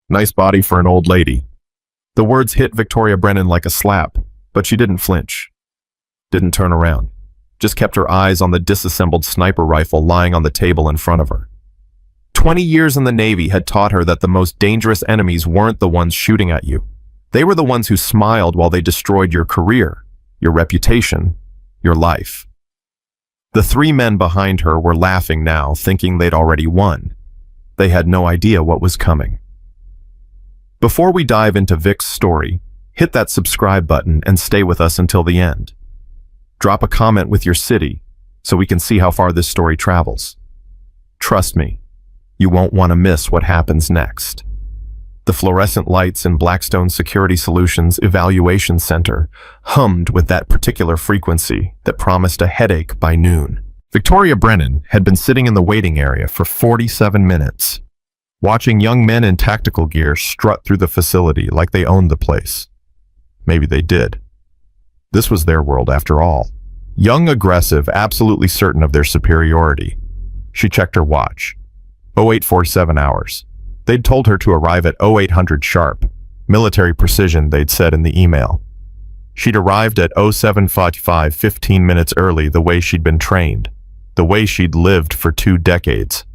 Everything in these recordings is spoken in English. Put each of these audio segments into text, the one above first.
Nice body for an old lady. The words hit Victoria Brennan like a slap, but she didn't flinch. Didn't turn around. Just kept her eyes on the disassembled sniper rifle lying on the table in front of her. 20 years in the Navy had taught her that the most dangerous enemies weren't the ones shooting at you. They were the ones who smiled while they destroyed your career, your reputation, your life. The three men behind her were laughing now, thinking they'd already won. They had no idea what was coming. Before we dive into Vic's story, hit that subscribe button and stay with us until the end. Drop a comment with your city so we can see how far this story travels. Trust me, you won't want to miss what happens next. The fluorescent lights in Blackstone Security Solutions Evaluation Center hummed with that particular frequency that promised a headache by noon. Victoria Brennan had been sitting in the waiting area for 47 minutes, watching young men in tactical gear strut through the facility like they owned the place. Maybe they did. This was their world after all. Young, aggressive, absolutely certain of their superiority. She checked her watch. 0847 hours. They'd told her to arrive at 0800 sharp. Military precision, they'd said in the email. She'd arrived at 0745, 15 minutes early, the way she'd been trained. The way she'd lived for 2 decades.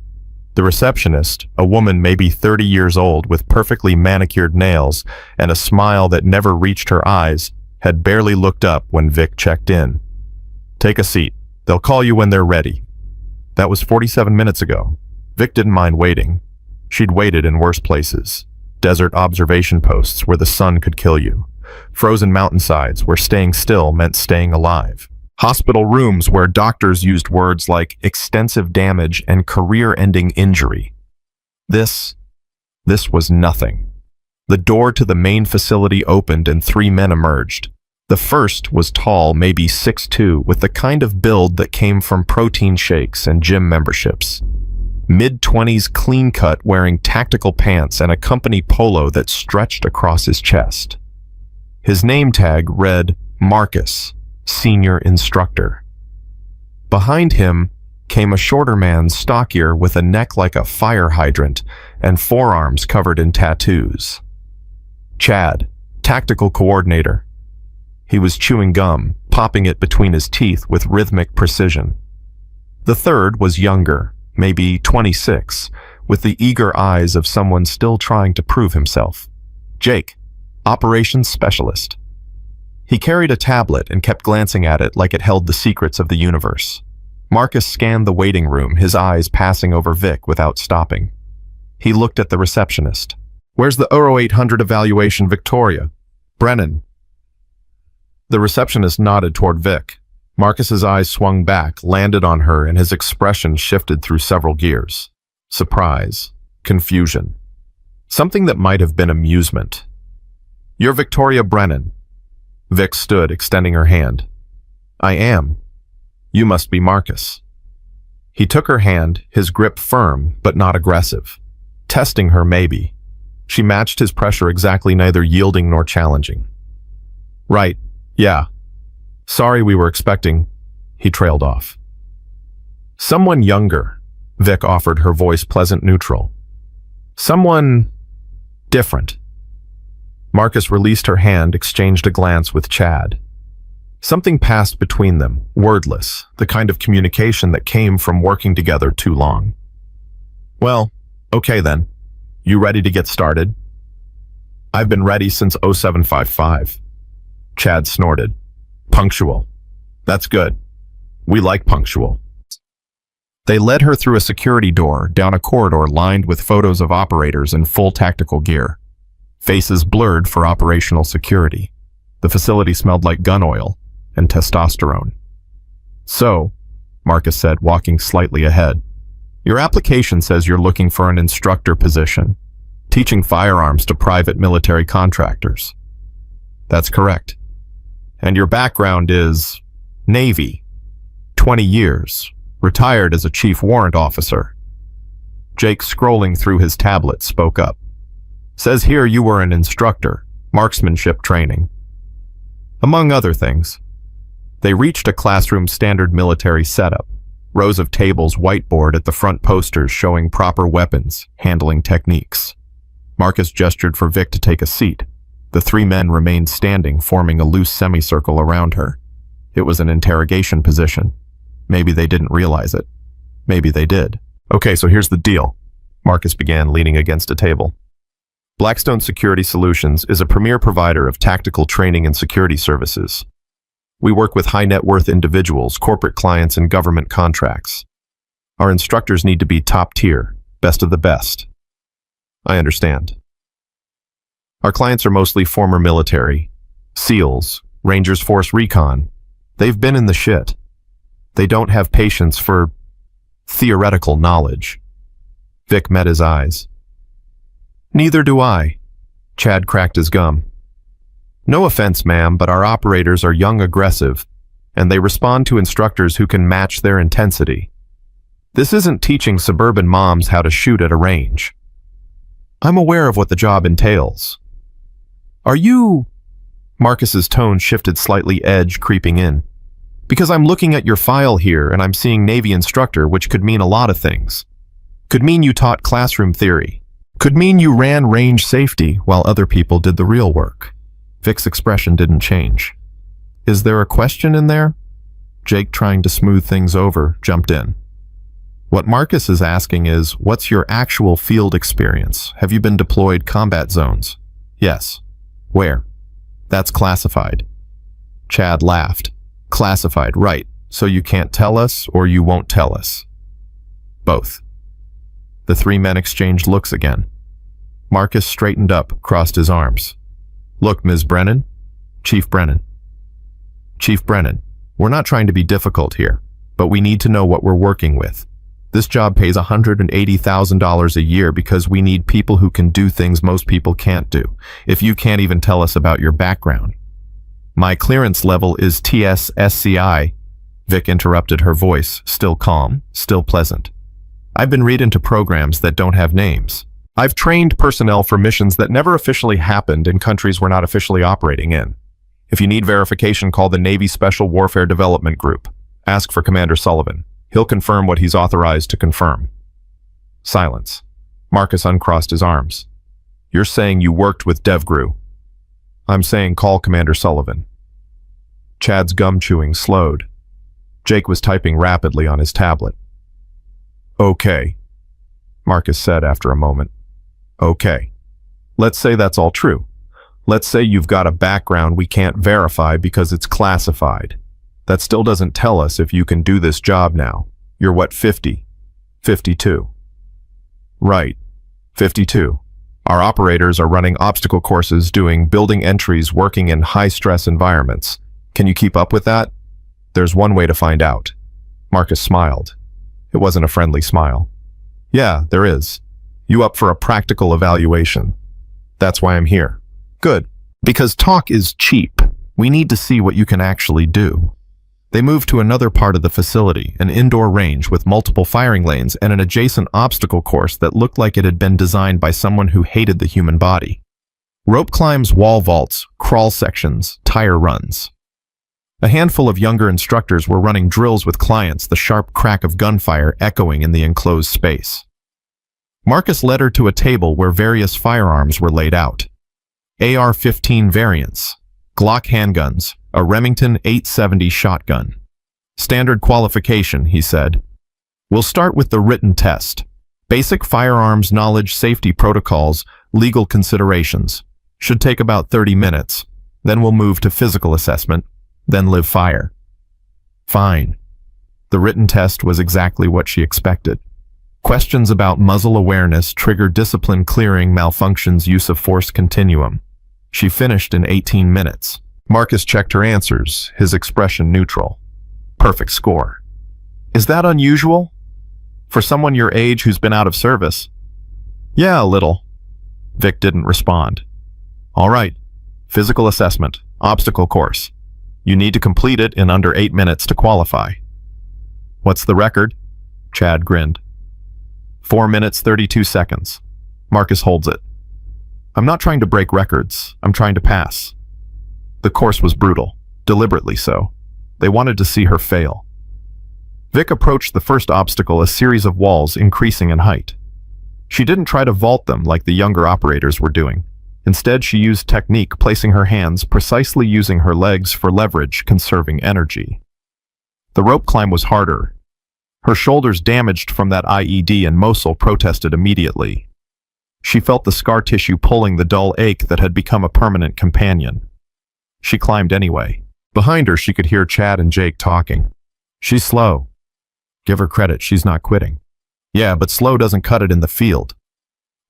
The receptionist, a woman maybe 30 years old with perfectly manicured nails and a smile that never reached her eyes, had barely looked up when Vic checked in. Take a seat. They'll call you when they're ready. That was 47 minutes ago. Vic didn't mind waiting. She'd waited in worse places. Desert observation posts where the sun could kill you. Frozen mountainsides where staying still meant staying alive. Hospital rooms where doctors used words like extensive damage and career-ending injury. This was nothing. The door to the main facility opened and 3 men emerged. The first was tall, maybe 6'2", with the kind of build that came from protein shakes and gym memberships. Mid-20s clean-cut, wearing tactical pants and a company polo that stretched across his chest. His name tag read Marcus, Senior Instructor. Behind him came a shorter man, stockier, with a neck like a fire hydrant and forearms covered in tattoos. Chad, Tactical Coordinator. He was chewing gum, popping it between his teeth with rhythmic precision. The third was younger, maybe 26, with the eager eyes of someone still trying to prove himself. Jake, Operations Specialist. He carried a tablet and kept glancing at it like it held the secrets of the universe. Marcus scanned the waiting room, his eyes passing over Vic without stopping. He looked at the receptionist. Where's the 0800 evaluation, Victoria? Brennan. The receptionist nodded toward Vic. Marcus's eyes swung back, landed on her, and his expression shifted through several gears. Surprise. Confusion. Something that might have been amusement. You're Victoria Brennan. Vic stood, extending her hand. I am. You must be Marcus. He took her hand, his grip firm, but not aggressive. Testing her, maybe. She matched his pressure exactly, neither yielding nor challenging. Right, yeah. Sorry, we were expecting. He trailed off. Someone younger, Vic offered, her voice pleasant neutral. Someone different. Marcus released her hand, exchanged a glance with Chad. Something passed between them, wordless, the kind of communication that came from working together too long. Well, okay then. You ready to get started? I've been ready since 0755. Chad snorted. Punctual. That's good. We like punctual. They led her through a security door, down a corridor lined with photos of operators in full tactical gear. Faces blurred for operational security. The facility smelled like gun oil and testosterone. So, Marcus said, walking slightly ahead, your application says you're looking for an instructor position, teaching firearms to private military contractors. That's correct. And your background is Navy, 20 years, retired as a chief warrant officer. Jake, scrolling through his tablet, spoke up. Says here you were an instructor, marksmanship training. Among other things. They reached a classroom standard military setup, rows of tables, whiteboard at the front, posters showing proper weapons, handling techniques. Marcus gestured for Vic to take a seat. The three men remained standing, forming a loose semicircle around her. It was an interrogation position. Maybe they didn't realize it. Maybe they did. Okay, so here's the deal. Marcus began, leaning against a table. Blackstone Security Solutions is a premier provider of tactical training and security services. We work with high-net-worth individuals, corporate clients, and government contracts. Our instructors need to be top-tier, best of the best. I understand. Our clients are mostly former military, SEALs, Rangers Force Recon. They've been in the shit. They don't have patience for theoretical knowledge. Vic met his eyes. Neither do I. Chad cracked his gum. No offense, ma'am, but our operators are young, aggressive, and they respond to instructors who can match their intensity. This isn't teaching suburban moms how to shoot at a range. I'm aware of what the job entails. Are you... Marcus's tone shifted slightly, edge creeping in. Because I'm looking at your file here and I'm seeing Navy instructor, which could mean a lot of things. Could mean you taught classroom theory. Could mean you ran range safety while other people did the real work. Vic's expression didn't change. Is there a question in there? Jake, trying to smooth things over, jumped in. What Marcus is asking is, what's your actual field experience? Have you been deployed combat zones? Yes. Where? That's classified. Chad laughed. Classified, right. So you can't tell us or you won't tell us? Both. The three men exchanged looks again. Marcus straightened up, crossed his arms. Look, Ms. Brennan. Chief Brennan. Chief Brennan, we're not trying to be difficult here, but we need to know what we're working with. This job pays $180,000 a year because we need people who can do things most people can't do. If you can't even tell us about your background. My clearance level is TS-SCI. Vic interrupted, her voice, still calm, still pleasant. I've been read into programs that don't have names. I've trained personnel for missions that never officially happened in countries we're not officially operating in. If you need verification, call the Navy Special Warfare Development Group. Ask for Commander Sullivan. He'll confirm what he's authorized to confirm. Silence. Marcus uncrossed his arms. You're saying you worked with DevGru. I'm saying call Commander Sullivan. Chad's gum chewing slowed. Jake was typing rapidly on his tablet. Okay, Marcus said after a moment. Okay. Let's say that's all true. Let's say you've got a background we can't verify because it's classified. That still doesn't tell us if you can do this job now. You're what, 50? 52. Right. 52. Our operators are running obstacle courses, doing building entries, working in high-stress environments. Can you keep up with that? There's one way to find out. Marcus smiled. It wasn't a friendly smile. Yeah, there is. You up for a practical evaluation? That's why I'm here. Good. Because talk is cheap. We need to see what you can actually do. They moved to another part of the facility, an indoor range with multiple firing lanes and an adjacent obstacle course that looked like it had been designed by someone who hated the human body. Rope climbs, wall vaults, crawl sections, tire runs. A handful of younger instructors were running drills with clients, the sharp crack of gunfire echoing in the enclosed space. Marcus led her to a table where various firearms were laid out. AR-15 variants, Glock handguns, a Remington 870 shotgun. Standard qualification, he said. We'll start with the written test. Basic firearms knowledge, safety protocols, legal considerations. Should take about 30 minutes. Then we'll move to physical assessment, then live fire. Fine. The written test was exactly what she expected. Questions about muzzle awareness, trigger discipline clearing, malfunctions, use of force continuum. She finished in 18 minutes. Marcus checked her answers, his expression neutral. Perfect score. Is that unusual? For someone your age who's been out of service? Yeah, a little. Vic didn't respond. All right. Physical assessment, obstacle course. You need to complete it in under 8 minutes to qualify. What's the record? Chad grinned. 4 minutes, 32 seconds. Marcus holds it. I'm not trying to break records. I'm trying to pass. The course was brutal, deliberately so. They wanted to see her fail. Vic approached the first obstacle, a series of walls increasing in height. She didn't try to vault them like the younger operators were doing. Instead, she used technique, placing her hands precisely using her legs for leverage, conserving energy. The rope climb was harder. Her shoulders damaged from that IED, and Mosul protested immediately. She felt the scar tissue pulling the dull ache that had become a permanent companion. She climbed anyway. Behind her, she could hear Chad and Jake talking. She's slow. Give her credit, she's not quitting. Yeah, but slow doesn't cut it in the field.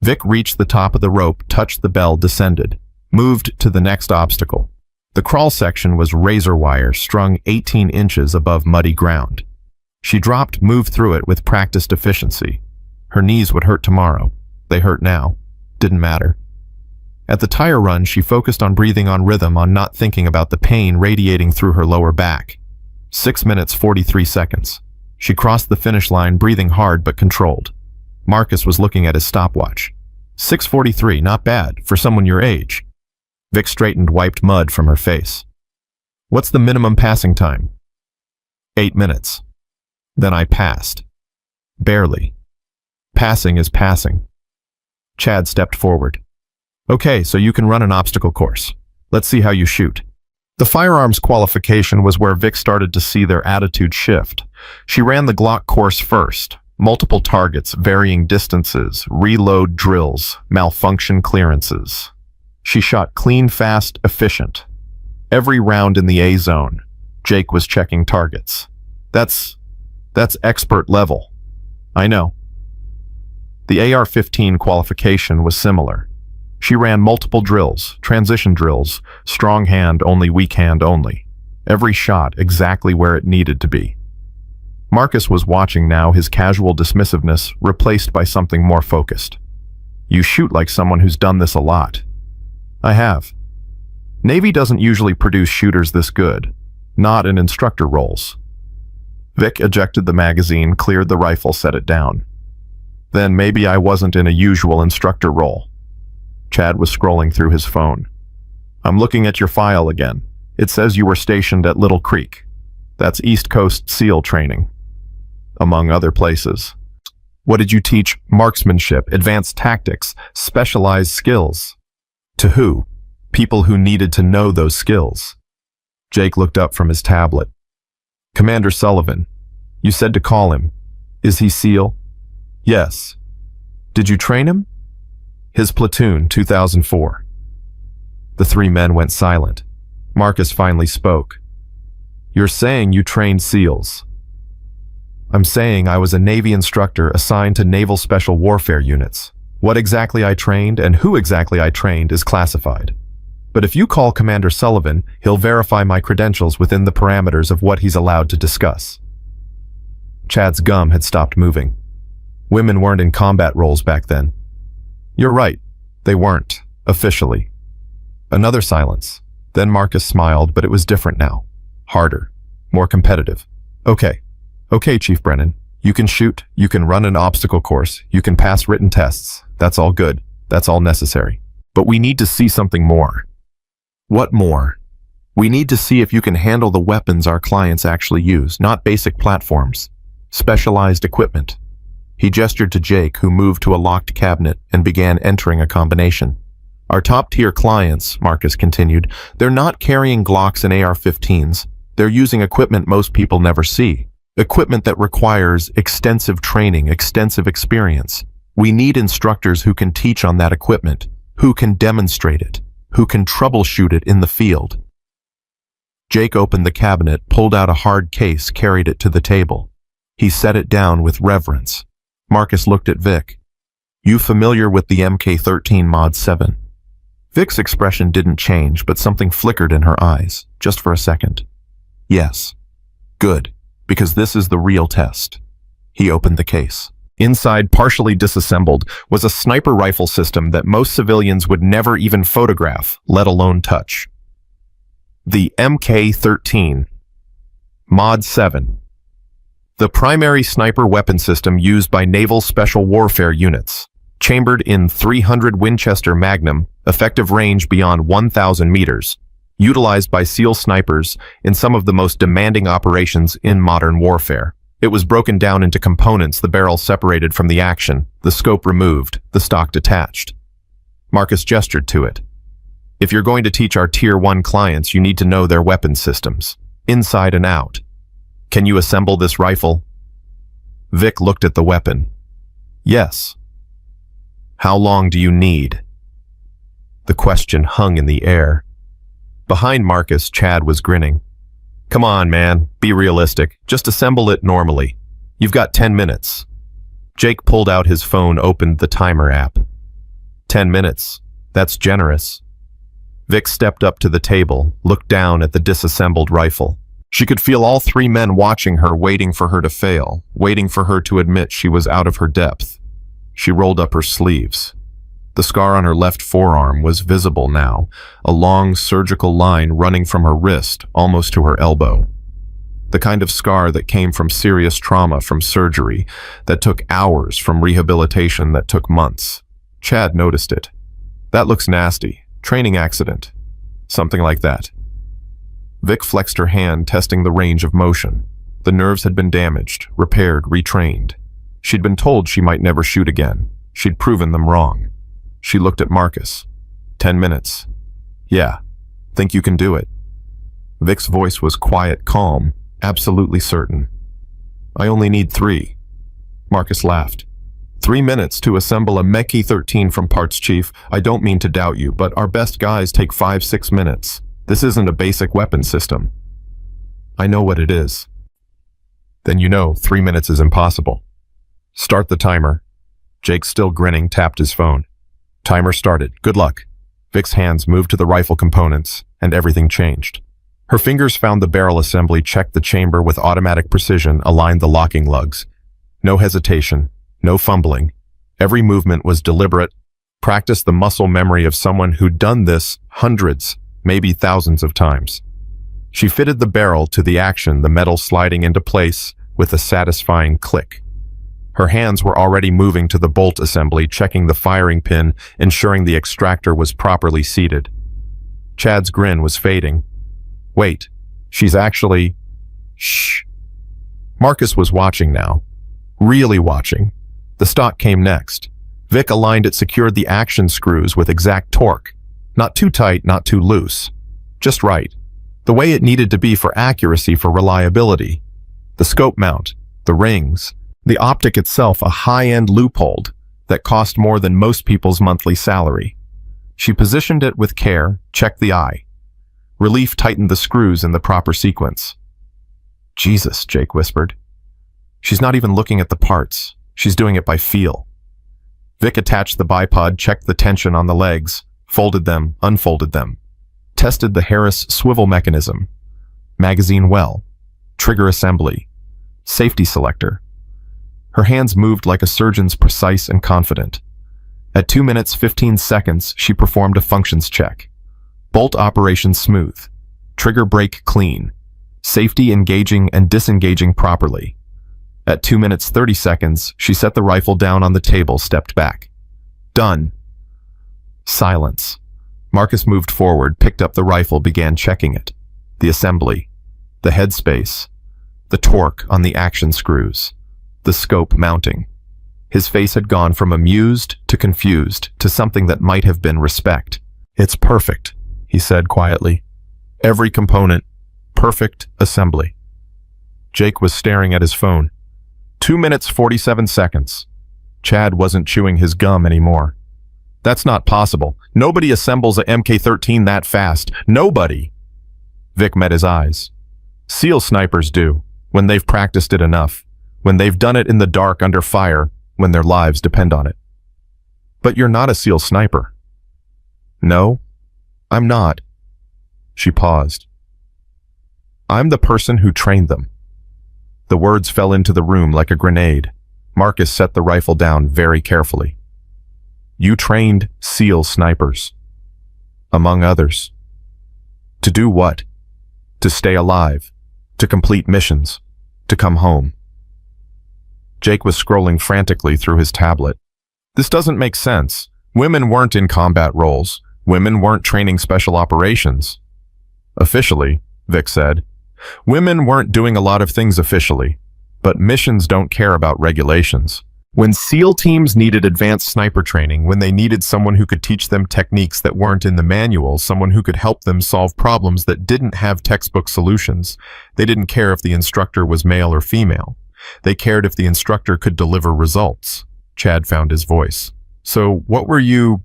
Vic reached the top of the rope, touched the bell, descended, moved to the next obstacle. The crawl section was razor wire strung 18 inches above muddy ground. She dropped, moved through it with practiced efficiency. Her knees would hurt tomorrow. They hurt now. Didn't matter. At the tire run, she focused on breathing, on rhythm, on not thinking about the pain radiating through her lower back. 6 minutes, 43 seconds. She crossed the finish line, breathing hard but controlled. Marcus was looking at his stopwatch. 6:43, not bad, for someone your age. Vic straightened, wiped mud from her face. What's the minimum passing time? 8 minutes. Then I passed. Barely. Passing is passing. Chad stepped forward. Okay, so you can run an obstacle course. Let's see how you shoot. The firearms qualification was where Vic started to see their attitude shift. She ran the Glock course first. Multiple targets, varying distances, reload drills, malfunction clearances. She shot clean, fast, efficient. Every round in the A zone. Jake was checking targets. That's expert level. I know. The AR-15 qualification was similar. She ran multiple drills, transition drills, strong hand only, weak hand only. Every shot exactly where it needed to be. Marcus was watching now, his casual dismissiveness replaced by something more focused. You shoot like someone who's done this a lot. I have. Navy doesn't usually produce shooters this good, not in instructor roles. Vic ejected the magazine, cleared the rifle, set it down. Then maybe I wasn't in a usual instructor role. Chad was scrolling through his phone. I'm looking at your file again. It says you were stationed at Little Creek. That's East Coast SEAL training, among other places. What did you teach? Marksmanship, advanced tactics, specialized skills. To who? People who needed to know those skills. Jake looked up from his tablet. Commander Sullivan. You said to call him. Is he SEAL? Yes. Did you train him? His platoon, 2004. The three men went silent. Marcus finally spoke. You're saying you trained SEALs. I'm saying I was a Navy instructor assigned to Naval Special Warfare units. What exactly I trained and who exactly I trained is classified. But if you call Commander Sullivan, he'll verify my credentials within the parameters of what he's allowed to discuss. Chad's gum had stopped moving. Women weren't in combat roles back then. You're right. They weren't, officially. Another silence. Then Marcus smiled, but it was different now. Harder. More competitive. Okay, Chief Brennan. You can shoot, you can run an obstacle course, you can pass written tests. That's all good. That's all necessary. But we need to see something more. What more? We need to see if you can handle the weapons our clients actually use, not basic platforms. Specialized equipment. He gestured to Jake, who moved to a locked cabinet and began entering a combination. Our top-tier clients, Marcus continued, they're not carrying Glocks and AR-15s. They're using equipment most people never see. Equipment that requires extensive training, extensive experience. We need instructors who can teach on that equipment, who can demonstrate it, who can troubleshoot it in the field. Jake opened the cabinet, pulled out a hard case, carried it to the table. He set it down with reverence. Marcus looked at Vic. You familiar with the MK13 Mod 7? Vic's expression didn't change, but something flickered in her eyes, just for a second. Yes. Good, because this is the real test. He opened the case. Inside, partially disassembled, was a sniper rifle system that most civilians would never even photograph, let alone touch. The MK13 Mod 7. The primary sniper weapon system used by Naval Special Warfare units. Chambered in .300 Winchester Magnum, effective range beyond 1,000 meters. Utilized by SEAL snipers in some of the most demanding operations in modern warfare. It was broken down into components, the barrel separated from the action, the scope removed, the stock detached. Marcus gestured to it. If you're going to teach our Tier 1 clients, you need to know their weapon systems, inside and out. Can you assemble this rifle? Vic looked at the weapon. Yes. How long do you need? The question hung in the air. Behind Marcus, Chad was grinning. Come on, man, be realistic. Just assemble it normally. You've got 10 minutes. Jake pulled out his phone, opened the timer app. 10 minutes. That's generous. Vic stepped up to the table, looked down at the disassembled rifle. She could feel all three men watching her, waiting for her to fail, waiting for her to admit she was out of her depth. She rolled up her sleeves. The scar on her left forearm was visible now, a long surgical line running from her wrist almost to her elbow. The kind of scar that came from serious trauma, from surgery, that took hours, from rehabilitation that took months. Chad noticed it. That looks nasty. Training accident. Something like that. Vic flexed her hand, testing the range of motion. The nerves had been damaged, repaired, retrained. She'd been told she might never shoot again. She'd proven them wrong. She looked at Marcus. 10 minutes. Yeah. Think you can do it? Vic's voice was quiet, calm, absolutely certain. I only need 3. Marcus laughed. 3 minutes to assemble a MK-13 from parts, Chief. I don't mean to doubt you, but our best guys take 5-6 minutes. This isn't a basic weapon system. I know what it is. Then you know 3 minutes is impossible. Start the timer. Jake, still grinning, tapped his phone. Timer started. Good luck. Vic's hands moved to the rifle components, and everything changed. Her fingers found the barrel assembly, checked the chamber with automatic precision, aligned the locking lugs. No hesitation. No fumbling. Every movement was deliberate, practiced the muscle memory of someone who'd done this hundreds, maybe thousands of times. She fitted the barrel to the action, the metal sliding into place with a satisfying click. Her hands were already moving to the bolt assembly, checking the firing pin, ensuring the extractor was properly seated. Chad's grin was fading. Wait, she's actually... Shh. Marcus was watching now. Really watching. The stock came next. Vic aligned it, secured the action screws with exact torque. Not too tight, not too loose. Just right. The way it needed to be for accuracy, for reliability. The scope mount, the rings, the optic itself, a high-end loophole that cost more than most people's monthly salary. She positioned it with care, checked the eye. Relief tightened the screws in the proper sequence. Jesus, Jake whispered. She's not even looking at the parts. She's doing it by feel. Vic attached the bipod, checked the tension on the legs, folded them, unfolded them. Tested the Harris swivel mechanism. Magazine well. Trigger assembly. Safety selector. Her hands moved like a surgeon's, precise and confident. At 2 minutes 15 seconds, she performed a functions check. Bolt operation smooth. Trigger brake clean. Safety engaging and disengaging properly. At 2 minutes 30 seconds, she set the rifle down on the table, stepped back. Done. Silence. Marcus moved forward, picked up the rifle, began checking it. The assembly. The headspace. The torque on the action screws. The scope mounting. His face had gone from amused to confused to something that might have been respect. It's perfect, he said quietly. Every component. Perfect assembly. Jake was staring at his phone. 2 minutes 47 seconds. Chad wasn't chewing his gum anymore. That's not possible. Nobody assembles a MK-13 that fast. Nobody. Vic met his eyes. SEAL snipers do, when they've practiced it enough, when they've done it in the dark under fire, when their lives depend on it. But you're not a SEAL sniper. No, I'm not. She paused. I'm the person who trained them. The words fell into the room like a grenade. Marcus set the rifle down very carefully. You trained SEAL snipers. Among others. To do what? To stay alive. To complete missions. To come home. Jake was scrolling frantically through his tablet. This doesn't make sense. Women weren't in combat roles. Women weren't training special operations. Officially, Vic said. Women weren't doing a lot of things officially. But missions don't care about regulations. When SEAL teams needed advanced sniper training, when they needed someone who could teach them techniques that weren't in the manual, someone who could help them solve problems that didn't have textbook solutions, they didn't care if the instructor was male or female. They cared if the instructor could deliver results. Chad found his voice. So what were you?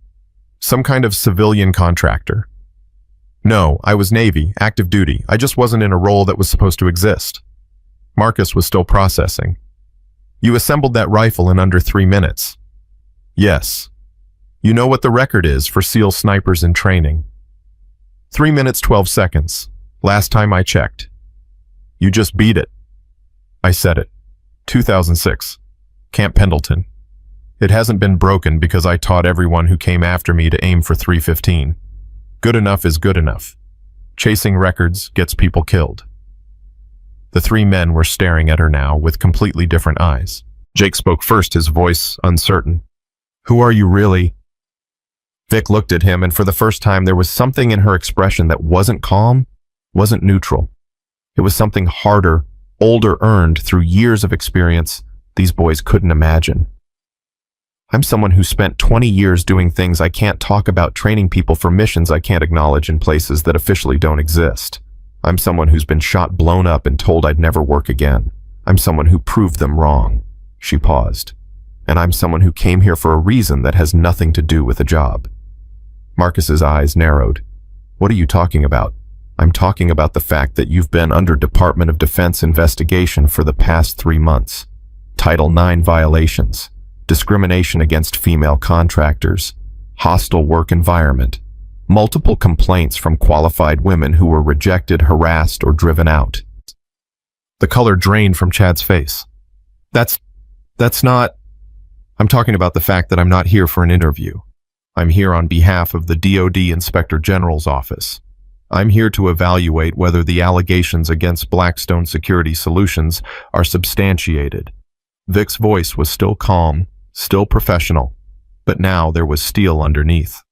Some kind of civilian contractor? No, I was Navy, active duty. I just wasn't in a role that was supposed to exist. Marcus was still processing. You assembled that rifle in under 3 minutes. Yes. You know what the record is for SEAL snipers in training. 3 minutes, 12 seconds. Last time I checked. You just beat it. I said it. 2006. Camp Pendleton. It hasn't been broken because I taught everyone who came after me to aim for 315. Good enough is good enough. Chasing records gets people killed. The 3 men were staring at her now with completely different eyes. Jake spoke first, his voice uncertain. Who are you really? Vic looked at him, and for the first time there was something in her expression that wasn't calm, wasn't neutral. It was something harder, older, earned through years of experience these boys couldn't imagine. I'm someone who spent 20 years doing things I can't talk about, training people for missions I can't acknowledge in places that officially don't exist. I'm someone who's been shot, blown up, and told I'd never work again. I'm someone who proved them wrong. She paused. And I'm someone who came here for a reason that has nothing to do with a job. Marcus's eyes narrowed. What are you talking about? I'm talking about the fact that you've been under Department of Defense investigation for the past 3 months. Title IX violations, discrimination against female contractors, hostile work environment, multiple complaints from qualified women who were rejected, harassed, or driven out. The color drained from Chad's face. That's not... I'm talking about the fact that I'm not here for an interview. I'm here on behalf of the DoD Inspector General's office. I'm here to evaluate whether the allegations against Blackstone Security Solutions are substantiated. Vic's voice was still calm, still professional, but now there was steel underneath.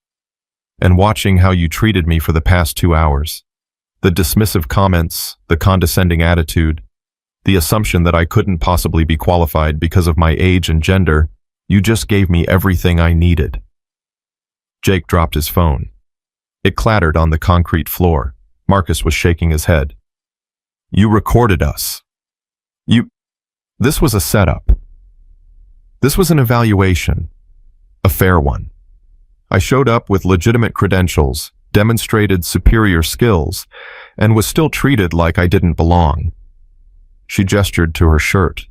And watching how you treated me for the past 2 hours, the dismissive comments, the condescending attitude, the assumption that I couldn't possibly be qualified because of my age and gender, you just gave me everything I needed. Jake dropped his phone. It clattered on the concrete floor. Marcus was shaking his head. You recorded us. This was a setup. This was an evaluation. A fair one. I showed up with legitimate credentials, demonstrated superior skills, and was still treated like I didn't belong. She gestured to her shirt.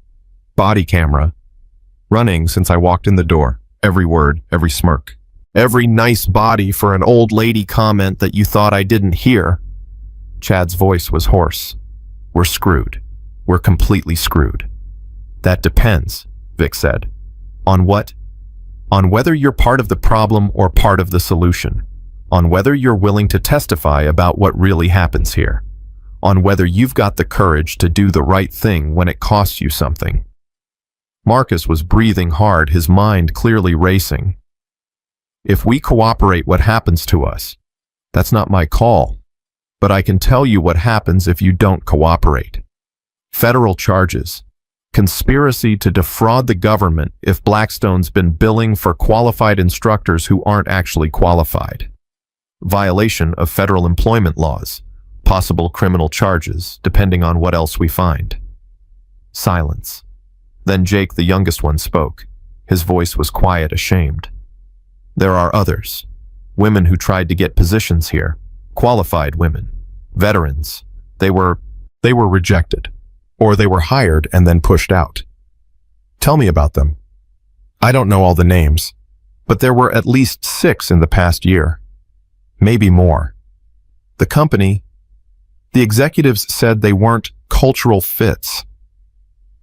Body camera. Running since I walked in the door. Every word, every smirk. Every nice body for an old lady comment that you thought I didn't hear. Chad's voice was hoarse. We're screwed. We're completely screwed. That depends, Vic said. On what? On whether you're part of the problem or part of the solution. On whether you're willing to testify about what really happens here. On whether you've got the courage to do the right thing when it costs you something. Marcus was breathing hard, his mind clearly racing. If we cooperate, what happens to us? That's not my call. But I can tell you what happens if you don't cooperate. Federal charges. Conspiracy to defraud the government if Blackstone's been billing for qualified instructors who aren't actually qualified. Violation of federal employment laws. Possible criminal charges, depending on what else we find. Silence. Then Jake, the youngest one, spoke. His voice was quiet, ashamed. There are others. Women who tried to get positions here. Qualified women. Veterans. They were rejected. Or they were hired and then pushed out. Tell me about them. I don't know all the names, but there were at least 6 in the past year. Maybe more. The company, the executives said they weren't cultural fits,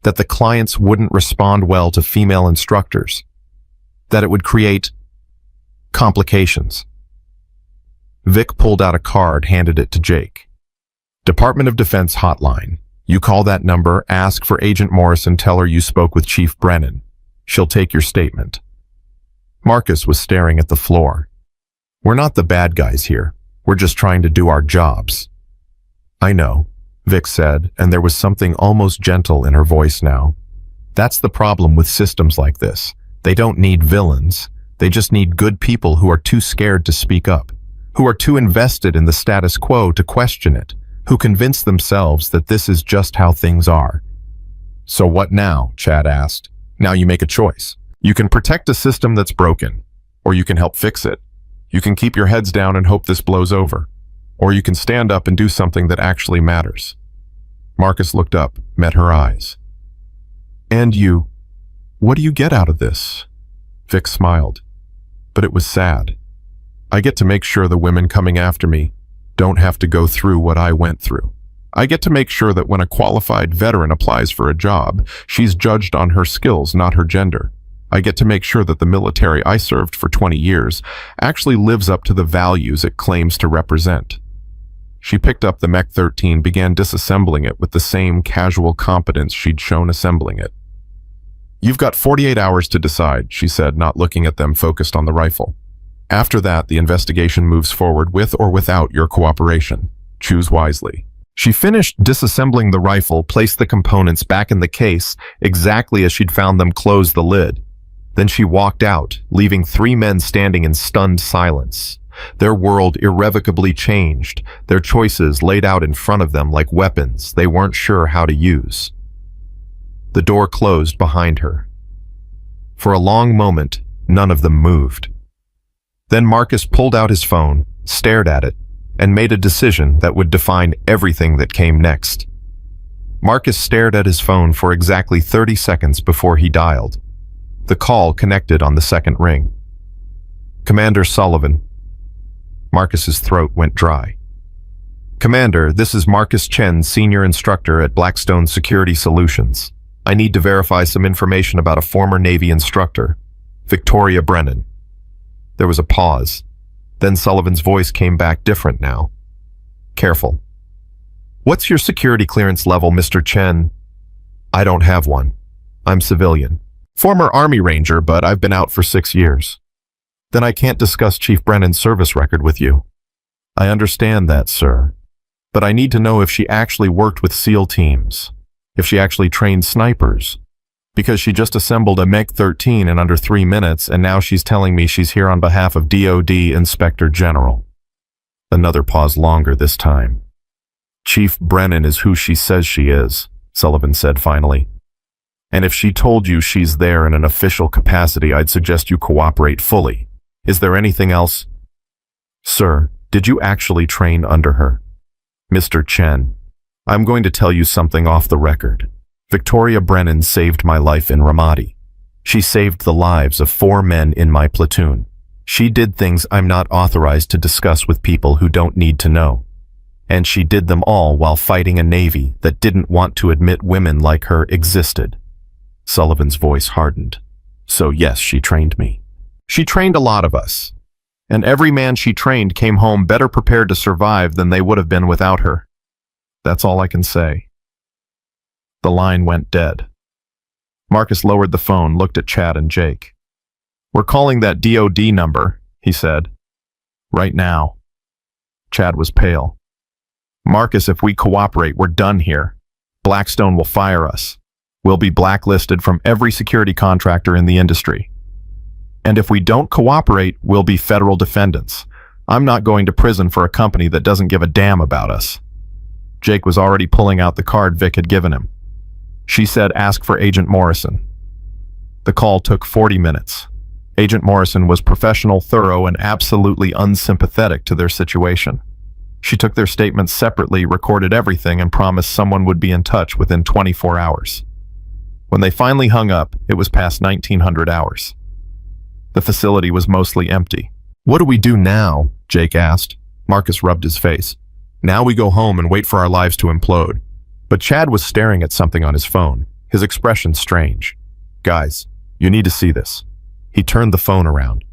that the clients wouldn't respond well to female instructors, that it would create complications. Vic pulled out a card, handed it to Jake. Department of Defense hotline. You call that number, ask for Agent Morris and tell her you spoke with Chief Brennan. She'll take your statement. Marcus was staring at the floor. We're not the bad guys here. We're just trying to do our jobs. I know. Vic said, and there was something almost gentle in her voice now. That's the problem with systems like this. They don't need villains. They just need good people who are too scared to speak up, who are too invested in the status quo to question it, who convince themselves that this is just how things are. So what now? Chad asked. Now you make a choice. You can protect a system that's broken, or you can help fix it. You can keep your heads down and hope this blows over, or you can stand up and do something that actually matters. Marcus looked up, met her eyes. And you, what do you get out of this? Vic smiled, but it was sad. I get to make sure the women coming after me don't have to go through what I went through. I get to make sure that when a qualified veteran applies for a job, she's judged on her skills, not her gender. I get to make sure that the military I served for 20 years actually lives up to the values it claims to represent. She picked up the Mech-13, began disassembling it with the same casual competence she'd shown assembling it. You've got 48 hours to decide, she said, not looking at them, focused on the rifle. After that, the investigation moves forward with or without your cooperation. Choose wisely. She finished disassembling the rifle, placed the components back in the case exactly as she'd found them, closed the lid. Then she walked out, leaving 3 men standing in stunned silence. Their world irrevocably changed, their choices laid out in front of them like weapons they weren't sure how to use. The door closed behind her. For a long moment, none of them moved. Then Marcus pulled out his phone, stared at it, and made a decision that would define everything that came next. Marcus stared at his phone for exactly 30 seconds before he dialed. The call connected on the second ring. Commander Sullivan. Marcus's throat went dry. Commander, this is Marcus Chen, Senior Instructor at Blackstone Security Solutions. I need to verify some information about a former Navy instructor, Victoria Brennan. There was a pause. Then Sullivan's voice came back, different now. Careful. What's your security clearance level, Mr. Chen? I don't have one. I'm civilian. Former Army Ranger, but I've been out for 6 years. Then I can't discuss Chief Brennan's service record with you. I understand that, sir. But I need to know if she actually worked with SEAL teams, if she actually trained snipers, because she just assembled a Mech-13 in under 3 minutes, and now she's telling me she's here on behalf of DoD Inspector General. Another pause, longer this time. Chief Brennan is who she says she is, Sullivan said finally. And if she told you she's there in an official capacity, I'd suggest you cooperate fully. Is there anything else? Sir, did you actually train under her? Mr. Chen, I'm going to tell you something off the record. Victoria Brennan saved my life in Ramadi. She saved the lives of 4 men in my platoon. She did things I'm not authorized to discuss with people who don't need to know. And she did them all while fighting a Navy that didn't want to admit women like her existed. Sullivan's voice hardened. So yes, she trained me. She trained a lot of us. And every man she trained came home better prepared to survive than they would have been without her. That's all I can say. The line went dead. Marcus lowered the phone, looked at Chad and Jake. We're calling that DoD number, he said. Right now. Chad was pale. Marcus, if we cooperate, we're done here. Blackstone will fire us. We'll be blacklisted from every security contractor in the industry. And if we don't cooperate, we'll be federal defendants. I'm not going to prison for a company that doesn't give a damn about us. Jake was already pulling out the card Vic had given him. She said, ask for Agent Morrison. The call took 40 minutes. Agent Morrison was professional, thorough, and absolutely unsympathetic to their situation. She took their statements separately, recorded everything, and promised someone would be in touch within 24 hours. When they finally hung up, it was past 1900 hours. The facility was mostly empty. What do we do now? Jake asked. Marcus rubbed his face. Now we go home and wait for our lives to implode. But Chad was staring at something on his phone, his expression strange. Guys, you need to see this. He turned the phone around.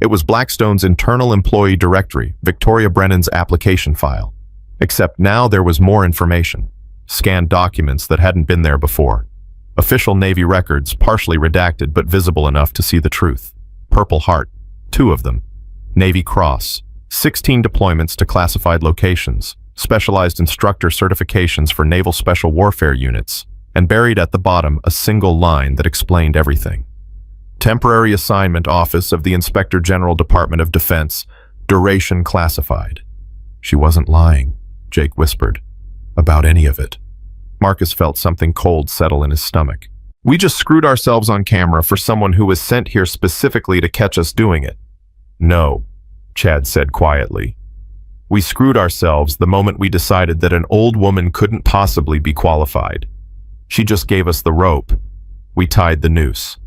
It was Blackstone's internal employee directory, Victoria Brennan's application file. Except now there was more information. Scanned documents that hadn't been there before. Official Navy records, partially redacted but visible enough to see the truth. Purple Heart, 2 of them. Navy Cross, 16 deployments to classified locations, specialized instructor certifications for naval special warfare units, and buried at the bottom a single line that explained everything. Temporary assignment, Office of the Inspector General, Department of Defense, duration classified. She wasn't lying, Jake whispered, about any of it. Marcus felt something cold settle in his stomach. We just screwed ourselves on camera for someone who was sent here specifically to catch us doing it. No, Chad said quietly. We screwed ourselves the moment we decided that an old woman couldn't possibly be qualified. She just gave us the rope. We tied the noose.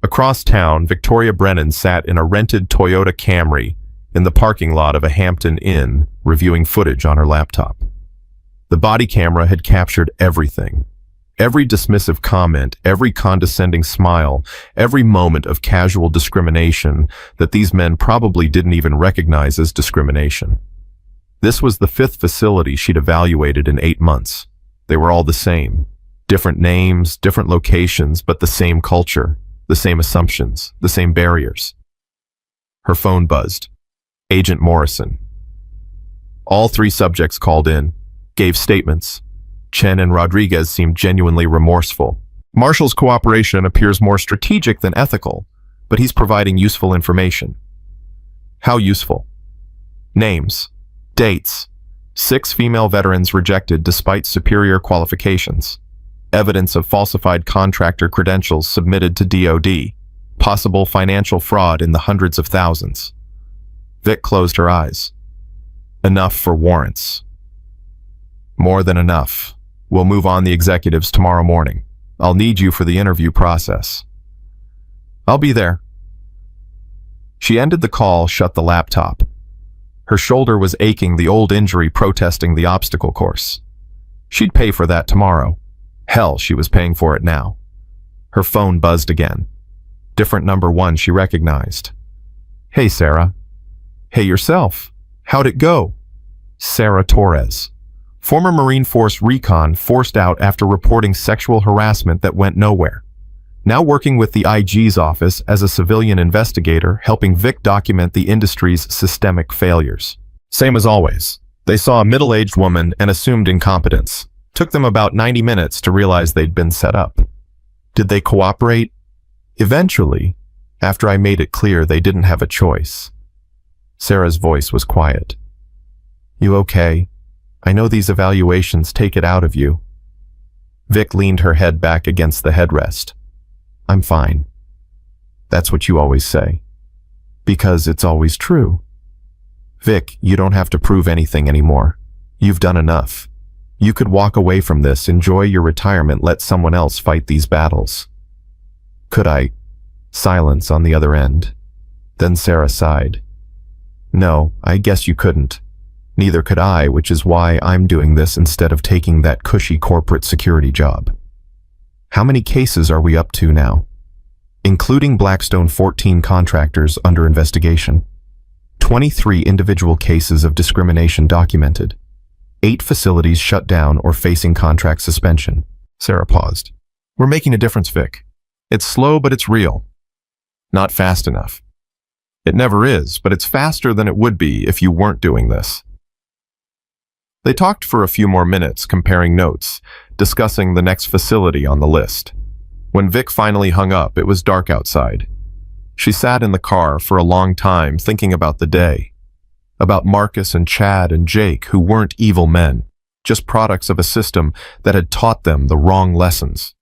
Across town, Victoria Brennan sat in a rented Toyota Camry in the parking lot of a Hampton Inn, reviewing footage on her laptop. The body camera had captured everything. Every dismissive comment, every condescending smile, every moment of casual discrimination that these men probably didn't even recognize as discrimination. This was the 5th facility she'd evaluated in 8 months. They were all the same. Different names, different locations, but the same culture, the same assumptions, the same barriers. Her phone buzzed. Agent Morrison. All 3 subjects called in, gave statements. Chen and Rodriguez seemed genuinely remorseful. Marshall's cooperation appears more strategic than ethical, but he's providing useful information. How useful? Names. Dates. 6 female veterans rejected despite superior qualifications. Evidence of falsified contractor credentials submitted to DoD. Possible financial fraud in the hundreds of thousands. Vic closed her eyes. Enough for warrants. More than enough. We'll move on the executives tomorrow morning. I'll need you for the interview process. I'll be there. She ended the call, shut the laptop. Her shoulder was aching, the old injury protesting the obstacle course. She'd pay for that tomorrow. Hell, she was paying for it now. Her phone buzzed again. Different number one she recognized. Hey, Sarah. Hey, yourself. How'd it go? Sarah Torres. Former Marine Force recon forced out after reporting sexual harassment that went nowhere. Now working with the IG's office as a civilian investigator, helping Vic document the industry's systemic failures. Same as always. They saw a middle-aged woman and assumed incompetence. Took them about 90 minutes to realize they'd been set up. Did they cooperate? Eventually, after I made it clear they didn't have a choice. Sarah's voice was quiet. You okay? I know these evaluations take it out of you. Vic leaned her head back against the headrest. I'm fine. That's what you always say. Because it's always true. Vic, you don't have to prove anything anymore. You've done enough. You could walk away from this, enjoy your retirement, let someone else fight these battles. Could I? Silence on the other end. Then Sarah sighed. No, I guess you couldn't. Neither could I, which is why I'm doing this instead of taking that cushy corporate security job. How many cases are we up to now? Including Blackstone, 14 contractors under investigation. 23 individual cases of discrimination documented. 8 facilities shut down or facing contract suspension. Sarah paused. We're making a difference, Vic. It's slow, but it's real. Not fast enough. It never is, but it's faster than it would be if you weren't doing this. They talked for a few more minutes, comparing notes, discussing the next facility on the list. When Vic finally hung up, it was dark outside. She sat in the car for a long time thinking about the day. About Marcus and Chad and Jake, who weren't evil men, just products of a system that had taught them the wrong lessons.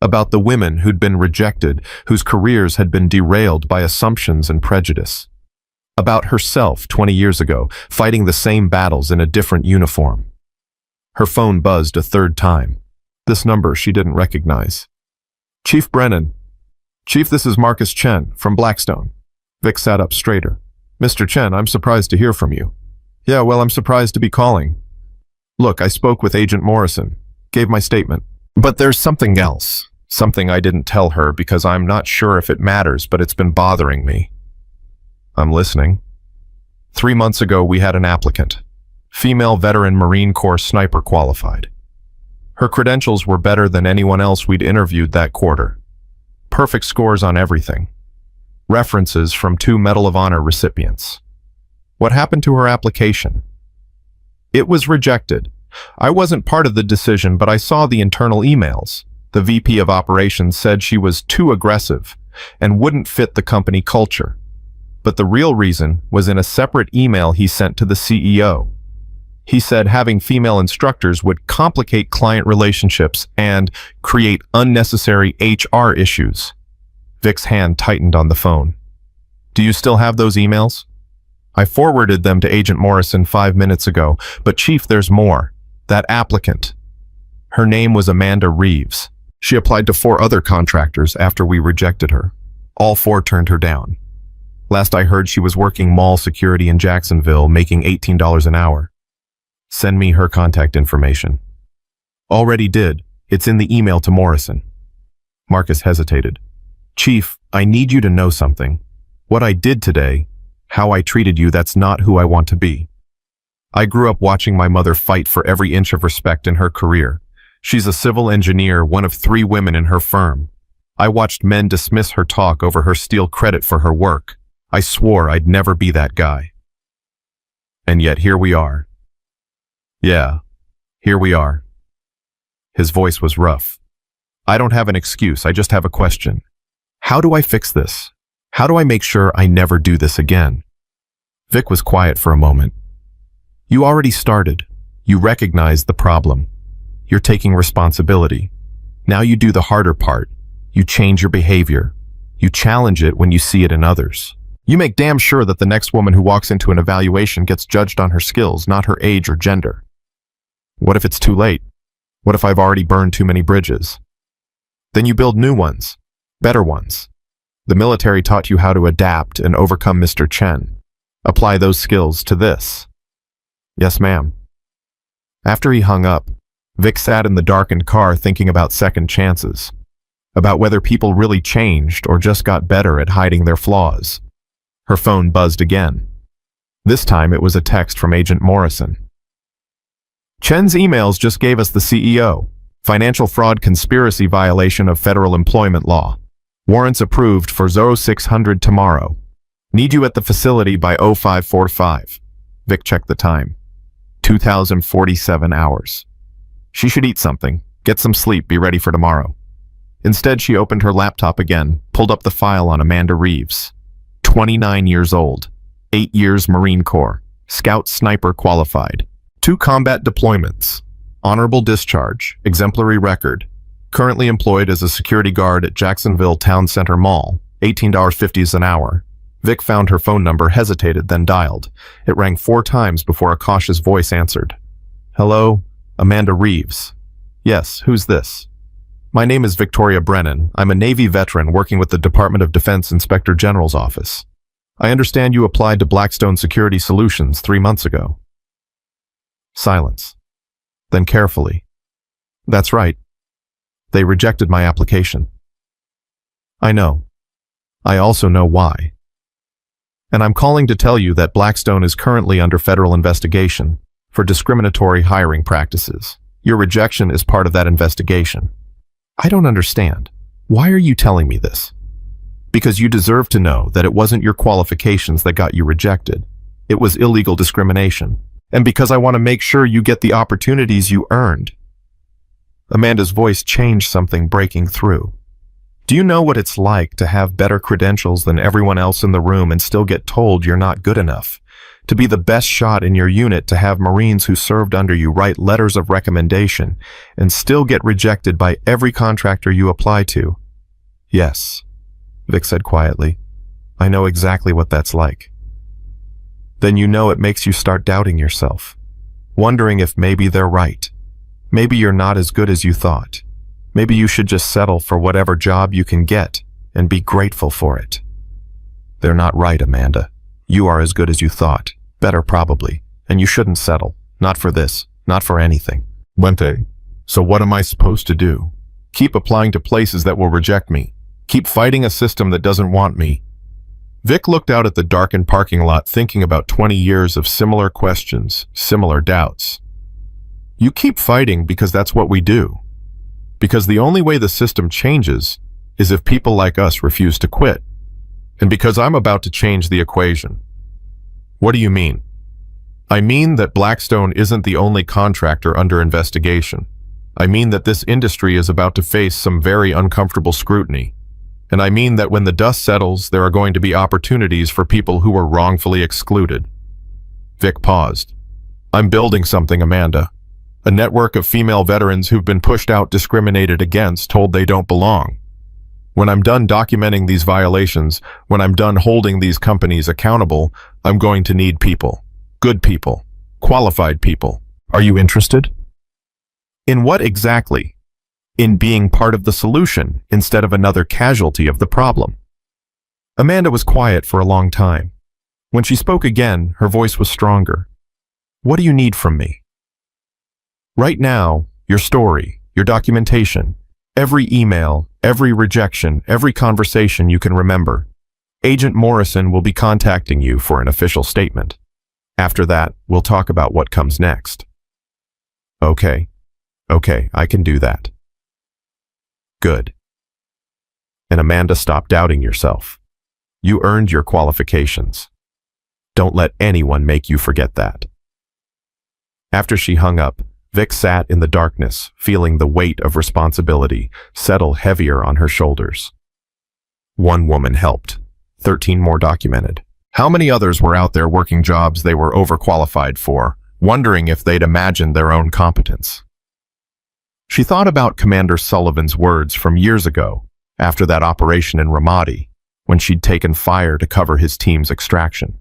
About the women who'd been rejected, whose careers had been derailed by assumptions and prejudice. About herself 20 years ago, fighting the same battles in a different uniform. Her phone buzzed a 3rd time. This number she didn't recognize. Chief Brennan. Chief, this is Marcus Chen from Blackstone. Vic sat up straighter. Mr. Chen, I'm surprised to hear from you. Yeah, well, I'm surprised to be calling. Look, I spoke with Agent Morrison. Gave my statement. But there's something else. Something I didn't tell her because I'm not sure if it matters, but it's been bothering me. I'm listening. 3 months ago, we had an applicant. Female veteran Marine Corps sniper qualified. Her credentials were better than anyone else we'd interviewed that quarter. Perfect scores on everything. References from 2 Medal of Honor recipients. What happened to her application? It was rejected. I wasn't part of the decision, but I saw the internal emails. The VP of operations said she was too aggressive and wouldn't fit the company culture. But the real reason was in a separate email he sent to the CEO. He said having female instructors would complicate client relationships and create unnecessary HR issues. Vic's hand tightened on the phone. Do you still have those emails? I forwarded them to Agent Morrison 5 minutes ago, but Chief, there's more. That applicant. Her name was Amanda Reeves. She applied to 4 other contractors after we rejected her. All 4 turned her down. Last I heard, she was working mall security in Jacksonville, making $18 an hour. Send me her contact information. Already did. It's in the email to Morrison. Marcus hesitated. Chief, I need you to know something. What I did today, how I treated you, that's not who I want to be. I grew up watching my mother fight for every inch of respect in her career. She's a civil engineer, one of 3 women in her firm. I watched men dismiss her talk over her steal credit for her work. I swore I'd never be that guy. And yet here we are. Yeah, here we are. His voice was rough. I don't have an excuse, I just have a question. How do I fix this? How do I make sure I never do this again? Vic was quiet for a moment. You already started. You recognized the problem. You're taking responsibility. Now you do the harder part. You change your behavior. You challenge it when you see it in others. You make damn sure that the next woman who walks into an evaluation gets judged on her skills, not her age or gender. What if it's too late? What if I've already burned too many bridges? Then you build new ones, better ones. The military taught you how to adapt and overcome Mr. Chen. Apply those skills to this. Yes, ma'am. After he hung up, Vic sat in the darkened car thinking about second chances, about whether people really changed or just got better at hiding their flaws. Her phone buzzed again. This time it was a text from Agent Morrison. Chen's emails just gave us the CEO. Financial fraud conspiracy violation of federal employment law. Warrants approved for 0600 tomorrow. Need you at the facility by 0545. Vic checked the time. 2047 hours. She should eat something, get some sleep, be ready for tomorrow. Instead, she opened her laptop again, pulled up the file on Amanda Reeves. 29 years old, 8 years Marine Corps, Scout Sniper qualified, 2 combat deployments, honorable discharge, exemplary record, currently employed as a security guard at Jacksonville Town Center Mall, $18.50 an hour. Vic found her phone number, hesitated, then dialed. It rang 4 times before a cautious voice answered. Hello, Amanda Reeves. Yes, who's this? My name is Victoria Brennan. I'm a Navy veteran working with the Department of Defense Inspector General's office. I understand you applied to Blackstone Security Solutions 3 months ago. Silence. Then carefully. That's right. They rejected my application. I know. I also know why. And I'm calling to tell you that Blackstone is currently under federal investigation for discriminatory hiring practices. Your rejection is part of that investigation. I don't understand. Why are you telling me this? Because you deserve to know that it wasn't your qualifications that got you rejected. It was illegal discrimination. And because I want to make sure you get the opportunities you earned. Amanda's voice changed, something breaking through. Do you know what it's like to have better credentials than everyone else in the room and still get told you're not good enough? To be the best shot in your unit, to have Marines who served under you write letters of recommendation and still get rejected by every contractor you apply to? Yes, Vic said quietly. I know exactly what that's like. Then you know it makes you start doubting yourself, wondering if maybe they're right. Maybe you're not as good as you thought. Maybe you should just settle for whatever job you can get and be grateful for it. They're not right, Amanda. You are as good as you thought. Better probably. And you shouldn't settle. Not for this. Not for anything. Wente, so what am I supposed to do? Keep applying to places that will reject me. Keep fighting a system that doesn't want me. Vic looked out at the darkened parking lot, thinking about 20 years of similar questions, similar doubts. You keep fighting because that's what we do. Because the only way the system changes is if people like us refuse to quit. And because I'm about to change the equation. What do you mean? I mean that Blackstone isn't the only contractor under investigation. I mean that this industry is about to face some very uncomfortable scrutiny. And I mean that when the dust settles, there are going to be opportunities for people who were wrongfully excluded. Vic paused. I'm building something, Amanda. A network of female veterans who've been pushed out, discriminated against, told they don't belong. When I'm done documenting these violations, when I'm done holding these companies accountable, I'm going to need people. Good people. Qualified people. Are you interested? In what exactly? In being part of the solution instead of another casualty of the problem. Amanda was quiet for a long time. When she spoke again, her voice was stronger. What do you need from me? Right now, your story, your documentation, every email, every rejection, every conversation you can remember. Agent Morrison will be contacting you for an official statement. After that, we'll talk about what comes next. Okay, I can do that. Good. And Amanda, stop doubting yourself. You earned your qualifications. Don't let anyone make you forget that. After she hung up, Vic sat in the darkness, feeling the weight of responsibility settle heavier on her shoulders. One woman helped. 13 more documented. How many others were out there working jobs they were overqualified for, wondering if they'd imagined their own competence? She thought about Commander Sullivan's words from years ago, after that operation in Ramadi, when she'd taken fire to cover his team's extraction.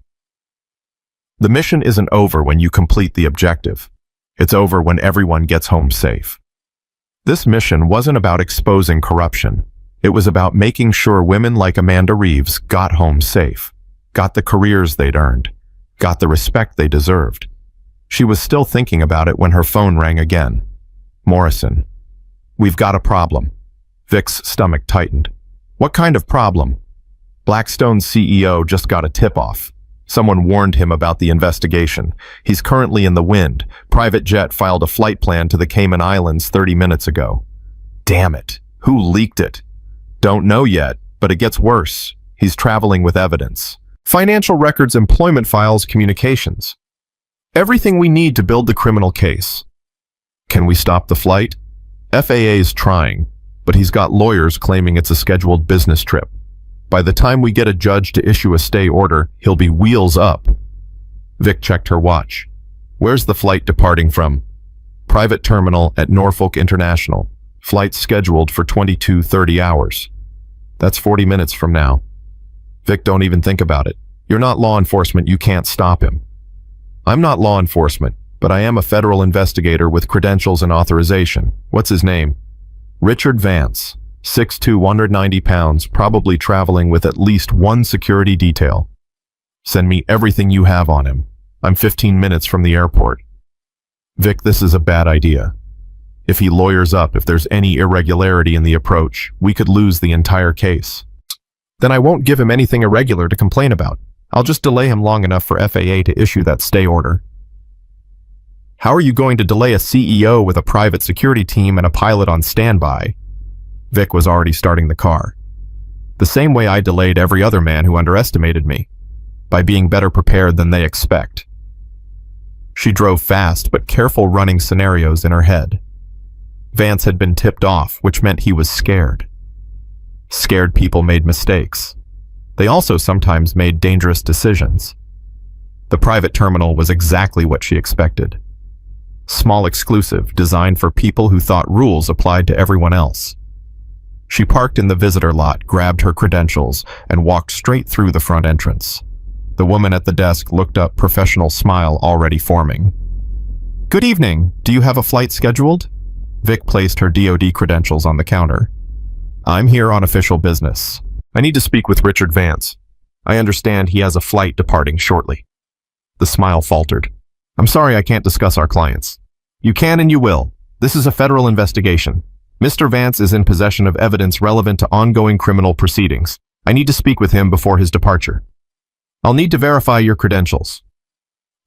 The mission isn't over when you complete the objective. It's over when everyone gets home safe. This mission wasn't about exposing corruption. It was about making sure women like Amanda Reeves got home safe, got the careers they'd earned, got the respect they deserved. She was still thinking about it when her phone rang again. Morrison. We've got a problem. Vic's stomach tightened. What kind of problem? Blackstone's CEO just got a tip-off. Someone warned him about the investigation. He's currently in the wind. Private jet filed a flight plan to the Cayman Islands 30 minutes ago. Damn it. Who leaked it? Don't know yet, but it gets worse. He's traveling with evidence. Financial records, employment files, communications. Everything we need to build the criminal case. Can we stop the flight? FAA's trying, but he's got lawyers claiming it's a scheduled business trip. By the time we get a judge to issue a stay order, he'll be wheels up. Vic checked her watch. Where's the flight departing from? Private terminal at Norfolk International. Flight scheduled for 22:30 hours. That's 40 minutes from now. Vic, don't even think about it. You're not law enforcement, you can't stop him. I'm not law enforcement, but I am a federal investigator with credentials and authorization. What's his name? Richard Vance. 6'2", 190 pounds, probably traveling with at least one security detail. Send me everything you have on him. I'm 15 minutes from the airport. Vic, this is a bad idea. If he lawyers up, if there's any irregularity in the approach, we could lose the entire case. Then I won't give him anything irregular to complain about. I'll just delay him long enough for FAA to issue that stay order. How are you going to delay a CEO with a private security team and a pilot on standby? Vic was already starting the car. The same way I delayed every other man who underestimated me, by being better prepared than they expect. She drove fast but careful, running scenarios in her head. Vance had been tipped off, which meant he was scared. Scared people made mistakes. They also sometimes made dangerous decisions. The private terminal was exactly what she expected. Small, exclusive, designed for people who thought rules applied to everyone else. She parked in the visitor lot, grabbed her credentials, and walked straight through the front entrance. The woman at the desk looked up, professional smile already forming. Good evening. Do you have a flight scheduled? Vic placed her DoD credentials on the counter. I'm here on official business. I need to speak with Richard Vance. I understand he has a flight departing shortly. The smile faltered. I'm sorry I can't discuss our clients. You can and you will. This is a federal investigation. Mr. Vance is in possession of evidence relevant to ongoing criminal proceedings. I need to speak with him before his departure. I'll need to verify your credentials.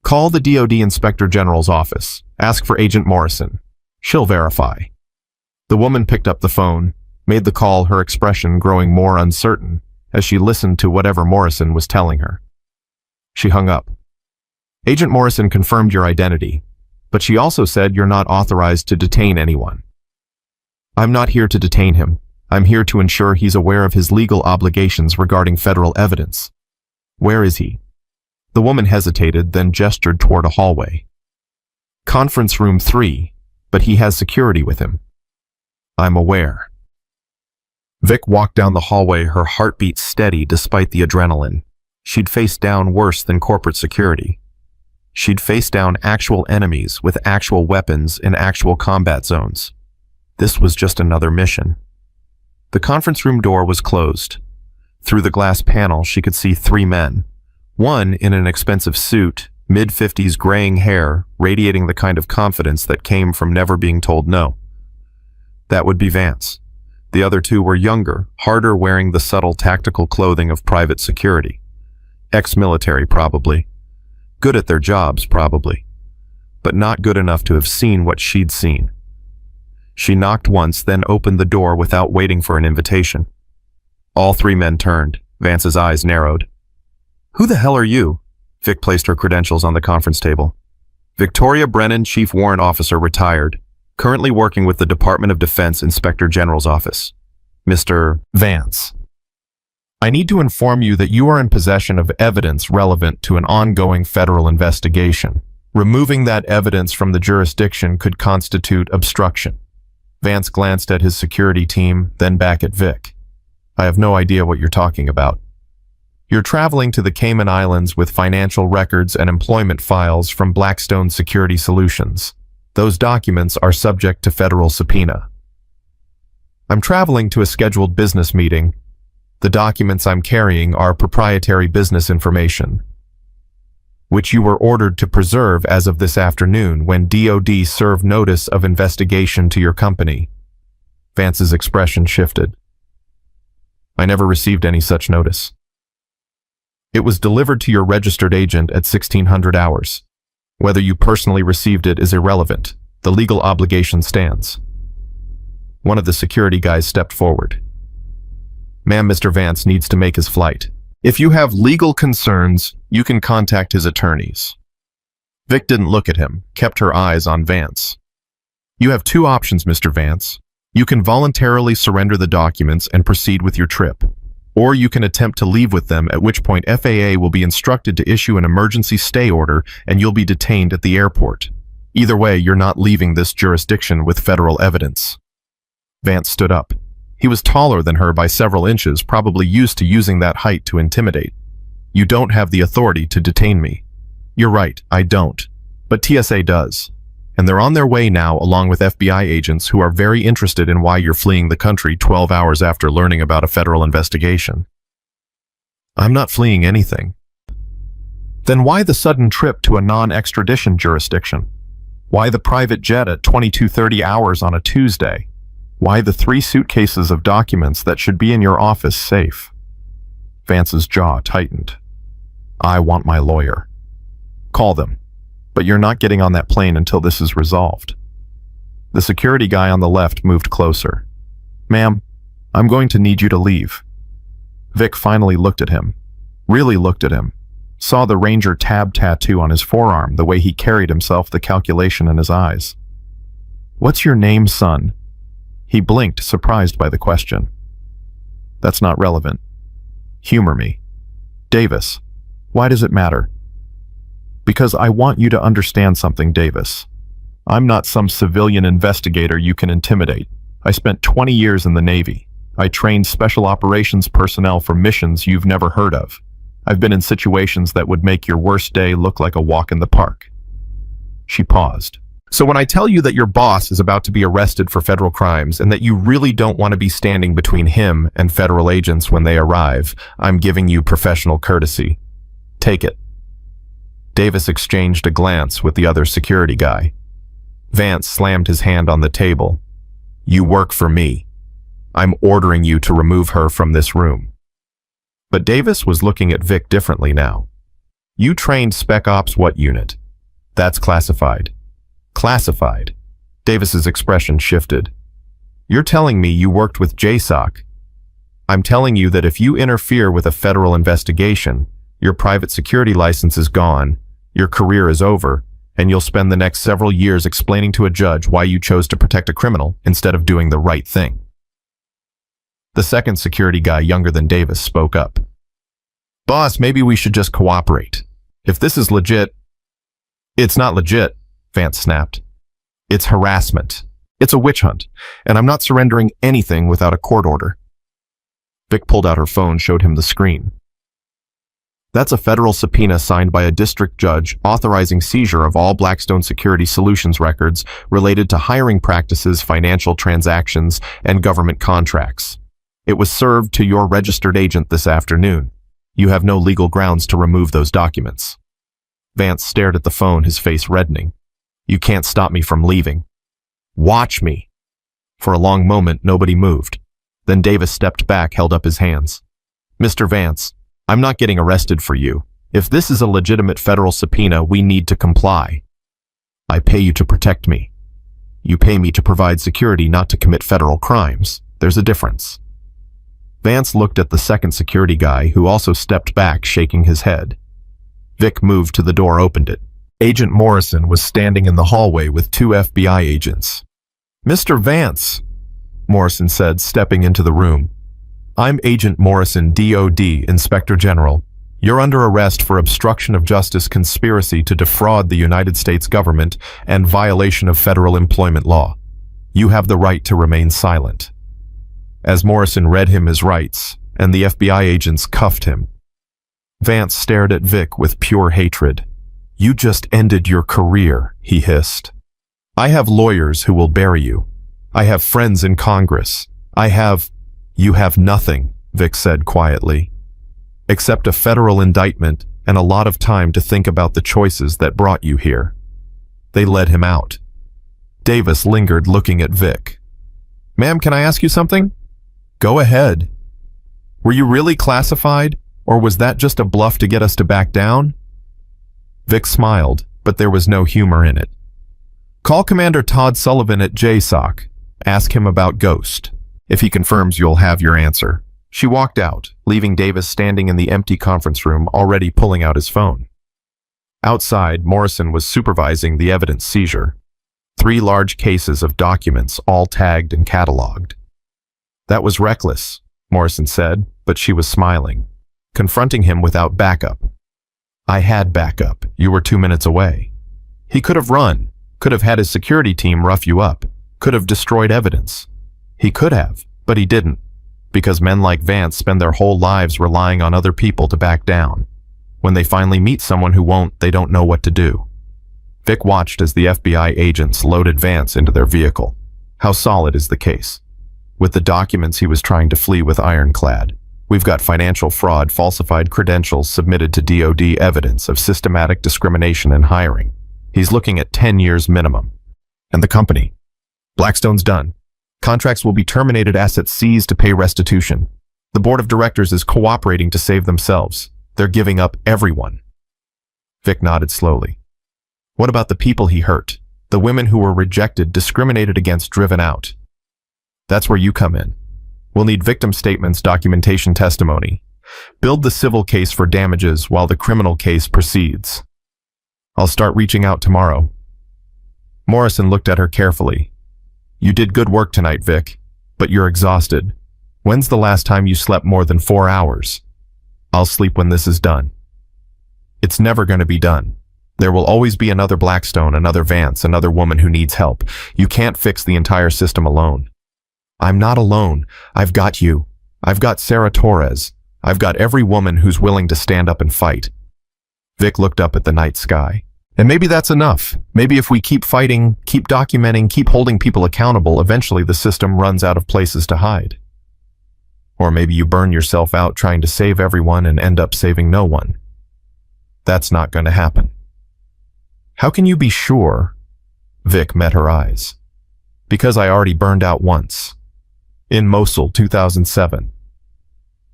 Call the DoD Inspector General's office. Ask for Agent Morrison. She'll verify. The woman picked up the phone, made the call, her expression growing more uncertain as she listened to whatever Morrison was telling her. She hung up. Agent Morrison confirmed your identity, but she also said you're not authorized to detain anyone. I'm not here to detain him. I'm here to ensure he's aware of his legal obligations regarding federal evidence. Where is he? The woman hesitated, then gestured toward a hallway. Conference room 3, but he has security with him. I'm aware. Vic walked down the hallway, her heartbeat steady despite the adrenaline. She'd faced down worse than corporate security. She'd faced down actual enemies with actual weapons in actual combat zones. This was just another mission. The conference room door was closed. Through the glass panel, she could see 3 men. One in an expensive suit, mid-50s graying hair, radiating the kind of confidence that came from never being told no. That would be Vance. The other 2 were younger, harder, wearing the subtle tactical clothing of private security. Ex-military, probably. Good at their jobs, probably. But not good enough to have seen what she'd seen. She knocked once, then opened the door without waiting for an invitation. All 3 men turned. Vance's eyes narrowed. Who the hell are you? Vic placed her credentials on the conference table. Victoria Brennan, Chief Warrant Officer, retired. Currently working with the Department of Defense Inspector General's office. Mr. Vance. I need to inform you that you are in possession of evidence relevant to an ongoing federal investigation. Removing that evidence from the jurisdiction could constitute obstruction. Vance glanced at his security team, then back at Vic. I have no idea what you're talking about. You're traveling to the Cayman Islands with financial records and employment files from Blackstone Security Solutions. Those documents are subject to federal subpoena. I'm traveling to a scheduled business meeting. The documents I'm carrying are proprietary business information, which you were ordered to preserve as of this afternoon when DOD served notice of investigation to your company. Vance's expression shifted. I never received any such notice. It was delivered to your registered agent at 1600 hours. Whether you personally received it is irrelevant. The legal obligation stands. One of the security guys stepped forward. Ma'am, Mr. Vance needs to make his flight. If you have legal concerns, you can contact his attorneys. Vic didn't look at him, kept her eyes on Vance. You have 2 options, Mr. Vance. You can voluntarily surrender the documents and proceed with your trip, or you can attempt to leave with them, at which point FAA will be instructed to issue an emergency stay order and you'll be detained at the airport. Either way, you're not leaving this jurisdiction with federal evidence. Vance stood up. He was taller than her by several inches, probably used to using that height to intimidate. You don't have the authority to detain me. You're right, I don't. But TSA does. And they're on their way now, along with FBI agents who are very interested in why you're fleeing the country 12 hours after learning about a federal investigation. I'm not fleeing anything. Then why the sudden trip to a non-extradition jurisdiction? Why the private jet at 22:30 hours on a Tuesday? Why the 3 suitcases of documents that should be in your office safe? Vance's jaw tightened. I want my lawyer. Call them. But you're not getting on that plane until this is resolved. The security guy on the left moved closer. Ma'am, I'm going to need you to leave. Vic finally looked at him. Really looked at him. Saw the Ranger tab tattoo on his forearm, the way he carried himself, the calculation in his eyes. What's your name, son? He blinked, surprised by the question. That's not relevant. Humor me. Davis. Why does it matter? Because I want you to understand something, Davis. I'm not some civilian investigator you can intimidate. I spent 20 years in the Navy. I trained special operations personnel for missions you've never heard of. I've been in situations that would make your worst day look like a walk in the park. She paused. So when I tell you that your boss is about to be arrested for federal crimes and that you really don't want to be standing between him and federal agents when they arrive, I'm giving you professional courtesy. Take it. Davis exchanged a glance with the other security guy. Vance slammed his hand on the table. You work for me. I'm ordering you to remove her from this room. But Davis was looking at Vic differently now. You trained Spec Ops what unit? That's classified. Classified. Davis's expression shifted. You're telling me you worked with JSOC. I'm telling you that if you interfere with a federal investigation, your private security license is gone, Your career is over, and you'll spend the next several years explaining to a judge why you chose to protect a criminal instead of doing the right thing. The second security guy, younger than Davis, spoke up. Boss, maybe we should just cooperate. If this is legit... It's not legit, Vance snapped. It's harassment. It's a witch hunt, and I'm not surrendering anything without a court order. Vic pulled out her phone, showed him the screen. That's a federal subpoena signed by a district judge authorizing seizure of all Blackstone Security Solutions records related to hiring practices, financial transactions, and government contracts. It was served to your registered agent this afternoon. You have no legal grounds to remove those documents. Vance stared at the phone, his face reddening. You can't stop me from leaving. Watch me. For a long moment, nobody moved. Then Davis stepped back, held up his hands. Mr. Vance, I'm not getting arrested for you. If this is a legitimate federal subpoena, we need to comply. I pay you to protect me. You pay me to provide security, not to commit federal crimes. There's a difference. Vance looked at the second security guy, who also stepped back, shaking his head. Vic moved to the door, opened it. Agent Morrison was standing in the hallway with two FBI agents. Mr. Vance, Morrison said, stepping into the room. I'm Agent Morrison, DOD, Inspector General. You're under arrest for obstruction of justice, conspiracy to defraud the United States government, and violation of federal employment law. You have the right to remain silent. As Morrison read him his rights, and the FBI agents cuffed him, Vance stared at Vic with pure hatred. You just ended your career, he hissed. I have lawyers who will bury you. I have friends in Congress. You have nothing, Vic said quietly, except a federal indictment and a lot of time to think about the choices that brought you here. They led him out. Davis lingered, looking at Vic. Ma'am, can I ask you something? Go ahead. Were you really classified, or was that just a bluff to get us to back down? Vic smiled, but there was no humor in it. Call Commander Todd Sullivan at JSOC. Ask him about Ghost. If he confirms, you'll have your answer. She walked out, leaving Davis standing in the empty conference room, already pulling out his phone. Outside, Morrison was supervising the evidence seizure. 3 large cases of documents, all tagged and cataloged. That was reckless, Morrison said, but she was smiling, confronting him without backup. I had backup. You were 2 minutes away. He could have run, could have had his security team rough you up, could have destroyed evidence. He could have, but he didn't, because men like Vance spend their whole lives relying on other people to back down. When they finally meet someone who won't, they don't know what to do. Vic watched as the FBI agents loaded Vance into their vehicle. How solid is the case? With the documents, he was trying to flee with ironclad. We've got financial fraud, falsified credentials submitted to DOD, evidence of systematic discrimination in hiring. He's looking at 10 years minimum. And the company? Blackstone's done. Contracts will be terminated, assets seized to pay restitution. The board of directors is cooperating to save themselves. They're giving up everyone. Vic nodded slowly. What about the people he hurt? The women who were rejected, discriminated against, driven out? That's where you come in. We'll need victim statements, documentation, testimony. Build the civil case for damages while the criminal case proceeds. I'll start reaching out tomorrow. Morrison looked at her carefully. You did good work tonight, Vic, but you're exhausted. When's the last time you slept more than 4 hours? I'll sleep when this is done. It's never going to be done. There will always be another Blackstone, another Vance, another woman who needs help. You can't fix the entire system alone. I'm not alone. I've got you. I've got Sarah Torres. I've got every woman who's willing to stand up and fight. Vic looked up at the night sky. And maybe that's enough. Maybe if we keep fighting, keep documenting, keep holding people accountable, eventually the system runs out of places to hide. Or maybe you burn yourself out trying to save everyone and end up saving no one. That's not going to happen. How can you be sure? Vic met her eyes. Because I already burned out once. In Mosul, 2007.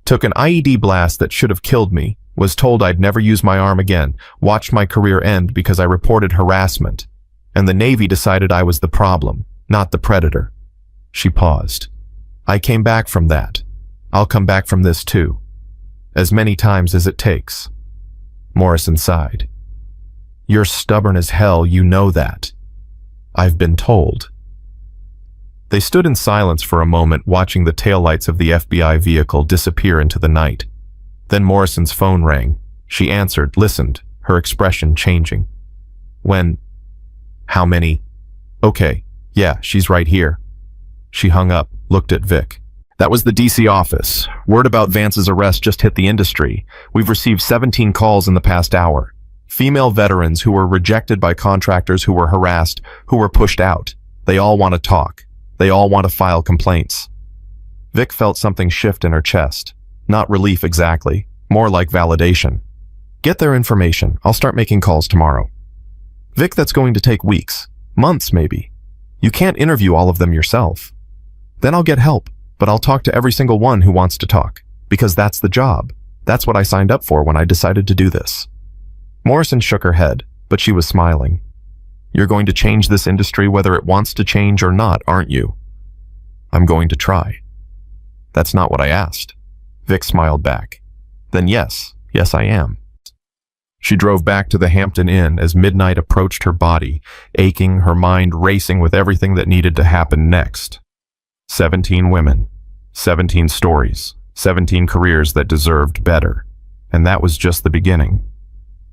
Took an IED blast that should have killed me, was told I'd never use my arm again, watched my career end because I reported harassment, and the Navy decided I was the problem, not the predator. She paused. I came back from that. I'll come back from this too. As many times as it takes. Morrison sighed. You're stubborn as hell, you know that. I've been told. They stood in silence for a moment, watching the taillights of the FBI vehicle disappear into the night. Then Morrison's phone rang. She answered, listened, her expression changing. When? How many? Okay, yeah, she's right here. She hung up, looked at Vic. That was the DC office. Word about Vance's arrest just hit the industry. We've received 17 calls in the past hour. Female veterans who were rejected by contractors, who were harassed, who were pushed out. They all want to talk. They all want to file complaints. Vic felt something shift in her chest. Not relief exactly, more like validation. Get their information. I'll start making calls tomorrow. Vic, that's going to take weeks, months maybe. You can't interview all of them yourself. Then I'll get help, but I'll talk to every single one who wants to talk, because that's the job. That's what I signed up for when I decided to do this. Morrison shook her head, but she was smiling. You're going to change this industry whether it wants to change or not, aren't you? I'm going to try. That's not what I asked. Vic smiled back. Then yes, I am. She drove back to the Hampton Inn as midnight approached her body, aching, her mind racing with everything that needed to happen next. 17 women, 17 stories, 17 careers that deserved better. And that was just the beginning.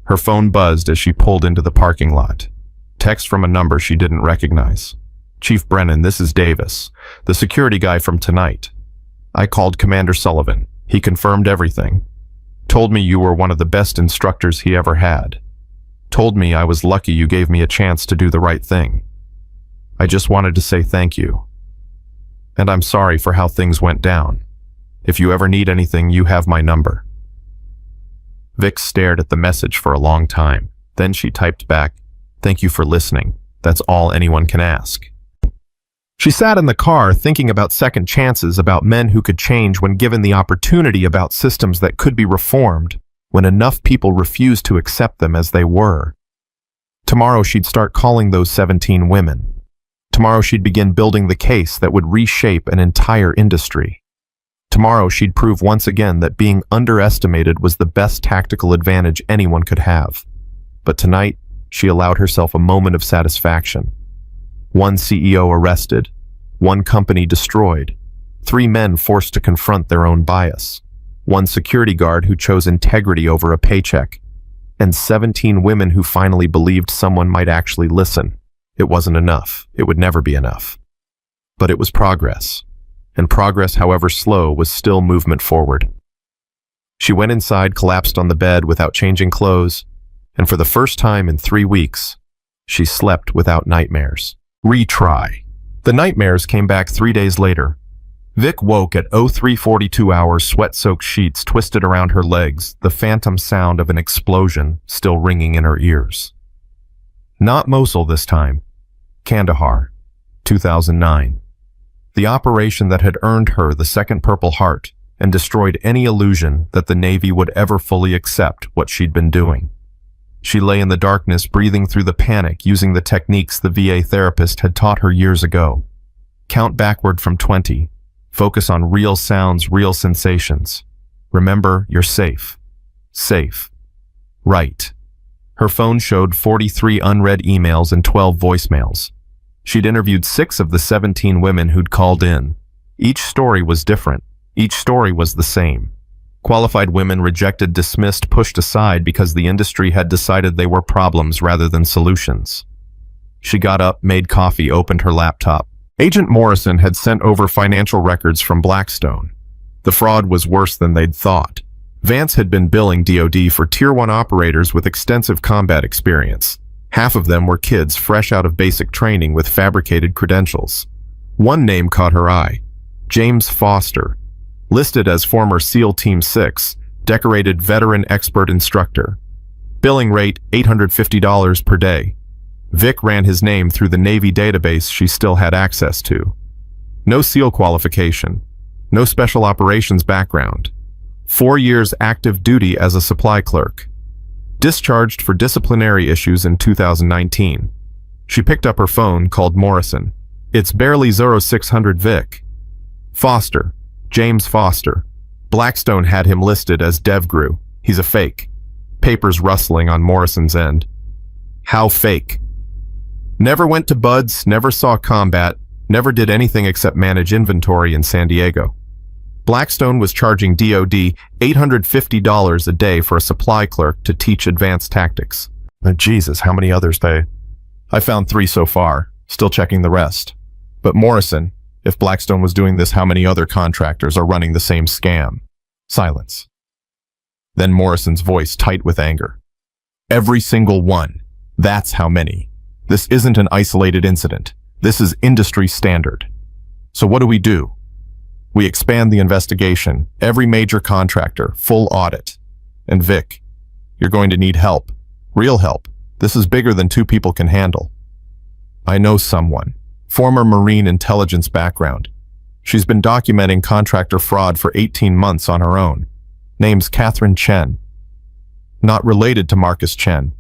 Her phone buzzed as she pulled into the parking lot. Text from a number she didn't recognize. Chief Brennan, this is Davis, the security guy from tonight. I called Commander Sullivan. He confirmed everything. Told me you were one of the best instructors he ever had. Told me I was lucky you gave me a chance to do the right thing. I just wanted to say thank you. And I'm sorry for how things went down. If you ever need anything, you have my number. Vic stared at the message for a long time. Then she typed back, thank you for listening. That's all anyone can ask. She sat in the car thinking about second chances, about men who could change when given the opportunity, about systems that could be reformed when enough people refused to accept them as they were. Tomorrow she'd start calling those 17 women. Tomorrow she'd begin building the case that would reshape an entire industry. Tomorrow she'd prove once again that being underestimated was the best tactical advantage anyone could have. But tonight, she allowed herself a moment of satisfaction. One CEO arrested, one company destroyed, 3 men forced to confront their own bias, one security guard who chose integrity over a paycheck, and 17 women who finally believed someone might actually listen. It wasn't enough. It would never be enough. But it was progress. And progress, however slow, was still movement forward. She went inside, collapsed on the bed without changing clothes, and for the first time in 3 weeks, she slept without nightmares. Retry. The nightmares came back 3 days later. Vic woke at 03:42 hours, sweat-soaked sheets twisted around her legs, the phantom sound of an explosion still ringing in her ears. Not Mosul this time. Kandahar, 2009. The operation that had earned her the second Purple Heart and destroyed any illusion that the Navy would ever fully accept what she'd been doing. She lay in the darkness, breathing through the panic, using the techniques the VA therapist had taught her years ago. Count backward from 20. Focus on real sounds, real sensations. Remember, you're safe. Safe. Right. Her phone showed 43 unread emails and 12 voicemails. She'd interviewed 6 of the 17 women who'd called in. Each story was different. Each story was the same. Qualified women rejected, dismissed, pushed aside because the industry had decided they were problems rather than solutions. She got up, made coffee, opened her laptop. Agent Morrison had sent over financial records from Blackstone. The fraud was worse than they'd thought. Vance had been billing DoD for Tier 1 operators with extensive combat experience. Half of them were kids fresh out of basic training with fabricated credentials. One name caught her eye. James Foster. Listed as former SEAL Team 6, decorated veteran expert instructor. Billing rate $850 per day. Vic ran his name through the Navy database she still had access to. No SEAL qualification. No special operations background. 4 years active duty as a supply clerk. Discharged for disciplinary issues in 2019. She picked up her phone, called Morrison. It's barely 0600 Vic. Foster. James Foster. Blackstone had him listed as DevGru. He's a fake. Papers rustling on Morrison's end. How fake. Never went to Buds, never saw combat, never did anything except manage inventory in San Diego. Blackstone was charging DoD $850 a day for a supply clerk to teach advanced tactics. Jesus, how many others they? I found 3 so far, still checking the rest. But Morrison, if Blackstone was doing this, how many other contractors are running the same scam? Silence. Then Morrison's voice tight with anger. Every single one. That's how many. This isn't an isolated incident. This is industry standard. So what do? We expand the investigation, every major contractor, full audit. And Vic, you're going to need help. Real help. This is bigger than 2 people can handle. I know someone. Former Marine intelligence background. She's been documenting contractor fraud for 18 months on her own. Name's Catherine Chen. Not related to Marcus Chen.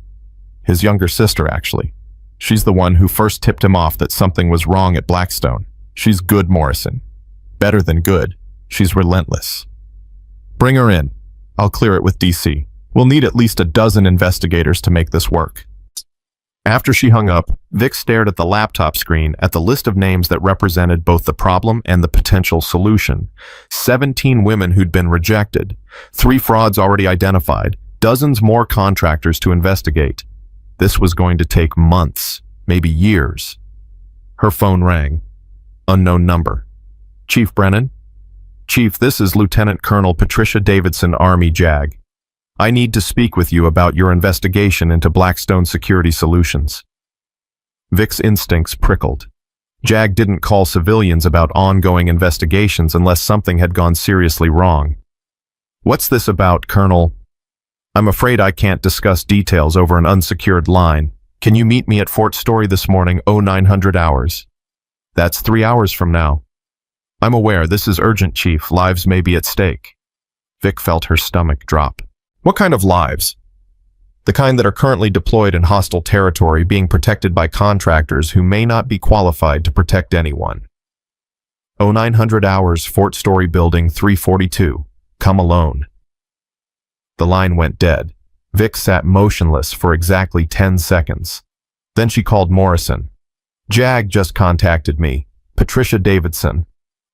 His younger sister, actually. She's the one who first tipped him off that something was wrong at Blackstone. She's good, Morrison. Better than good. She's relentless. Bring her in. I'll clear it with DC. We'll need at least a dozen investigators to make this work. After she hung up, Vic stared at the laptop screen at the list of names that represented both the problem and the potential solution. 17 women who'd been rejected, 3 frauds already identified, dozens more contractors to investigate. This was going to take months, maybe years. Her phone rang. Unknown number. Chief Brennan? Chief, this is Lieutenant Colonel Patricia Davidson, Army JAG. I need to speak with you about your investigation into Blackstone Security Solutions. Vic's instincts prickled. JAG didn't call civilians about ongoing investigations unless something had gone seriously wrong. What's this about, Colonel? I'm afraid I can't discuss details over an unsecured line. Can you meet me at Fort Story this morning, 0900 hours? That's 3 hours from now. I'm aware this is urgent, Chief. Lives may be at stake. Vic felt her stomach drop. What kind of lives? The kind that are currently deployed in hostile territory, being protected by contractors who may not be qualified to protect anyone. 0900 hours, Fort Story Building 342. Come alone. The line went dead. Vic sat motionless for exactly 10 seconds. Then she called Morrison. JAG just contacted me. Patricia Davidson.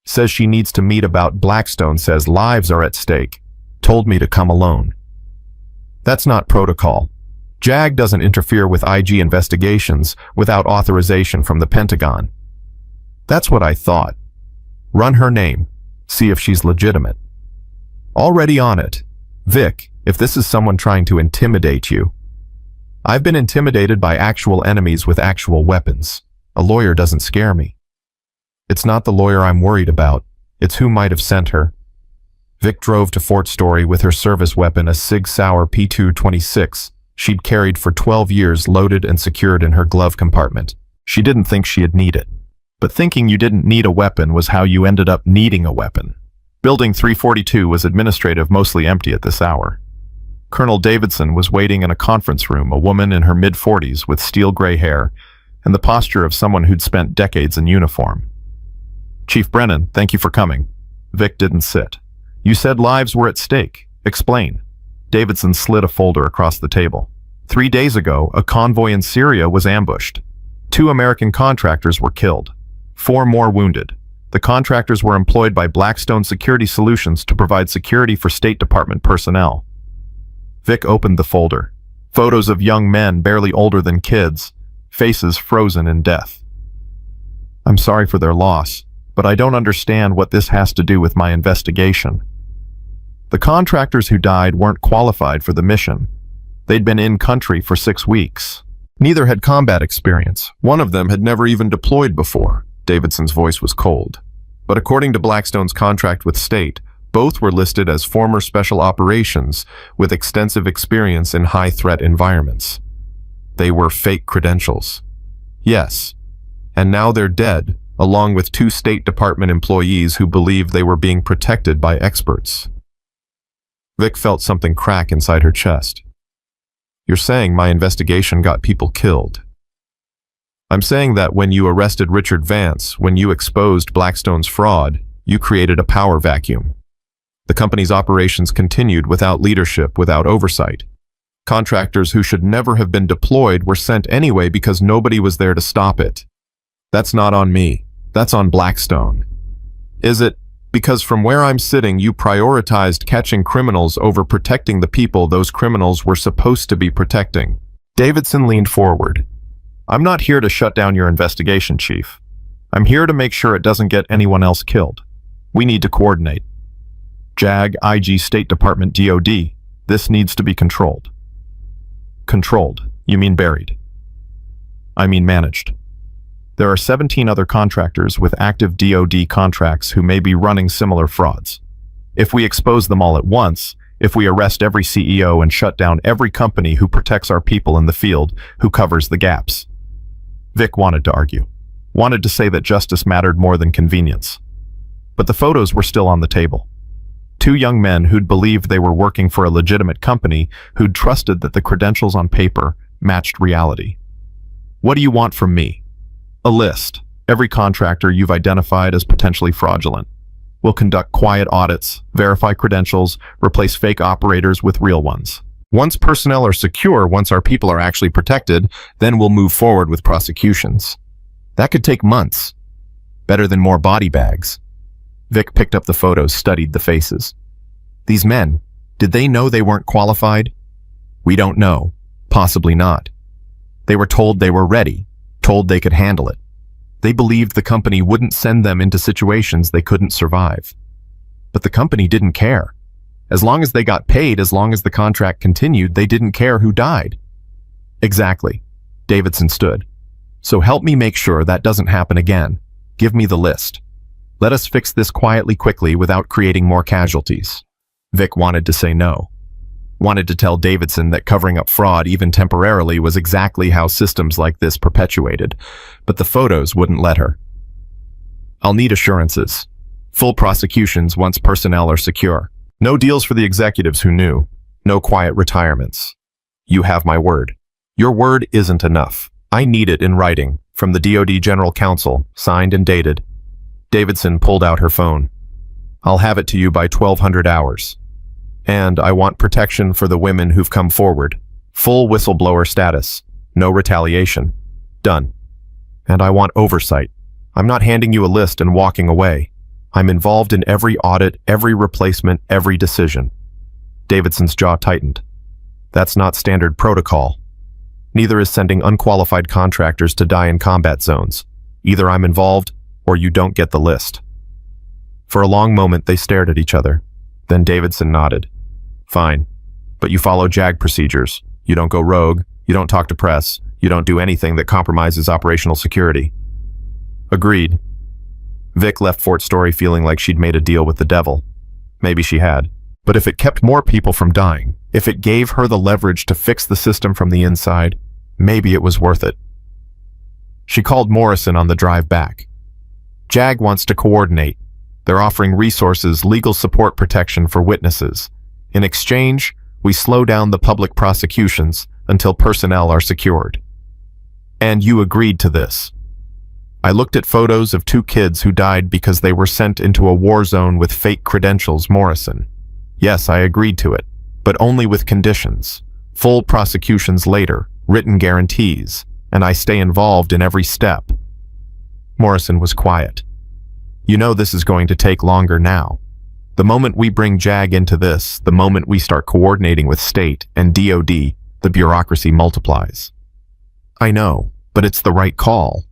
Says she needs to meet about Blackstone, says lives are at stake. Told me to come alone. That's not protocol. JAG doesn't interfere with IG investigations without authorization from the Pentagon. That's what I thought. Run her name. See if she's legitimate. Already on it. Vic, if this is someone trying to intimidate you. I've been intimidated by actual enemies with actual weapons. A lawyer doesn't scare me. It's not the lawyer I'm worried about. It's who might have sent her. Vic drove to Fort Story with her service weapon, a Sig Sauer P226 she'd carried for 12 years, loaded and secured in her glove compartment. She didn't think she'd need it. But thinking you didn't need a weapon was how you ended up needing a weapon. Building 342 was administrative, mostly empty at this hour. Colonel Davidson was waiting in a conference room, a woman in her mid-40s with steel gray hair and the posture of someone who'd spent decades in uniform. Chief Brennan, thank you for coming. Vic didn't sit. You said lives were at stake. Explain. Davidson slid a folder across the table. 3 days ago, a convoy in Syria was ambushed. 2 American contractors were killed. 4 more wounded. The contractors were employed by Blackstone Security Solutions to provide security for State Department personnel. Vic opened the folder. Photos of young men barely older than kids, faces frozen in death. I'm sorry for their loss, but I don't understand what this has to do with my investigation. The contractors who died weren't qualified for the mission. They'd been in country for 6 weeks. Neither had combat experience. One of them had never even deployed before. Davidson's voice was cold. But according to Blackstone's contract with State, both were listed as former special operations with extensive experience in high-threat environments. They were fake credentials. Yes. And now they're dead, along with 2 State Department employees who believed they were being protected by experts. Vic felt something crack inside her chest. You're saying my investigation got people killed. I'm saying that when you arrested Richard Vance, when you exposed Blackstone's fraud, you created a power vacuum. The company's operations continued without leadership, without oversight. Contractors who should never have been deployed were sent anyway because nobody was there to stop it. That's not on me. That's on Blackstone. Is it? Because from where I'm sitting, you prioritized catching criminals over protecting the people those criminals were supposed to be protecting. Davidson leaned forward. I'm not here to shut down your investigation, Chief. I'm here to make sure it doesn't get anyone else killed. We need to coordinate. JAG, IG, State Department, DOD. This needs to be controlled. Controlled. You mean buried. I mean managed. There are 17 other contractors with active DOD contracts who may be running similar frauds. If we expose them all at once, if we arrest every CEO and shut down every company who protects our people in the field, who covers the gaps. Vic wanted to argue. Wanted to say that justice mattered more than convenience. But the photos were still on the table. Two young men who'd believed they were working for a legitimate company, who'd trusted that the credentials on paper matched reality. What do you want from me? A list. Every contractor you've identified as potentially fraudulent. We'll conduct quiet audits, verify credentials, replace fake operators with real ones. Once personnel are secure, once our people are actually protected, then we'll move forward with prosecutions. That could take months. Better than more body bags. Vic picked up the photos, studied the faces. These men, did they know they weren't qualified? We don't know. Possibly not. They were told they were ready, told they could handle it. They believed the company wouldn't send them into situations they couldn't survive. But the company didn't care. As long as they got paid, as long as the contract continued, they didn't care who died. Exactly. Davidson stood. So help me make sure that doesn't happen again. Give me the list. Let us fix this quietly, quickly, without creating more casualties. Vic wanted to say no. Wanted to tell Davidson that covering up fraud, even temporarily, was exactly how systems like this perpetuated. But the photos wouldn't let her. I'll need assurances. Full prosecutions once personnel are secure. No deals for the executives who knew. No quiet retirements. You have my word. Your word isn't enough. I need it in writing, from the DOD General Counsel, signed and dated. Davidson pulled out her phone. I'll have it to you by 1200 hours. And I want protection for the women who've come forward. Full whistleblower status. No retaliation. Done. And I want oversight. I'm not handing you a list and walking away. I'm involved in every audit, every replacement, every decision. Davidson's jaw tightened. That's not standard protocol. Neither is sending unqualified contractors to die in combat zones. Either I'm involved, or you don't get the list. For a long moment, they stared at each other. Then Davidson nodded. Fine. But you follow JAG procedures. You don't go rogue. You don't talk to press. You don't do anything that compromises operational security. Agreed. Vic left Fort Story feeling like she'd made a deal with the devil. Maybe she had. But if it kept more people from dying, if it gave her the leverage to fix the system from the inside, maybe it was worth it. She called Morrison on the drive back. JAG wants to coordinate. They're offering resources, legal support, protection for witnesses. In exchange, we slow down the public prosecutions until personnel are secured. And you agreed to this. I looked at photos of two kids who died because they were sent into a war zone with fake credentials, Morrison. Yes, I agreed to it, but only with conditions. Full prosecutions later, written guarantees, and I stay involved in every step. Morrison was quiet. You know this is going to take longer now. The moment we bring JAG into this, the moment we start coordinating with state and DOD, the bureaucracy multiplies. I know, but it's the right call.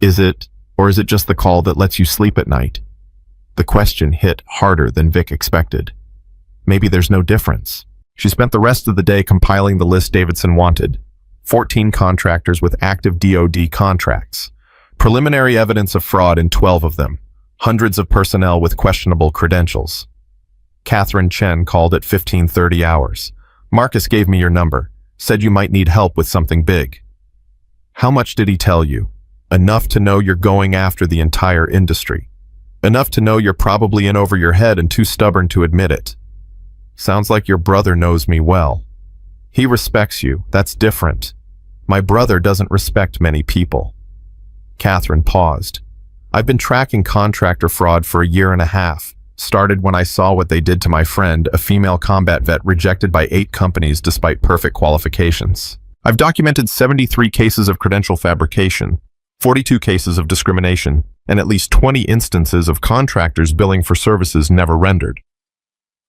Is it, or is it just the call that lets you sleep at night? The question hit harder than Vic expected. Maybe there's no difference. She spent the rest of the day compiling the list Davidson wanted. 14 contractors with active DOD contracts. Preliminary evidence of fraud in 12 of them. Hundreds of personnel with questionable credentials. Catherine Chen called at 15:30 hours. Marcus gave me your number. Said you might need help with something big. How much did he tell you? Enough to know you're going after the entire industry. Enough to know you're probably in over your head and too stubborn to admit it. Sounds like your brother knows me well. He respects you. That's different. My brother doesn't respect many people. Catherine paused. I've been tracking contractor fraud for a year and a half. Started when I saw what they did to my friend, a female combat vet rejected by 8 companies despite perfect qualifications. I've documented 73 cases of credential fabrication, 42 cases of discrimination, and at least 20 instances of contractors billing for services never rendered.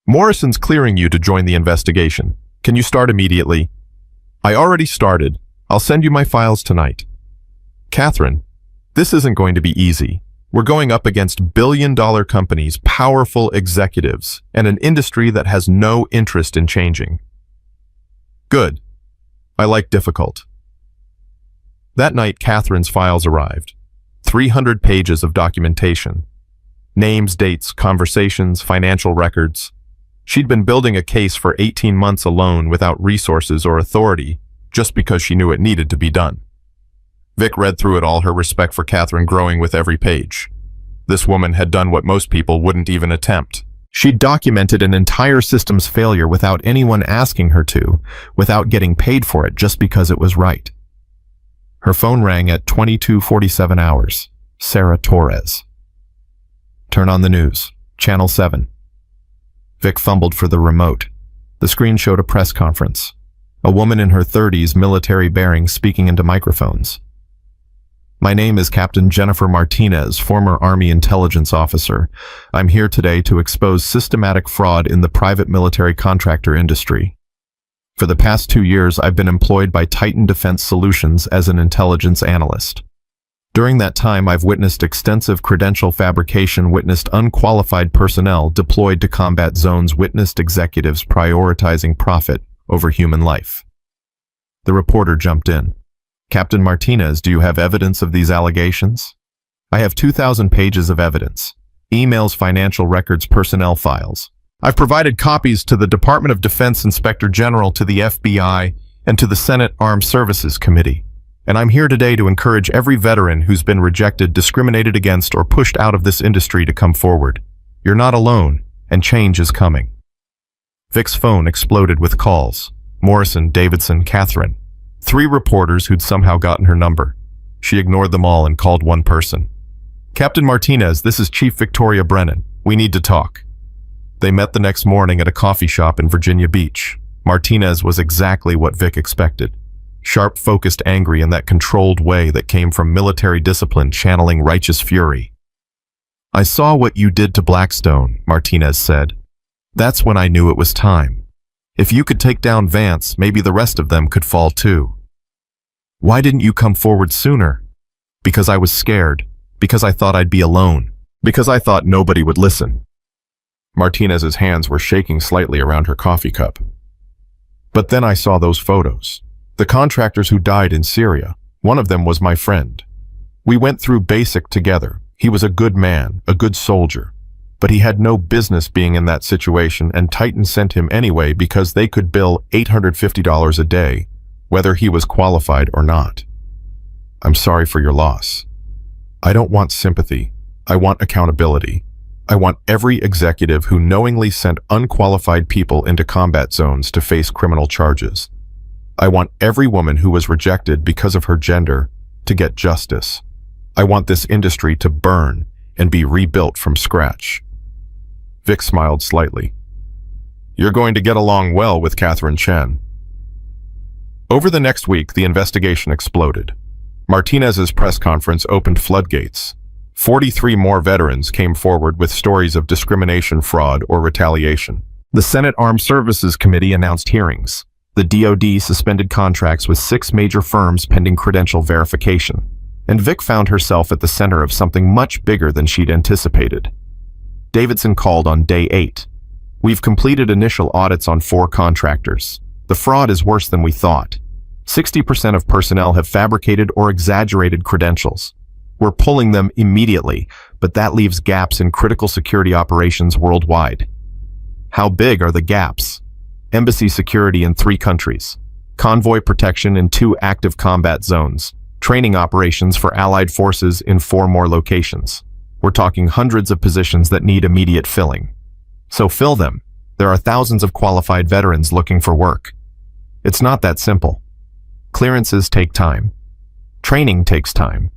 Morrison's clearing you to join the investigation. Can you start immediately? I already started. I'll send you my files tonight. Catherine, this isn't going to be easy. We're going up against billion-dollar companies, powerful executives, and an industry that has no interest in changing. Good. I like difficult. That night, Catherine's files arrived. 300 pages of documentation. Names, dates, conversations, financial records. She'd been building a case for 18 months alone without resources or authority, just because she knew it needed to be done. Vic read through it all, her respect for Catherine growing with every page. This woman had done what most people wouldn't even attempt. She'd documented an entire system's failure without anyone asking her to, without getting paid for it just because it was right. Her phone rang at 22:47 hours. Sarah Torres. Turn on the news. Channel 7. Vic fumbled for the remote. The screen showed a press conference. A woman in her 30s, military bearing, speaking into microphones. My name is Captain Jennifer Martinez, former Army intelligence officer. I'm here today to expose systematic fraud in the private military contractor industry. For the past 2 years, I've been employed by Titan Defense Solutions as an intelligence analyst. During that time, I've witnessed extensive credential fabrication, witnessed unqualified personnel deployed to combat zones, witnessed executives prioritizing profit over human life. The reporter jumped in. Captain Martinez, do you have evidence of these allegations? I have 2,000 pages of evidence. Emails, financial records, personnel files. I've provided copies to the Department of Defense Inspector General, to the FBI, and to the Senate Armed Services Committee. And I'm here today to encourage every veteran who's been rejected, discriminated against, or pushed out of this industry to come forward. You're not alone, and change is coming. Vic's phone exploded with calls. Morrison, Davidson, Catherine. 3 reporters who'd somehow gotten her number. She ignored them all and called one person. Captain Martinez, this is Chief Victoria Brennan. We need to talk. They met the next morning at a coffee shop in Virginia Beach. Martinez was exactly what Vic expected. Sharp, focused, angry in that controlled way that came from military discipline, channeling righteous fury. I saw what you did to Blackstone, Martinez said. That's when I knew it was time. If you could take down Vance, maybe the rest of them could fall too. Why didn't you come forward sooner? Because I was scared. Because I thought I'd be alone. Because I thought nobody would listen. Martinez's hands were shaking slightly around her coffee cup. But then I saw those photos. The contractors who died in Syria. One of them was my friend. We went through basic together. He was a good man, a good soldier. But he had no business being in that situation, and Titan sent him anyway because they could bill $850 a day, whether he was qualified or not. I'm sorry for your loss. I don't want sympathy. I want accountability. I want every executive who knowingly sent unqualified people into combat zones to face criminal charges. I want every woman who was rejected because of her gender to get justice. I want this industry to burn and be rebuilt from scratch. Vic smiled slightly. You're going to get along well with Catherine Chen. Over the next week, the investigation exploded. Martinez's press conference opened floodgates. 43 more veterans came forward with stories of discrimination, fraud, or retaliation. The Senate Armed Services Committee announced hearings. The DoD suspended contracts with 6 major firms pending credential verification. And Vic found herself at the center of something much bigger than she'd anticipated. Davidson called on day 8. We've completed initial audits on 4 contractors. The fraud is worse than we thought. 60% of personnel have fabricated or exaggerated credentials. We're pulling them immediately, but that leaves gaps in critical security operations worldwide. How big are the gaps? Embassy security in 3 countries, convoy protection in 2 active combat zones, training operations for allied forces in 4 more locations. We're talking hundreds of positions that need immediate filling. So fill them. There are thousands of qualified veterans looking for work. It's not that simple. Clearances take time. Training takes time.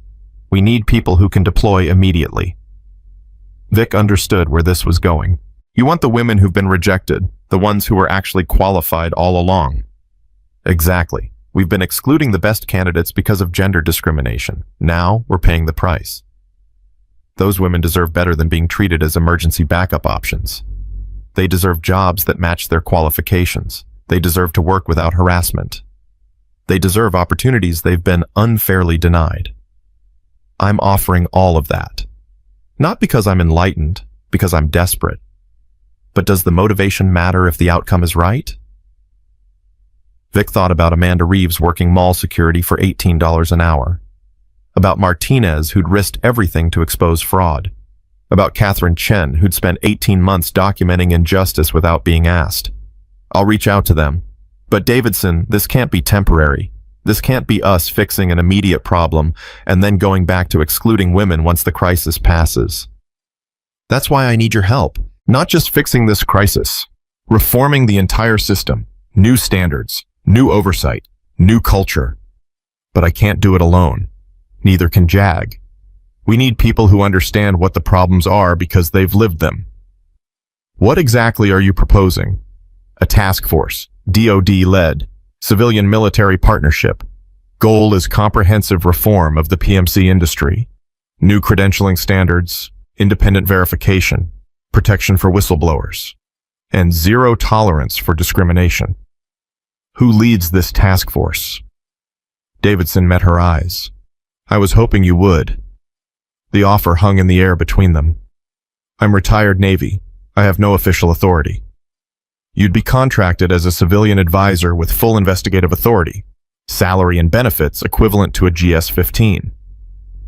We need people who can deploy immediately. Vic understood where this was going. You want the women who've been rejected, the ones who were actually qualified all along. Exactly. We've been excluding the best candidates because of gender discrimination. Now we're paying the price. Those women deserve better than being treated as emergency backup options. They deserve jobs that match their qualifications. They deserve to work without harassment. They deserve opportunities they've been unfairly denied. I'm offering all of that. Not because I'm enlightened, because I'm desperate. But does the motivation matter if the outcome is right? Vic thought about Amanda Reeves working mall security for $18 an hour. About Martinez, who'd risked everything to expose fraud. About Catherine Chen, who'd spent 18 months documenting injustice without being asked. I'll reach out to them. But Davidson, this can't be temporary. This can't be us fixing an immediate problem and then going back to excluding women once the crisis passes. That's why I need your help. Not just fixing this crisis. Reforming the entire system. New standards. New oversight. New culture. But I can't do it alone. Neither can JAG. We need people who understand what the problems are because they've lived them. What exactly are you proposing? A task force, DoD-led, civilian-military partnership. Goal is comprehensive reform of the PMC industry. New credentialing standards, independent verification, protection for whistleblowers, and zero tolerance for discrimination. Who leads this task force? Davidson met her eyes. I was hoping you would. The offer hung in the air between them. I'm retired Navy. I have no official authority. You'd be contracted as a civilian advisor with full investigative authority, salary and benefits equivalent to a GS-15,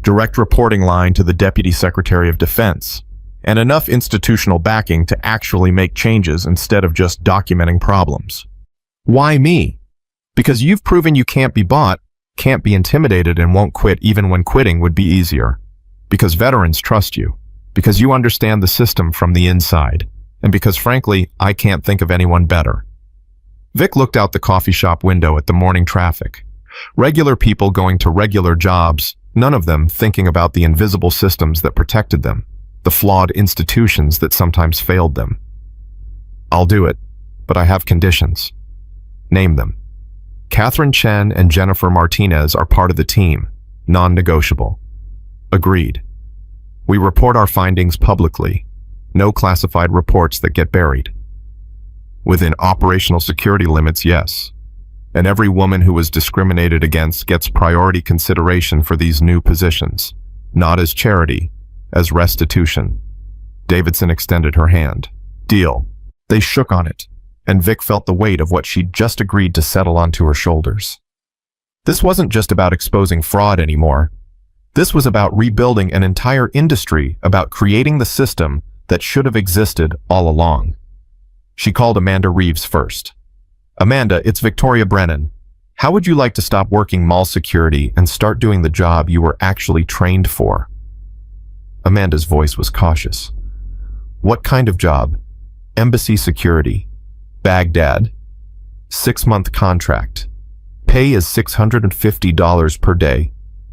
direct reporting line to the Deputy Secretary of Defense, and enough institutional backing to actually make changes instead of just documenting problems. Why me? Because you've proven you can't be bought, can't be intimidated, and won't quit even when quitting would be easier. Because veterans trust you. Because you understand the system from the inside. And because, frankly, I can't think of anyone better. Vic looked out the coffee shop window at the morning traffic. Regular people going to regular jobs, none of them thinking about the invisible systems that protected them, the flawed institutions that sometimes failed them. I'll do it, but I have conditions. Name them. Catherine Chen and Jennifer Martinez are part of the team, non-negotiable. Agreed. We report our findings publicly. No classified reports that get buried. Within operational security limits, yes. And every woman who was discriminated against gets priority consideration for these new positions, not as charity, as restitution. Davidson extended her hand. Deal. They shook on it, and Vic felt the weight of what she'd just agreed to settle onto her shoulders. This wasn't just about exposing fraud anymore. This was about rebuilding an entire industry, about creating the system that should have existed all along. She called Amanda Reeves first. Amanda, it's Victoria Brennan. How would you like to stop working mall security and start doing the job you were actually trained for? Amanda's voice was cautious. What kind of job? Embassy security. Baghdad. 6-month contract. Pay is $650 per day,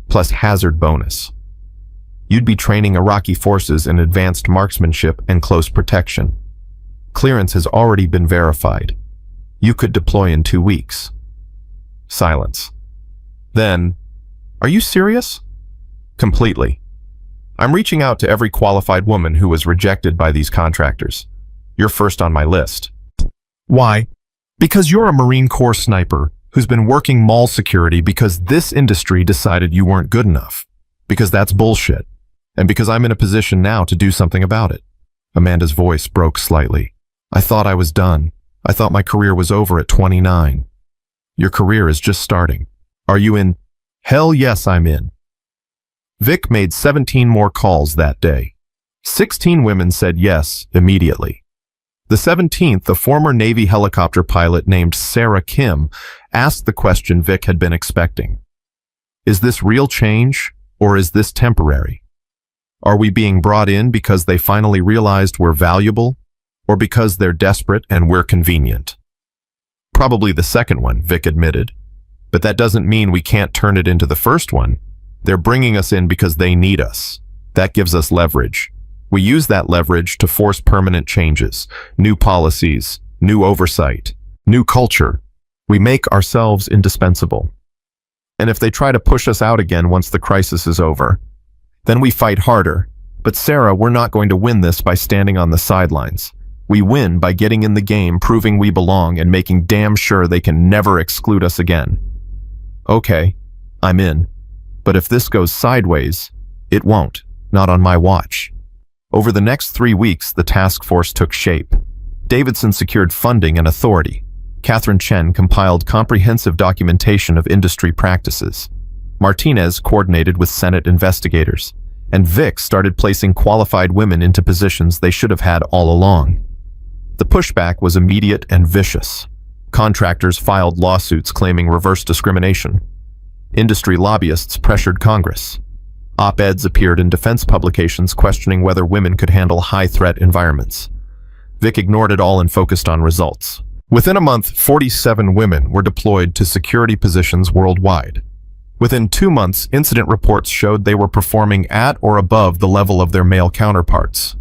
plus hazard bonus. You'd be training Iraqi forces in advanced marksmanship and close protection. Clearance has already been verified. You could deploy in 2 weeks. Silence. Then, are you serious? Completely. I'm reaching out to every qualified woman who was rejected by these contractors. You're first on my list. Why? Because you're a Marine Corps sniper who's been working mall security because this industry decided you weren't good enough. Because that's bullshit. And because I'm in a position now to do something about it. Amanda's voice broke slightly. I thought I was done. I thought my career was over at 29. Your career is just starting. Are you in? Hell yes, I'm in. Vic made 17 more calls that day. 16 women said yes immediately. The 17th, a former Navy helicopter pilot named Sarah Kim, asked the question Vic had been expecting. Is this real change, or is this temporary? Are we being brought in because they finally realized we're valuable, or because they're desperate and we're convenient? Probably the second one, Vic admitted. But that doesn't mean we can't turn it into the first one. They're bringing us in because they need us. That gives us leverage. We use that leverage to force permanent changes, new policies, new oversight, new culture. We make ourselves indispensable. And if they try to push us out again once the crisis is over, then we fight harder. But Sarah, we're not going to win this by standing on the sidelines. We win by getting in the game, proving we belong, and making damn sure they can never exclude us again. Okay, I'm in. But if this goes sideways, it won't. Not on my watch. Over the next 3 weeks, the task force took shape. Davidson secured funding and authority. Catherine Chen compiled comprehensive documentation of industry practices. Martinez coordinated with Senate investigators. And Vic started placing qualified women into positions they should have had all along. The pushback was immediate and vicious. Contractors filed lawsuits claiming reverse discrimination. Industry lobbyists pressured Congress. Op-eds appeared in defense publications questioning whether women could handle high-threat environments. Vic ignored it all and focused on results. Within a month, 47 women were deployed to security positions worldwide. Within 2 months, incident reports showed they were performing at or above the level of their male counterparts.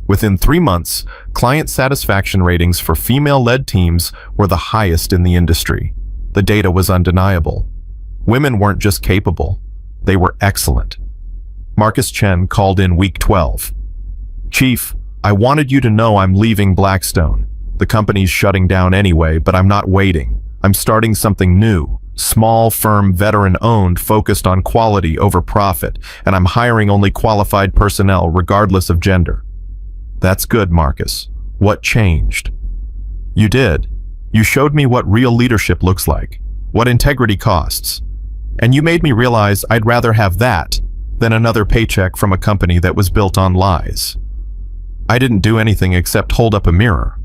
Within 3 months, client satisfaction ratings for female-led teams were the highest in the industry. The data was undeniable. Women weren't just capable, they were excellent. Marcus Chen called in week 12. Chief, I wanted you to know I'm leaving Blackstone. The company's shutting down anyway, but I'm not waiting. I'm starting something new. Small firm, veteran-owned, focused on quality over profit, and I'm hiring only qualified personnel regardless of gender. That's good, Marcus. What changed? You did. You showed me what real leadership looks like, what integrity costs. And you made me realize I'd rather have that than another paycheck from a company that was built on lies. I didn't do anything except hold up a mirror.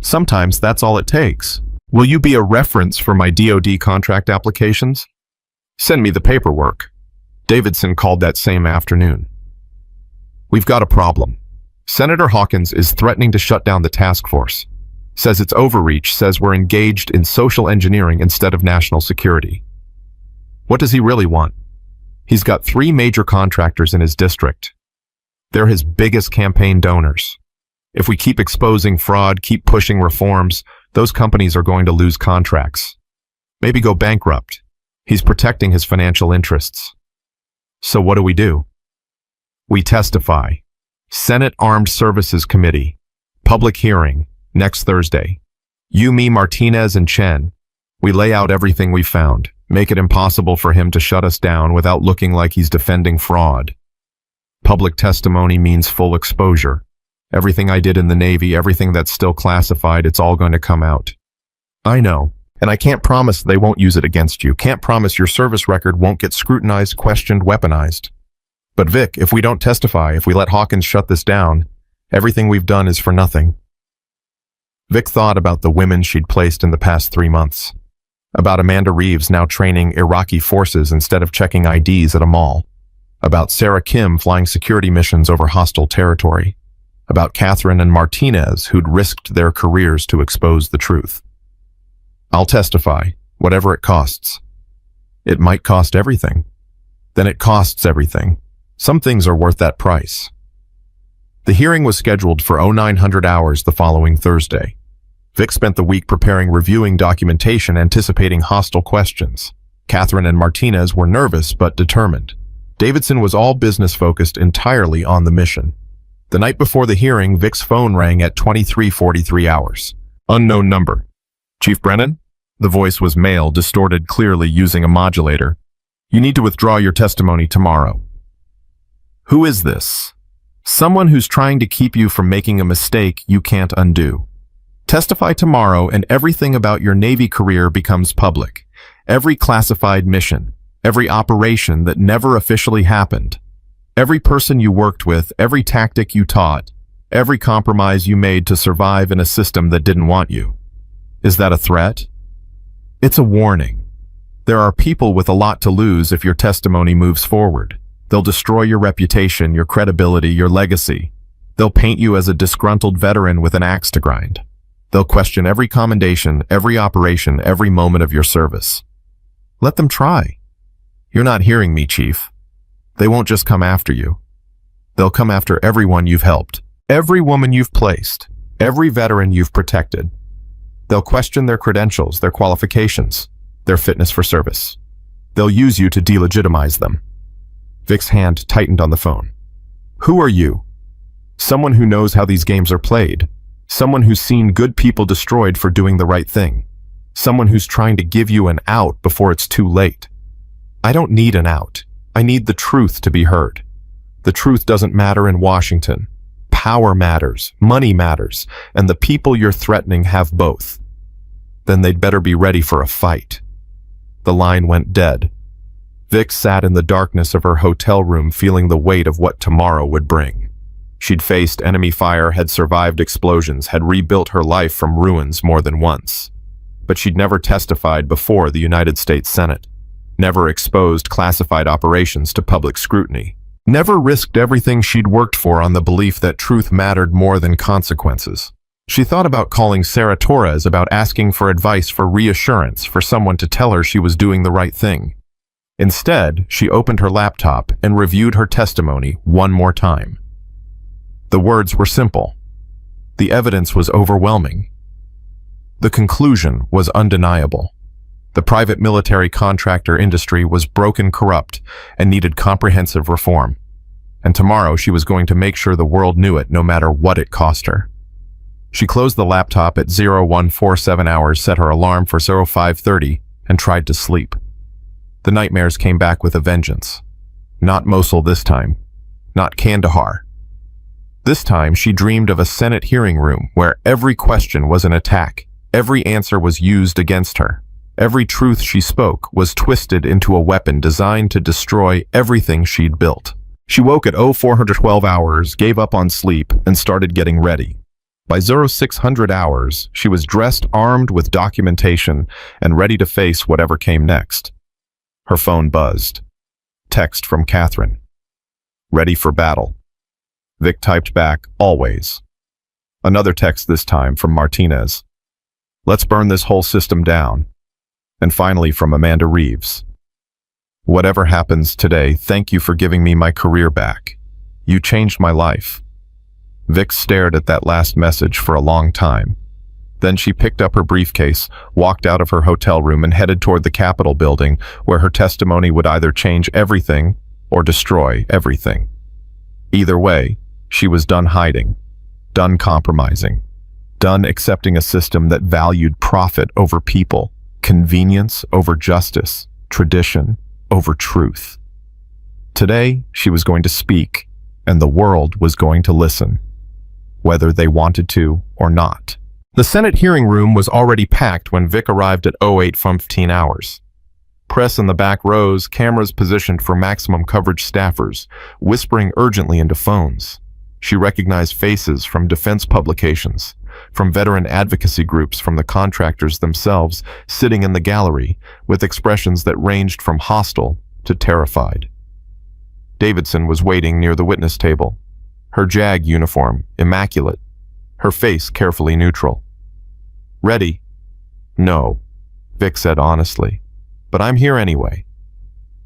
Sometimes that's all it takes. Will you be a reference for my DoD contract applications? Send me the paperwork. Davidson called that same afternoon. We've got a problem. Senator Hawkins is threatening to shut down the task force. Says it's overreach, says we're engaged in social engineering instead of national security. What does he really want? He's got 3 major contractors in his district. They're his biggest campaign donors. If we keep exposing fraud, keep pushing reforms, those companies are going to lose contracts. Maybe go bankrupt. He's protecting his financial interests. So what do? We testify. Senate Armed Services Committee. Public hearing, next Thursday. You, me, Martinez, and Chen. We lay out everything we found. Make it impossible for him to shut us down without looking like he's defending fraud. Public testimony means full exposure. Everything I did in the Navy, everything that's still classified, it's all going to come out. I know, and I can't promise they won't use it against you. Can't promise your service record won't get scrutinized, questioned, weaponized. But Vic, if we don't testify, if we let Hawkins shut this down, everything we've done is for nothing. Vic thought about the women she'd placed in the past 3 months. About Amanda Reeves now training Iraqi forces instead of checking IDs at a mall. About Sarah Kim flying security missions over hostile territory. About Catherine and Martinez who'd risked their careers to expose the truth. I'll testify, whatever it costs. It might cost everything. Then it costs everything. Some things are worth that price. The hearing was scheduled for 0900 hours the following Thursday. Vic spent the week preparing reviewing documentation, anticipating hostile questions. Catherine and Martinez were nervous but determined. Davidson was all business-focused, entirely on the mission. The night before the hearing, Vic's phone rang at 23:43 hours. Unknown number. Chief Brennan? The voice was male, distorted clearly using a modulator. You need to withdraw your testimony tomorrow. Who is this? Someone who's trying to keep you from making a mistake you can't undo. Testify tomorrow and everything about your Navy career becomes public. Every classified mission, every operation that never officially happened, every person you worked with, every tactic you taught, every compromise you made to survive in a system that didn't want you. Is that a threat? It's a warning. There are people with a lot to lose if your testimony moves forward. They'll destroy your reputation, your credibility, your legacy. They'll paint you as a disgruntled veteran with an axe to grind. They'll question every commendation, every operation, every moment of your service. Let them try. You're not hearing me, Chief. They won't just come after you. They'll come after everyone you've helped, every woman you've placed, every veteran you've protected. They'll question their credentials, their qualifications, their fitness for service. They'll use you to delegitimize them. Vic's hand tightened on the phone. Who are you? Someone who knows how these games are played. Someone who's seen good people destroyed for doing the right thing. Someone who's trying to give you an out before it's too late. I don't need an out. I need the truth to be heard. The truth doesn't matter in Washington. Power matters, money matters, and the people you're threatening have both. Then they'd better be ready for a fight. The line went dead. Vic sat in the darkness of her hotel room feeling the weight of what tomorrow would bring. She'd faced enemy fire, had survived explosions, had rebuilt her life from ruins more than once. But she'd never testified before the United States Senate, never exposed classified operations to public scrutiny, never risked everything she'd worked for on the belief that truth mattered more than consequences. She thought about calling Sarah Torres, about asking for advice, for reassurance, for someone to tell her she was doing the right thing. Instead, she opened her laptop and reviewed her testimony one more time. The words were simple. The evidence was overwhelming. The conclusion was undeniable. The private military contractor industry was broken, corrupt, and needed comprehensive reform. And tomorrow she was going to make sure the world knew it, no matter what it cost her. She closed the laptop at 0147 hours, set her alarm for 0530, and tried to sleep. The nightmares came back with a vengeance. Not Mosul this time. Not Kandahar. This time she dreamed of a Senate hearing room where every question was an attack. Every answer was used against her. Every truth she spoke was twisted into a weapon designed to destroy everything she'd built. She woke at 0412 hours, gave up on sleep, and started getting ready. By 0600 hours, she was dressed, armed with documentation, and ready to face whatever came next. Her phone buzzed. Text from Catherine. Ready for battle. Vic typed back, always. Another text this time from Martinez. Let's burn this whole system down. And finally from Amanda Reeves. Whatever happens today, thank you for giving me my career back. You changed my life. Vic stared at that last message for a long time. Then she picked up her briefcase, walked out of her hotel room, and headed toward the Capitol building, where her testimony would either change everything or destroy everything. Either way, she was done hiding, done compromising, done accepting a system that valued profit over people, convenience over justice, tradition over truth. Today, she was going to speak, and the world was going to listen, whether they wanted to or not. The Senate hearing room was already packed when Vic arrived at 0815 hours. Press in the back rows, cameras positioned for maximum coverage staffers, whispering urgently into phones. She recognized faces from defense publications, from veteran advocacy groups, from the contractors themselves, sitting in the gallery, with expressions that ranged from hostile to terrified. Davidson was waiting near the witness table, her JAG uniform immaculate, her face carefully neutral. Ready? No, Vic said honestly, but I'm here anyway.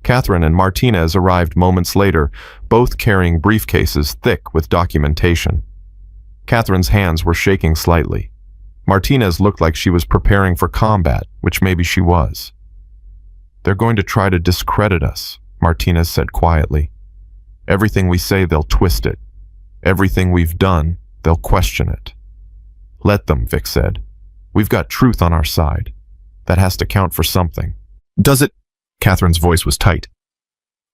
Catherine and Martinez arrived moments later, both carrying briefcases thick with documentation. Catherine's hands were shaking slightly. Martinez looked like she was preparing for combat, which maybe she was. They're going to try to discredit us, Martinez said quietly. Everything we say, they'll twist it. Everything we've done, they'll question it. Let them, Vic said. We've got truth on our side. That has to count for something. Does it? Catherine's voice was tight.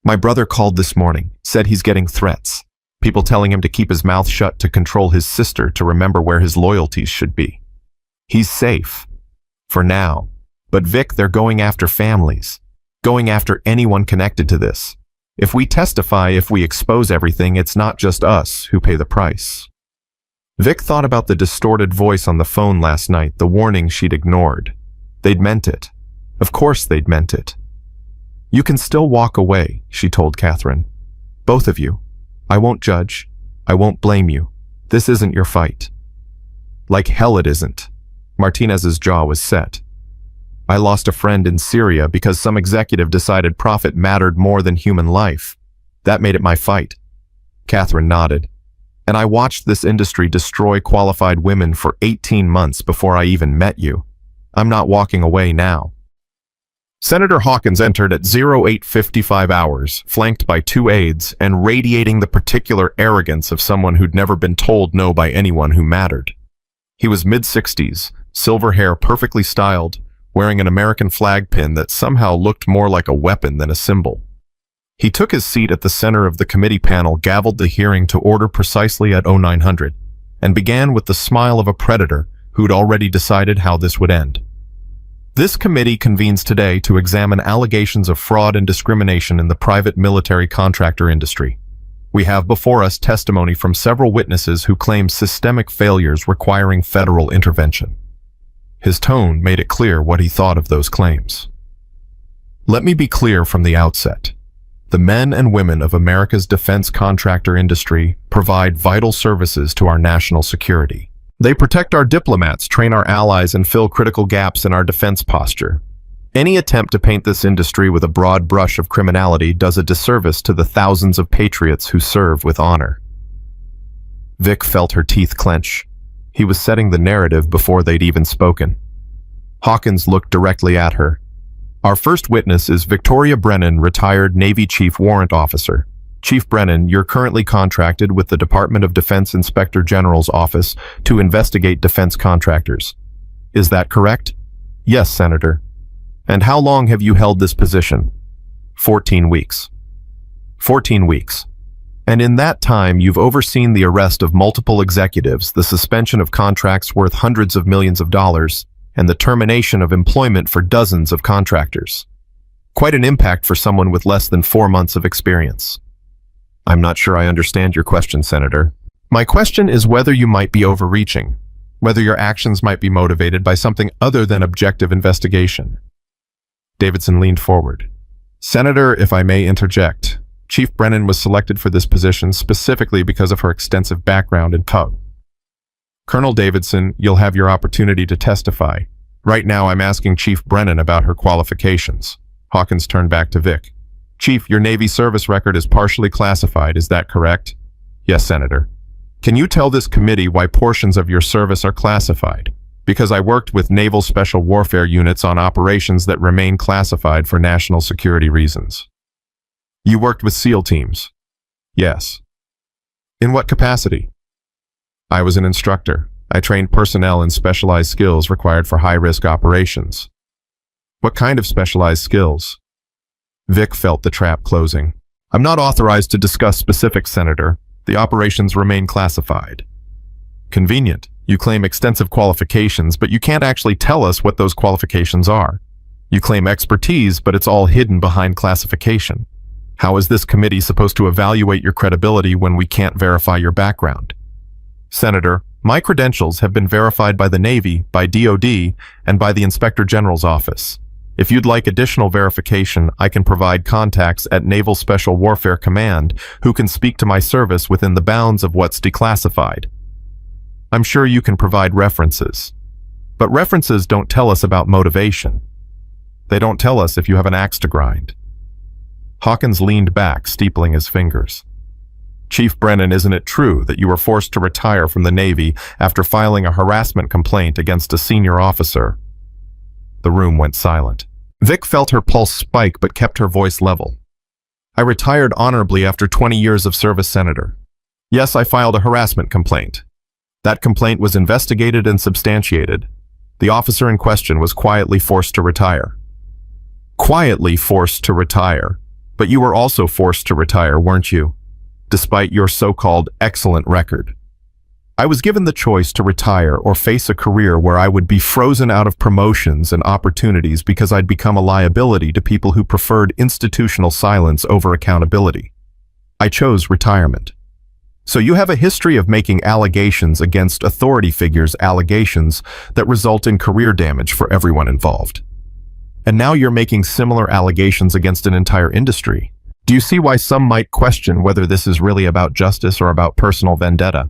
My brother called this morning, said he's getting threats. People telling him to keep his mouth shut, to control his sister, to remember where his loyalties should be. He's safe. For now. But Vic, they're going after families. Going after anyone connected to this. If we testify, if we expose everything, it's not just us who pay the price. Vic thought about the distorted voice on the phone last night, the warning she'd ignored. They'd meant it. Of course they'd meant it. You can still walk away, she told Catherine. Both of you. I won't judge. I won't blame you. This isn't your fight. Like hell it isn't. Martinez's jaw was set. I lost a friend in Syria because some executive decided profit mattered more than human life. That made it my fight. Catherine nodded. And I watched this industry destroy qualified women for 18 months before I even met you. I'm not walking away now. Senator Hawkins entered at 08:55 hours, flanked by two aides and radiating the particular arrogance of someone who'd never been told no by anyone who mattered. He was mid-60s, silver hair perfectly styled, wearing an American flag pin that somehow looked more like a weapon than a symbol. He took his seat at the center of the committee panel, gavelled the hearing to order precisely at 0900, and began with the smile of a predator who'd already decided how this would end. This committee convenes today to examine allegations of fraud and discrimination in the private military contractor industry. We have before us testimony from several witnesses who claim systemic failures requiring federal intervention. His tone made it clear what he thought of those claims. Let me be clear from the outset. The men and women of America's defense contractor industry provide vital services to our national security. They protect our diplomats, train our allies, and fill critical gaps in our defense posture. Any attempt to paint this industry with a broad brush of criminality does a disservice to the thousands of patriots who serve with honor. Vic felt her teeth clench. He was setting the narrative before they'd even spoken. Hawkins looked directly at her. Our first witness is Victoria Brennan, retired Navy Chief Warrant Officer. Chief Brennan, you're currently contracted with the Department of Defense Inspector General's office to investigate defense contractors. Is that correct? Yes, Senator. And how long have you held this position? 14 weeks. 14 weeks. And in that time, you've overseen the arrest of multiple executives, the suspension of contracts worth hundreds of millions of dollars, and the termination of employment for dozens of contractors. Quite an impact for someone with less than 4 months of experience. I'm not sure I understand your question, Senator. My question is whether you might be overreaching, whether your actions might be motivated by something other than objective investigation. Davidson leaned forward. Senator, if I may interject, Chief Brennan was selected for this position specifically because of her extensive background in PUG. Colonel Davidson, you'll have your opportunity to testify. Right now, I'm asking Chief Brennan about her qualifications. Hawkins turned back to Vic. Chief, your Navy service record is partially classified, is that correct? Yes, Senator. Can you tell this committee why portions of your service are classified? Because I worked with Naval Special Warfare units on operations that remain classified for national security reasons. You worked with SEAL teams? Yes. In what capacity? I was an instructor. I trained personnel in specialized skills required for high-risk operations. What kind of specialized skills? Vic felt the trap closing. I'm not authorized to discuss specifics, Senator. The operations remain classified. Convenient. You claim extensive qualifications, but you can't actually tell us what those qualifications are. You claim expertise, but it's all hidden behind classification. How is this committee supposed to evaluate your credibility when we can't verify your background? Senator, my credentials have been verified by the Navy, by DoD, and by the Inspector General's office. If you'd like additional verification, I can provide contacts at Naval Special Warfare Command who can speak to my service within the bounds of what's declassified. I'm sure you can provide references. But references don't tell us about motivation. They don't tell us if you have an axe to grind. Hawkins leaned back, steepling his fingers. Chief Brennan, isn't it true that you were forced to retire from the Navy after filing a harassment complaint against a senior officer? The room went silent. Vic felt her pulse spike but kept her voice level. I retired honorably after 20 years of service, Senator. Yes, I filed a harassment complaint. That complaint was investigated and substantiated. The officer in question was quietly forced to retire. Quietly forced to retire. But you were also forced to retire, weren't you? Despite your so-called excellent record. I was given the choice to retire or face a career where I would be frozen out of promotions and opportunities because I'd become a liability to people who preferred institutional silence over accountability. I chose retirement. So you have a history of making allegations against authority figures, allegations that result in career damage for everyone involved. And now you're making similar allegations against an entire industry. Do you see why some might question whether this is really about justice or about personal vendetta?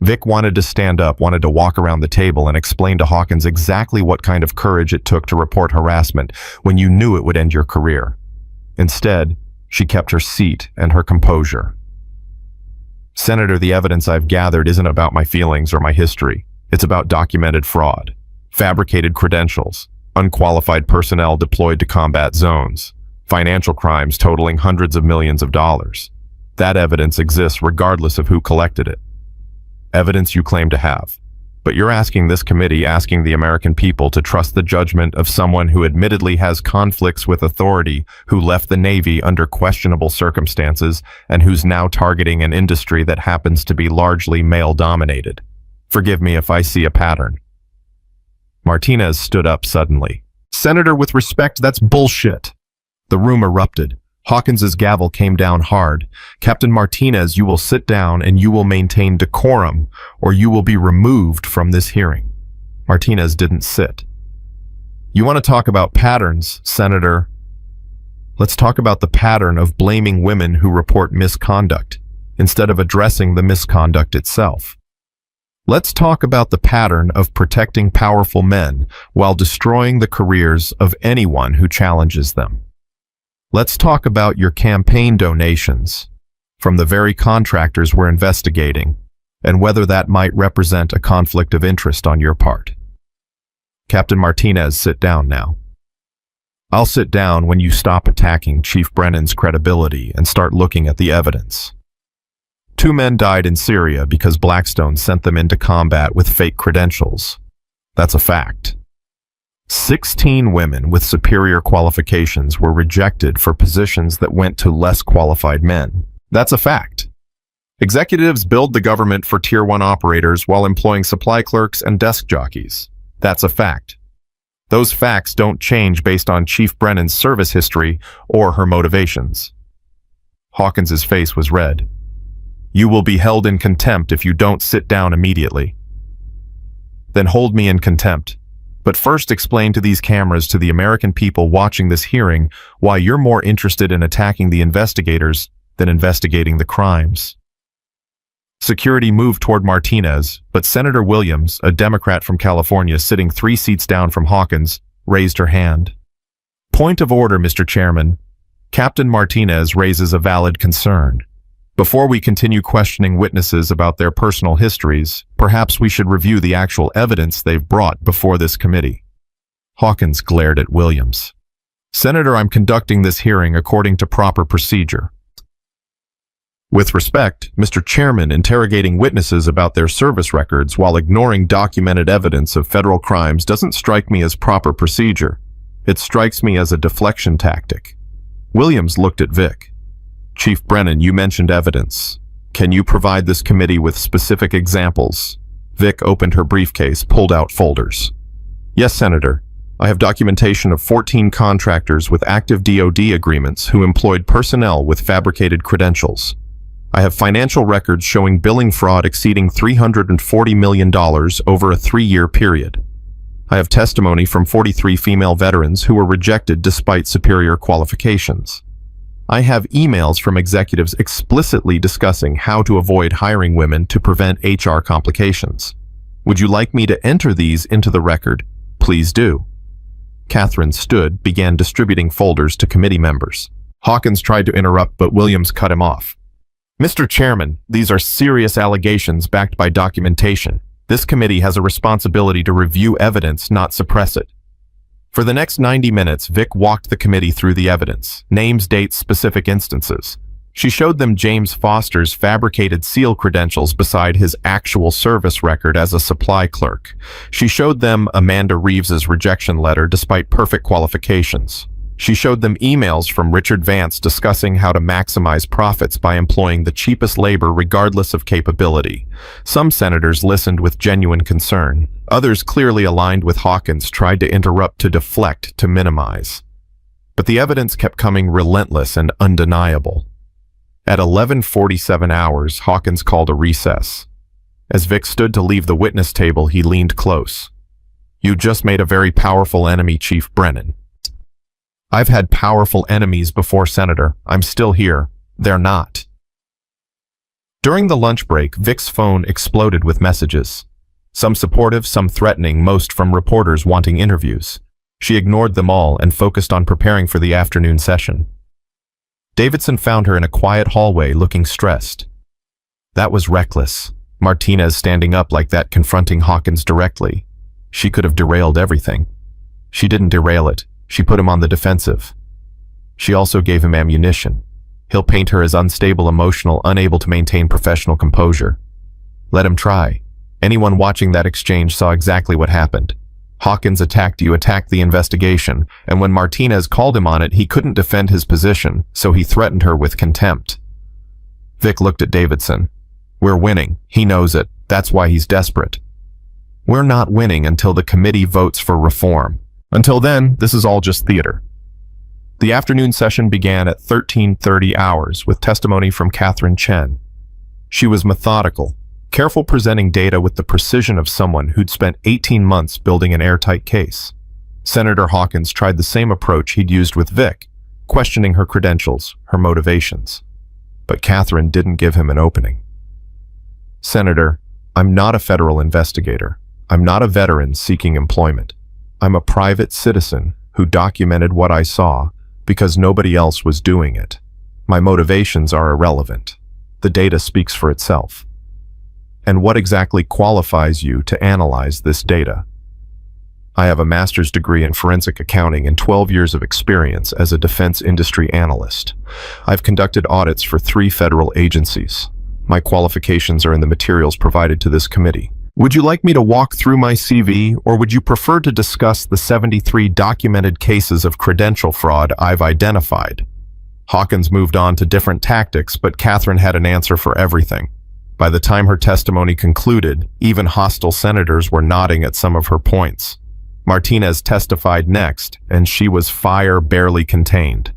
Vic wanted to stand up, wanted to walk around the table and explain to Hawkins exactly what kind of courage it took to report harassment when you knew it would end your career. Instead, she kept her seat and her composure. Senator, the evidence I've gathered isn't about my feelings or my history. It's about documented fraud, fabricated credentials, unqualified personnel deployed to combat zones, financial crimes totaling hundreds of millions of dollars. That evidence exists regardless of who collected it. Evidence you claim to have. But you're asking this committee, asking the American people to trust the judgment of someone who admittedly has conflicts with authority, who left the Navy under questionable circumstances, and who's now targeting an industry that happens to be largely male-dominated. Forgive me if I see a pattern. Martinez stood up suddenly. Senator, with respect, that's bullshit. The room erupted. Hawkins's gavel came down hard. Captain Martinez, you will sit down and you will maintain decorum, or you will be removed from this hearing. Martinez didn't sit. You want to talk about patterns, Senator? Let's talk about the pattern of blaming women who report misconduct, instead of addressing the misconduct itself. Let's talk about the pattern of protecting powerful men while destroying the careers of anyone who challenges them. Let's talk about your campaign donations from the very contractors we're investigating and whether that might represent a conflict of interest on your part. Captain Martinez, sit down now. I'll sit down when you stop attacking Chief Brennan's credibility and start looking at the evidence. 2 men died in Syria because Blackstone sent them into combat with fake credentials. That's a fact. 16 women with superior qualifications were rejected for positions that went to less qualified men. That's a fact. Executives billed the government for Tier 1 operators while employing supply clerks and desk jockeys. That's a fact. Those facts don't change based on Chief Brennan's service history or her motivations. Hawkins's face was red. You will be held in contempt if you don't sit down immediately. Then hold me in contempt. But first explain to these cameras, to the American people watching this hearing, why you're more interested in attacking the investigators than investigating the crimes. Security moved toward Martinez, but Senator Williams, a Democrat from California sitting 3 seats down from Hawkins, raised her hand. Point of order, Mr. Chairman. Captain Martinez raises a valid concern. Before we continue questioning witnesses about their personal histories, perhaps we should review the actual evidence they've brought before this committee. Hawkins glared at Williams. Senator, I'm conducting this hearing according to proper procedure. With respect, Mr. Chairman, interrogating witnesses about their service records while ignoring documented evidence of federal crimes doesn't strike me as proper procedure. It strikes me as a deflection tactic. Williams looked at Vic. Chief Brennan, you mentioned evidence. Can you provide this committee with specific examples? Vic opened her briefcase, pulled out folders. Yes, Senator. I have documentation of 14 contractors with active DoD agreements who employed personnel with fabricated credentials. I have financial records showing billing fraud exceeding $340 million over a 3-year period. I have testimony from 43 female veterans who were rejected despite superior qualifications. I have emails from executives explicitly discussing how to avoid hiring women to prevent HR complications. Would you like me to enter these into the record? Please do. Catherine stood, began distributing folders to committee members. Hawkins tried to interrupt, but Williams cut him off. Mr. Chairman, these are serious allegations backed by documentation. This committee has a responsibility to review evidence, not suppress it. For the next 90 minutes, Vic walked the committee through the evidence, names, dates, specific instances. She showed them James Foster's fabricated SEAL credentials beside his actual service record as a supply clerk. She showed them Amanda Reeves's rejection letter despite perfect qualifications. She showed them emails from Richard Vance discussing how to maximize profits by employing the cheapest labor regardless of capability. Some senators listened with genuine concern. Others, clearly aligned with Hawkins, tried to interrupt, to deflect, to minimize. But the evidence kept coming relentless and undeniable. At 11:47 hours, Hawkins called a recess. As Vic stood to leave the witness table, he leaned close. You just made a very powerful enemy, Chief Brennan. I've had powerful enemies before, Senator. I'm still here. They're not. During the lunch break, Vic's phone exploded with messages. Some supportive, some threatening, most from reporters wanting interviews. She ignored them all and focused on preparing for the afternoon session. Davidson found her in a quiet hallway looking stressed. That was reckless. Martinez standing up like that, confronting Hawkins directly. She could have derailed everything. She didn't derail it. She put him on the defensive. She also gave him ammunition. He'll paint her as unstable, emotional, unable to maintain professional composure. Let him try. Anyone watching that exchange saw exactly what happened. Hawkins attacked you, attacked the investigation, and when Martinez called him on it, he couldn't defend his position, so he threatened her with contempt. Vic looked at Davidson. We're winning. He knows it. That's why he's desperate. We're not winning until the committee votes for reform. Until then, this is all just theater. The afternoon session began at 13:30 hours with testimony from Catherine Chen. She was methodical, careful, presenting data with the precision of someone who'd spent 18 months building an airtight case. Senator Hawkins tried the same approach he'd used with Vic, questioning her credentials, her motivations. But Catherine didn't give him an opening. Senator, I'm not a federal investigator. I'm not a veteran seeking employment. I'm a private citizen who documented what I saw because nobody else was doing it. My motivations are irrelevant. The data speaks for itself. And what exactly qualifies you to analyze this data? I have a master's degree in forensic accounting and 12 years of experience as a defense industry analyst. I've conducted audits for 3 federal agencies. My qualifications are in the materials provided to this committee. Would you like me to walk through my CV, or would you prefer to discuss the 73 documented cases of credential fraud I've identified? Hawkins moved on to different tactics, but Catherine had an answer for everything. By the time her testimony concluded, even hostile senators were nodding at some of her points. Martinez testified next, and she was fire barely contained.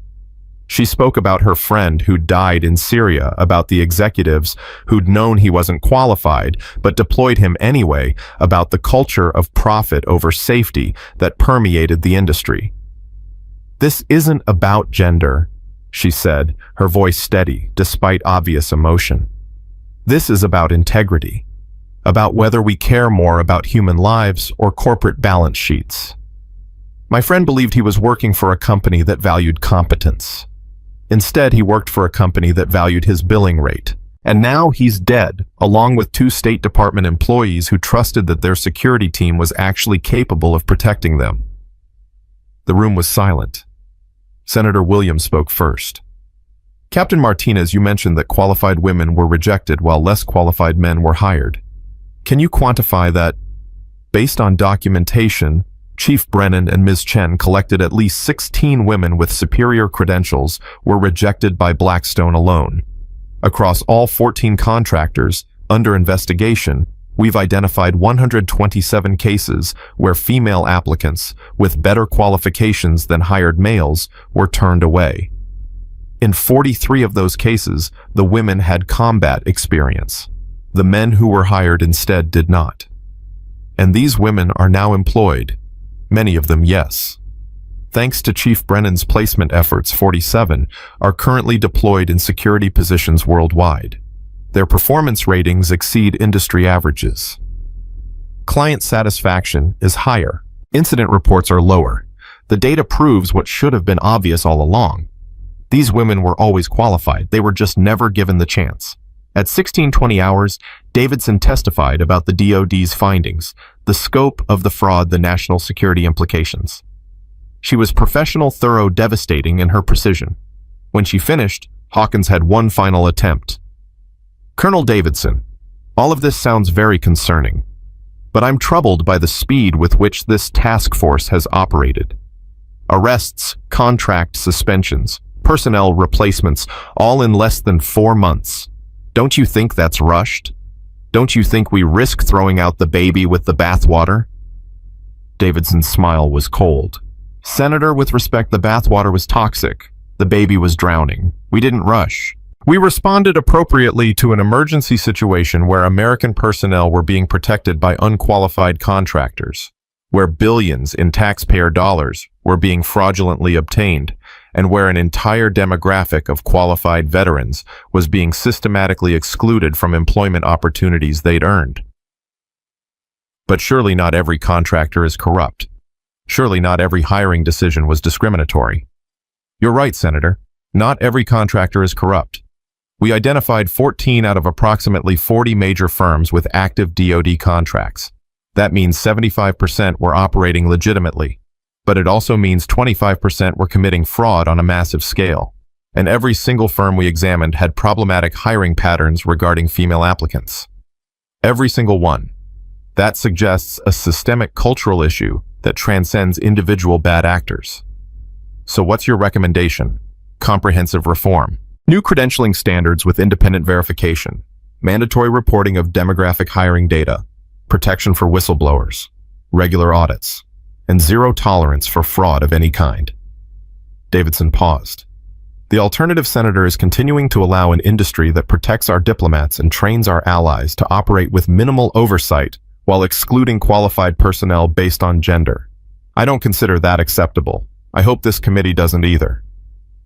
She spoke about her friend who died in Syria, about the executives who'd known he wasn't qualified but deployed him anyway, about the culture of profit over safety that permeated the industry. This isn't about gender, she said, her voice steady despite obvious emotion. This is about integrity, about whether we care more about human lives or corporate balance sheets. My friend believed he was working for a company that valued competence. Instead, he worked for a company that valued his billing rate. And now he's dead, along with 2 State Department employees who trusted that their security team was actually capable of protecting them. The room was silent. Senator Williams spoke first. Captain Martinez, you mentioned that qualified women were rejected while less qualified men were hired. Can you quantify that? Based on documentation, Chief Brennan and Ms. Chen collected at least 16 women with superior credentials were rejected by Blackstone alone. Across all 14 contractors under investigation, we've identified 127 cases where female applicants with better qualifications than hired males were turned away. In 43 of those cases, the women had combat experience. The men who were hired instead did not. And these women are now employed. Many of them, yes. Thanks to Chief Brennan's placement efforts, 47 are currently deployed in security positions worldwide. Their performance ratings exceed industry averages. Client satisfaction is higher. Incident reports are lower. The data proves what should have been obvious all along. These women were always qualified. They were just never given the chance. At 16:20 hours, Davidson testified about the DoD's findings, the scope of the fraud, the national security implications. She was professional, thorough, devastating in her precision. When she finished, Hawkins had one final attempt. Colonel Davidson, all of this sounds very concerning, but I'm troubled by the speed with which this task force has operated. Arrests, contract suspensions, personnel replacements, all in less than 4 months. Don't you think that's rushed? Don't you think we risk throwing out the baby with the bathwater? Davidson's smile was cold. Senator, with respect, the bathwater was toxic. The baby was drowning. We didn't rush. We responded appropriately to an emergency situation where American personnel were being protected by unqualified contractors, where billions in taxpayer dollars were being fraudulently obtained, and where an entire demographic of qualified veterans was being systematically excluded from employment opportunities they'd earned. But surely not every contractor is corrupt. Surely not every hiring decision was discriminatory. You're right, Senator. Not every contractor is corrupt. We identified 14 out of approximately 40 major firms with active DoD contracts. That means 75% were operating legitimately. But it also means 25% were committing fraud on a massive scale. And every single firm we examined had problematic hiring patterns regarding female applicants. Every single one. That suggests a systemic cultural issue that transcends individual bad actors. So what's your recommendation? Comprehensive reform. New credentialing standards with independent verification. Mandatory reporting of demographic hiring data. Protection for whistleblowers. Regular audits. And zero tolerance for fraud of any kind. Davidson paused. The alternative senator is continuing to allow an industry that protects our diplomats and trains our allies to operate with minimal oversight while excluding qualified personnel based on gender. I don't consider that acceptable. I hope this committee doesn't either.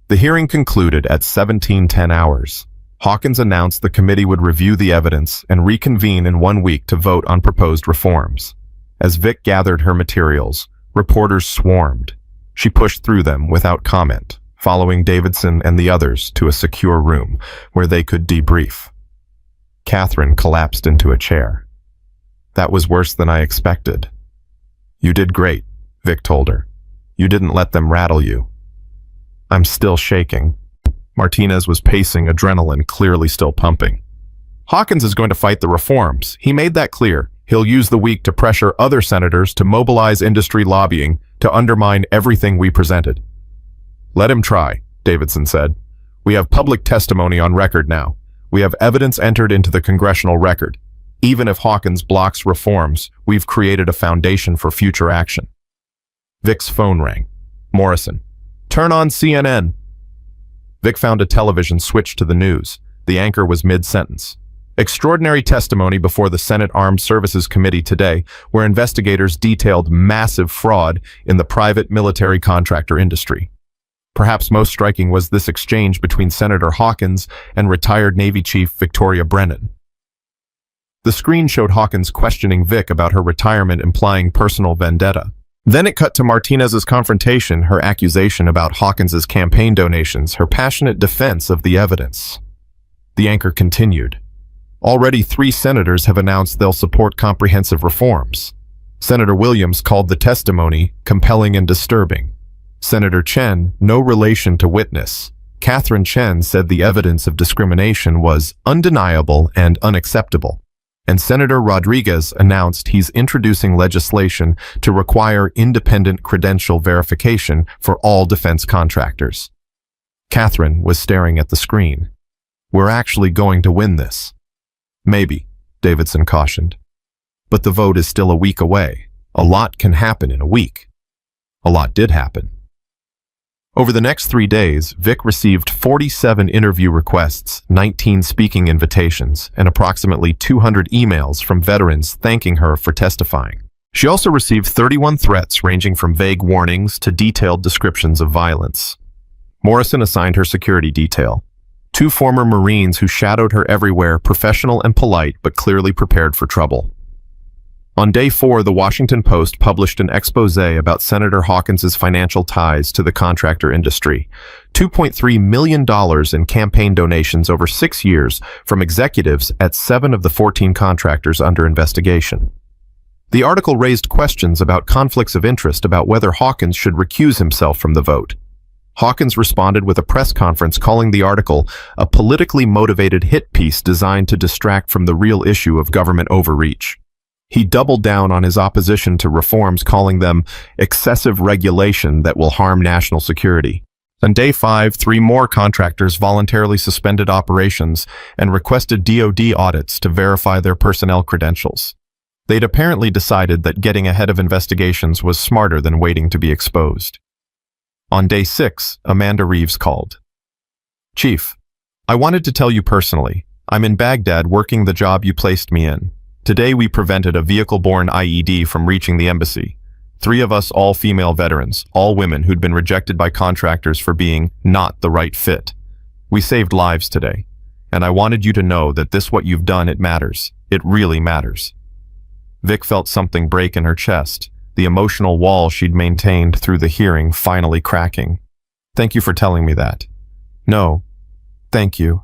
The hearing concluded at 17:10 hours. Hawkins announced the committee would review the evidence and reconvene in 1 week to vote on proposed reforms. As Vic gathered her materials, reporters swarmed. She pushed through them without comment, following Davidson and the others to a secure room where they could debrief. Catherine collapsed into a chair. That was worse than I expected. You did great, Vic told her. You didn't let them rattle you. I'm still shaking. Martinez was pacing, adrenaline clearly still pumping. Hawkins is going to fight the reforms. He made that clear. He'll use the week to pressure other senators to mobilize industry lobbying to undermine everything we presented. Let him try, Davidson said. We have public testimony on record now. We have evidence entered into the congressional record. Even if Hawkins blocks reforms, we've created a foundation for future action. Vic's phone rang. Morrison. Turn on CNN. Vic found a television switch to the news. The anchor was mid-sentence. Extraordinary testimony before the Senate Armed Services Committee today, where investigators detailed massive fraud in the private military contractor industry. Perhaps most striking was this exchange between Senator Hawkins and retired Navy Chief Victoria Brennan. The screen showed Hawkins questioning Vic about her retirement, implying personal vendetta. Then it cut to Martinez's confrontation, her accusation about Hawkins's campaign donations, her passionate defense of the evidence. The anchor continued. Already 3 senators have announced they'll support comprehensive reforms. Senator Williams called the testimony compelling and disturbing. Senator Chen, no relation to witness. Catherine Chen said the evidence of discrimination was undeniable and unacceptable. And Senator Rodriguez announced he's introducing legislation to require independent credential verification for all defense contractors. Catherine was staring at the screen. We're actually going to win this. Maybe, Davidson cautioned. But the vote is still a week away. A lot can happen in a week. A lot did happen. Over the next 3 days, Vic received 47 interview requests, 19 speaking invitations, and approximately 200 emails from veterans thanking her for testifying. She also received 31 threats ranging from vague warnings to detailed descriptions of violence. Morrison assigned her security detail. 2 former Marines who shadowed her everywhere, professional and polite, but clearly prepared for trouble. On day 4, the Washington Post published an expose about Senator Hawkins's financial ties to the contractor industry. $2.3 million in campaign donations over 6 years from executives at 7 of the 14 contractors under investigation. The article raised questions about conflicts of interest about whether Hawkins should recuse himself from the vote. Hawkins responded with a press conference calling the article a politically motivated hit piece designed to distract from the real issue of government overreach. He doubled down on his opposition to reforms, calling them excessive regulation that will harm national security. On day 5, 3 more contractors voluntarily suspended operations and requested DoD audits to verify their personnel credentials. They'd apparently decided that getting ahead of investigations was smarter than waiting to be exposed. On day 6, Amanda Reeves called. Chief, I wanted to tell you personally, I'm in Baghdad working the job you placed me in. Today we prevented a vehicle-borne IED from reaching the embassy. 3 of us all-female veterans, all women who'd been rejected by contractors for being not the right fit. We saved lives today, and I wanted you to know that what you've done, it matters. It really matters. Vic felt something break in her chest, the emotional wall she'd maintained through the hearing finally cracking. Thank you for telling me that. No, thank you.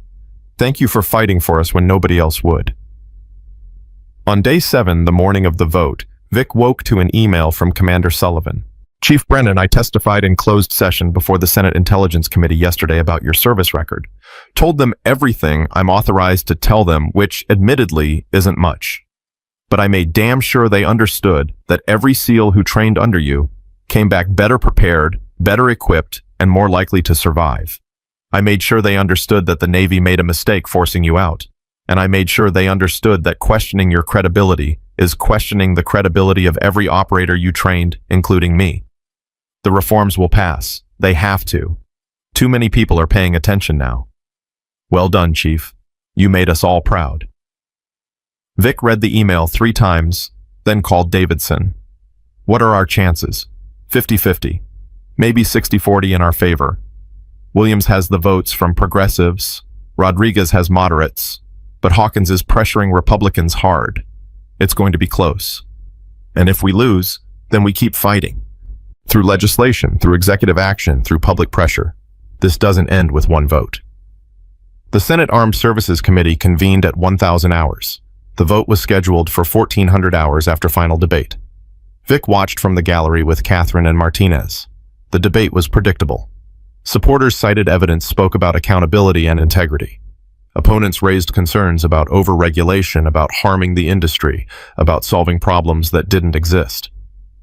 Thank you for fighting for us when nobody else would. On day 7, the morning of the vote, Vic woke to an email from Commander Sullivan. Chief Brennan, I testified in closed session before the Senate Intelligence Committee yesterday about your service record. Told them everything I'm authorized to tell them, which admittedly isn't much. But I made damn sure they understood that every SEAL who trained under you came back better prepared, better equipped, and more likely to survive. I made sure they understood that the Navy made a mistake forcing you out. And I made sure they understood that questioning your credibility is questioning the credibility of every operator you trained, including me. The reforms will pass. They have to. Too many people are paying attention now. Well done, Chief. You made us all proud. Vic read the email 3 times, then called Davidson. What are our chances? 50-50. Maybe 60-40 in our favor. Williams has the votes from progressives. Rodriguez has moderates. But Hawkins is pressuring Republicans hard. It's going to be close. And if we lose, then we keep fighting. Through legislation, through executive action, through public pressure. This doesn't end with one vote. The Senate Armed Services Committee convened at 1,000 hours. The vote was scheduled for 1,400 hours after final debate. Vic watched from the gallery with Catherine and Martinez. The debate was predictable. Supporters cited evidence, spoke about accountability and integrity. Opponents raised concerns about over-regulation, about harming the industry, about solving problems that didn't exist.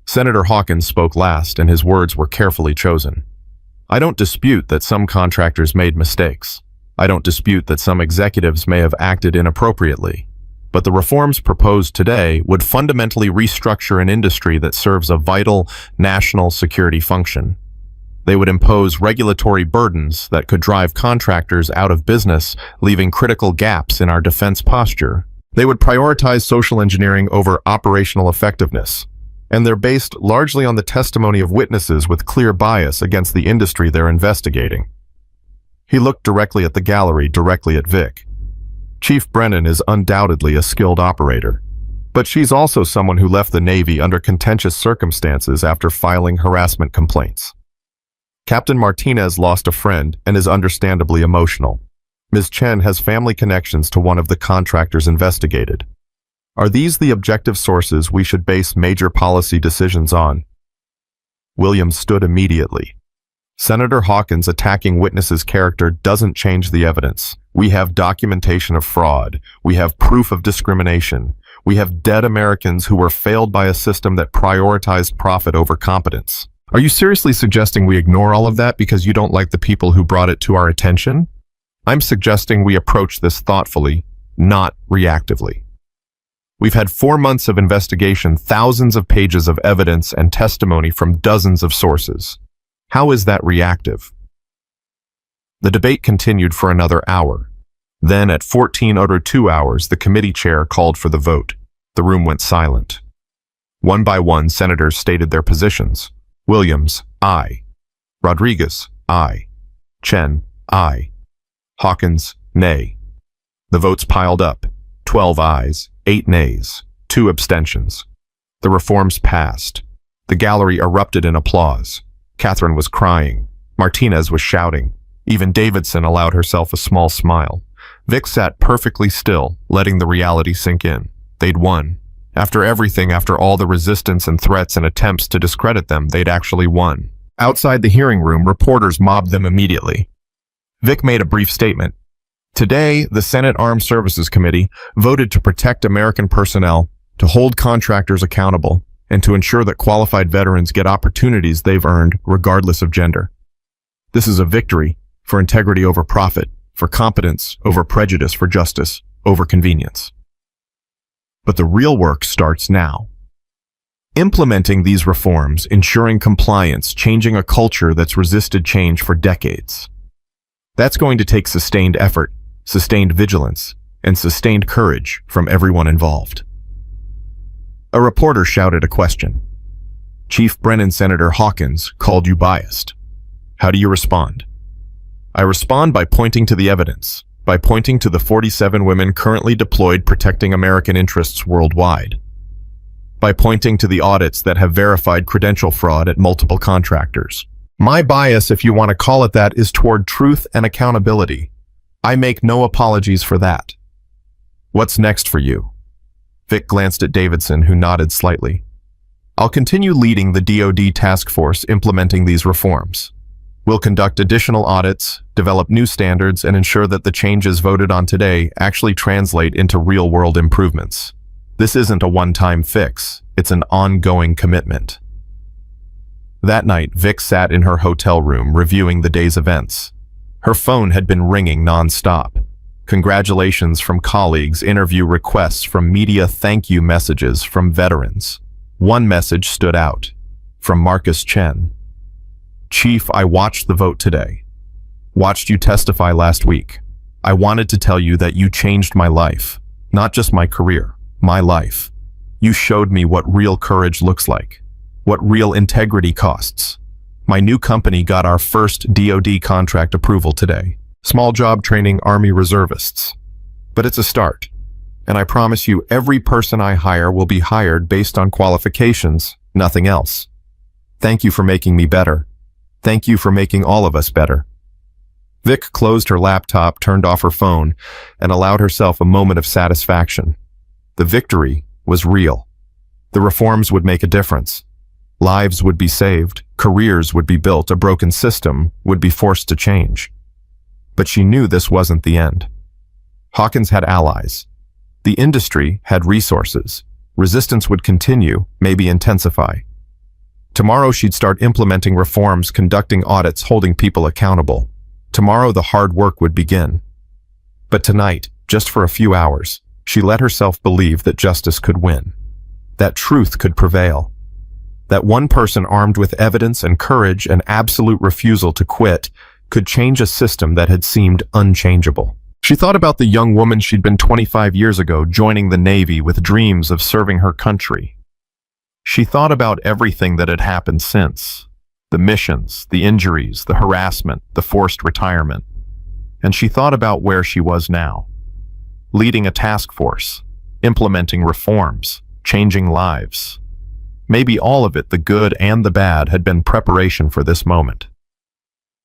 Senator Hawkins spoke last, and his words were carefully chosen. I don't dispute that some contractors made mistakes. I don't dispute that some executives may have acted inappropriately. But the reforms proposed today would fundamentally restructure an industry that serves a vital national security function. They would impose regulatory burdens that could drive contractors out of business, leaving critical gaps in our defense posture. They would prioritize social engineering over operational effectiveness, and they're based largely on the testimony of witnesses with clear bias against the industry they're investigating. He looked directly at the gallery, directly at Vic. Chief Brennan is undoubtedly a skilled operator, but she's also someone who left the Navy under contentious circumstances after filing harassment complaints. Captain Martinez lost a friend and is understandably emotional. Ms. Chen has family connections to one of the contractors investigated. Are these the objective sources we should base major policy decisions on? Williams stood immediately. Senator Hawkins attacking witnesses' character doesn't change the evidence. We have documentation of fraud. We have proof of discrimination. We have dead Americans who were failed by a system that prioritized profit over competence. Are you seriously suggesting we ignore all of that because you don't like the people who brought it to our attention? I'm suggesting we approach this thoughtfully, not reactively. We've had 4 months of investigation, thousands of pages of evidence and testimony from dozens of sources. How is that reactive? The debate continued for another hour. Then at 14:02 hours, the committee chair called for the vote. The room went silent. One by one, senators stated their positions. Williams, aye. Rodriguez, aye. Chen, aye. Hawkins, nay. The votes piled up. 12 ayes, 8 nays, 2 abstentions. The reforms passed. The gallery erupted in applause. Catherine was crying. Martinez was shouting. Even Davidson allowed herself a small smile. Vic sat perfectly still, letting the reality sink in. They'd won. After everything, after all the resistance and threats and attempts to discredit them, they'd actually won. Outside the hearing room, reporters mobbed them immediately. Vic made a brief statement. Today, the Senate Armed Services Committee voted to protect American personnel, to hold contractors accountable, and to ensure that qualified veterans get opportunities they've earned regardless of gender. This is a victory for integrity over profit, for competence over prejudice, for justice over convenience. But the real work starts now. Implementing these reforms, ensuring compliance, changing a culture that's resisted change for decades. That's going to take sustained effort, sustained vigilance, and sustained courage from everyone involved. A reporter shouted a question. Chief Brennan, Senator Hawkins called you biased. How do you respond? I respond by pointing to the evidence, by pointing to the 47 women currently deployed protecting American interests worldwide, by pointing to the audits that have verified credential fraud at multiple contractors. My bias, if you want to call it that, is toward truth and accountability. I make no apologies for that. What's next for you? Vic glanced at Davidson, who nodded slightly. I'll continue leading the DoD task force implementing these reforms. We'll conduct additional audits, develop new standards, and ensure that the changes voted on today actually translate into real-world improvements. This isn't a one-time fix, it's an ongoing commitment. That night, Vic sat in her hotel room reviewing the day's events. Her phone had been ringing non-stop. Congratulations from colleagues, interview requests from media, thank you messages from veterans. One message stood out, from Marcus Chen. Chief, I watched the vote today. Watched you testify last week. I wanted to tell you that you changed my life. Not just my career, my life. You showed me what real courage looks like. What real integrity costs. My new company got our first DoD contract approval today. Small job training Army reservists. But it's a start. And I promise you every person I hire will be hired based on qualifications, nothing else. Thank you for making me better. Thank you for making all of us better. Vic closed her laptop, turned off her phone, and allowed herself a moment of satisfaction. The victory was real. The reforms would make a difference. Lives would be saved, careers would be built, a broken system would be forced to change. But she knew this wasn't the end. Hawkins had allies. The industry had resources. Resistance would continue, maybe intensify. Tomorrow she'd start implementing reforms, conducting audits, holding people accountable. Tomorrow the hard work would begin. But tonight, just for a few hours, she let herself believe that justice could win. That truth could prevail. That one person armed with evidence and courage and absolute refusal to quit could change a system that had seemed unchangeable. She thought about the young woman she'd been 25 years ago joining the Navy with dreams of serving her country. She thought about everything that had happened since. The missions, the injuries, the harassment, the forced retirement. And she thought about where she was now. Leading a task force, implementing reforms, changing lives. Maybe all of it, the good and the bad, had been preparation for this moment.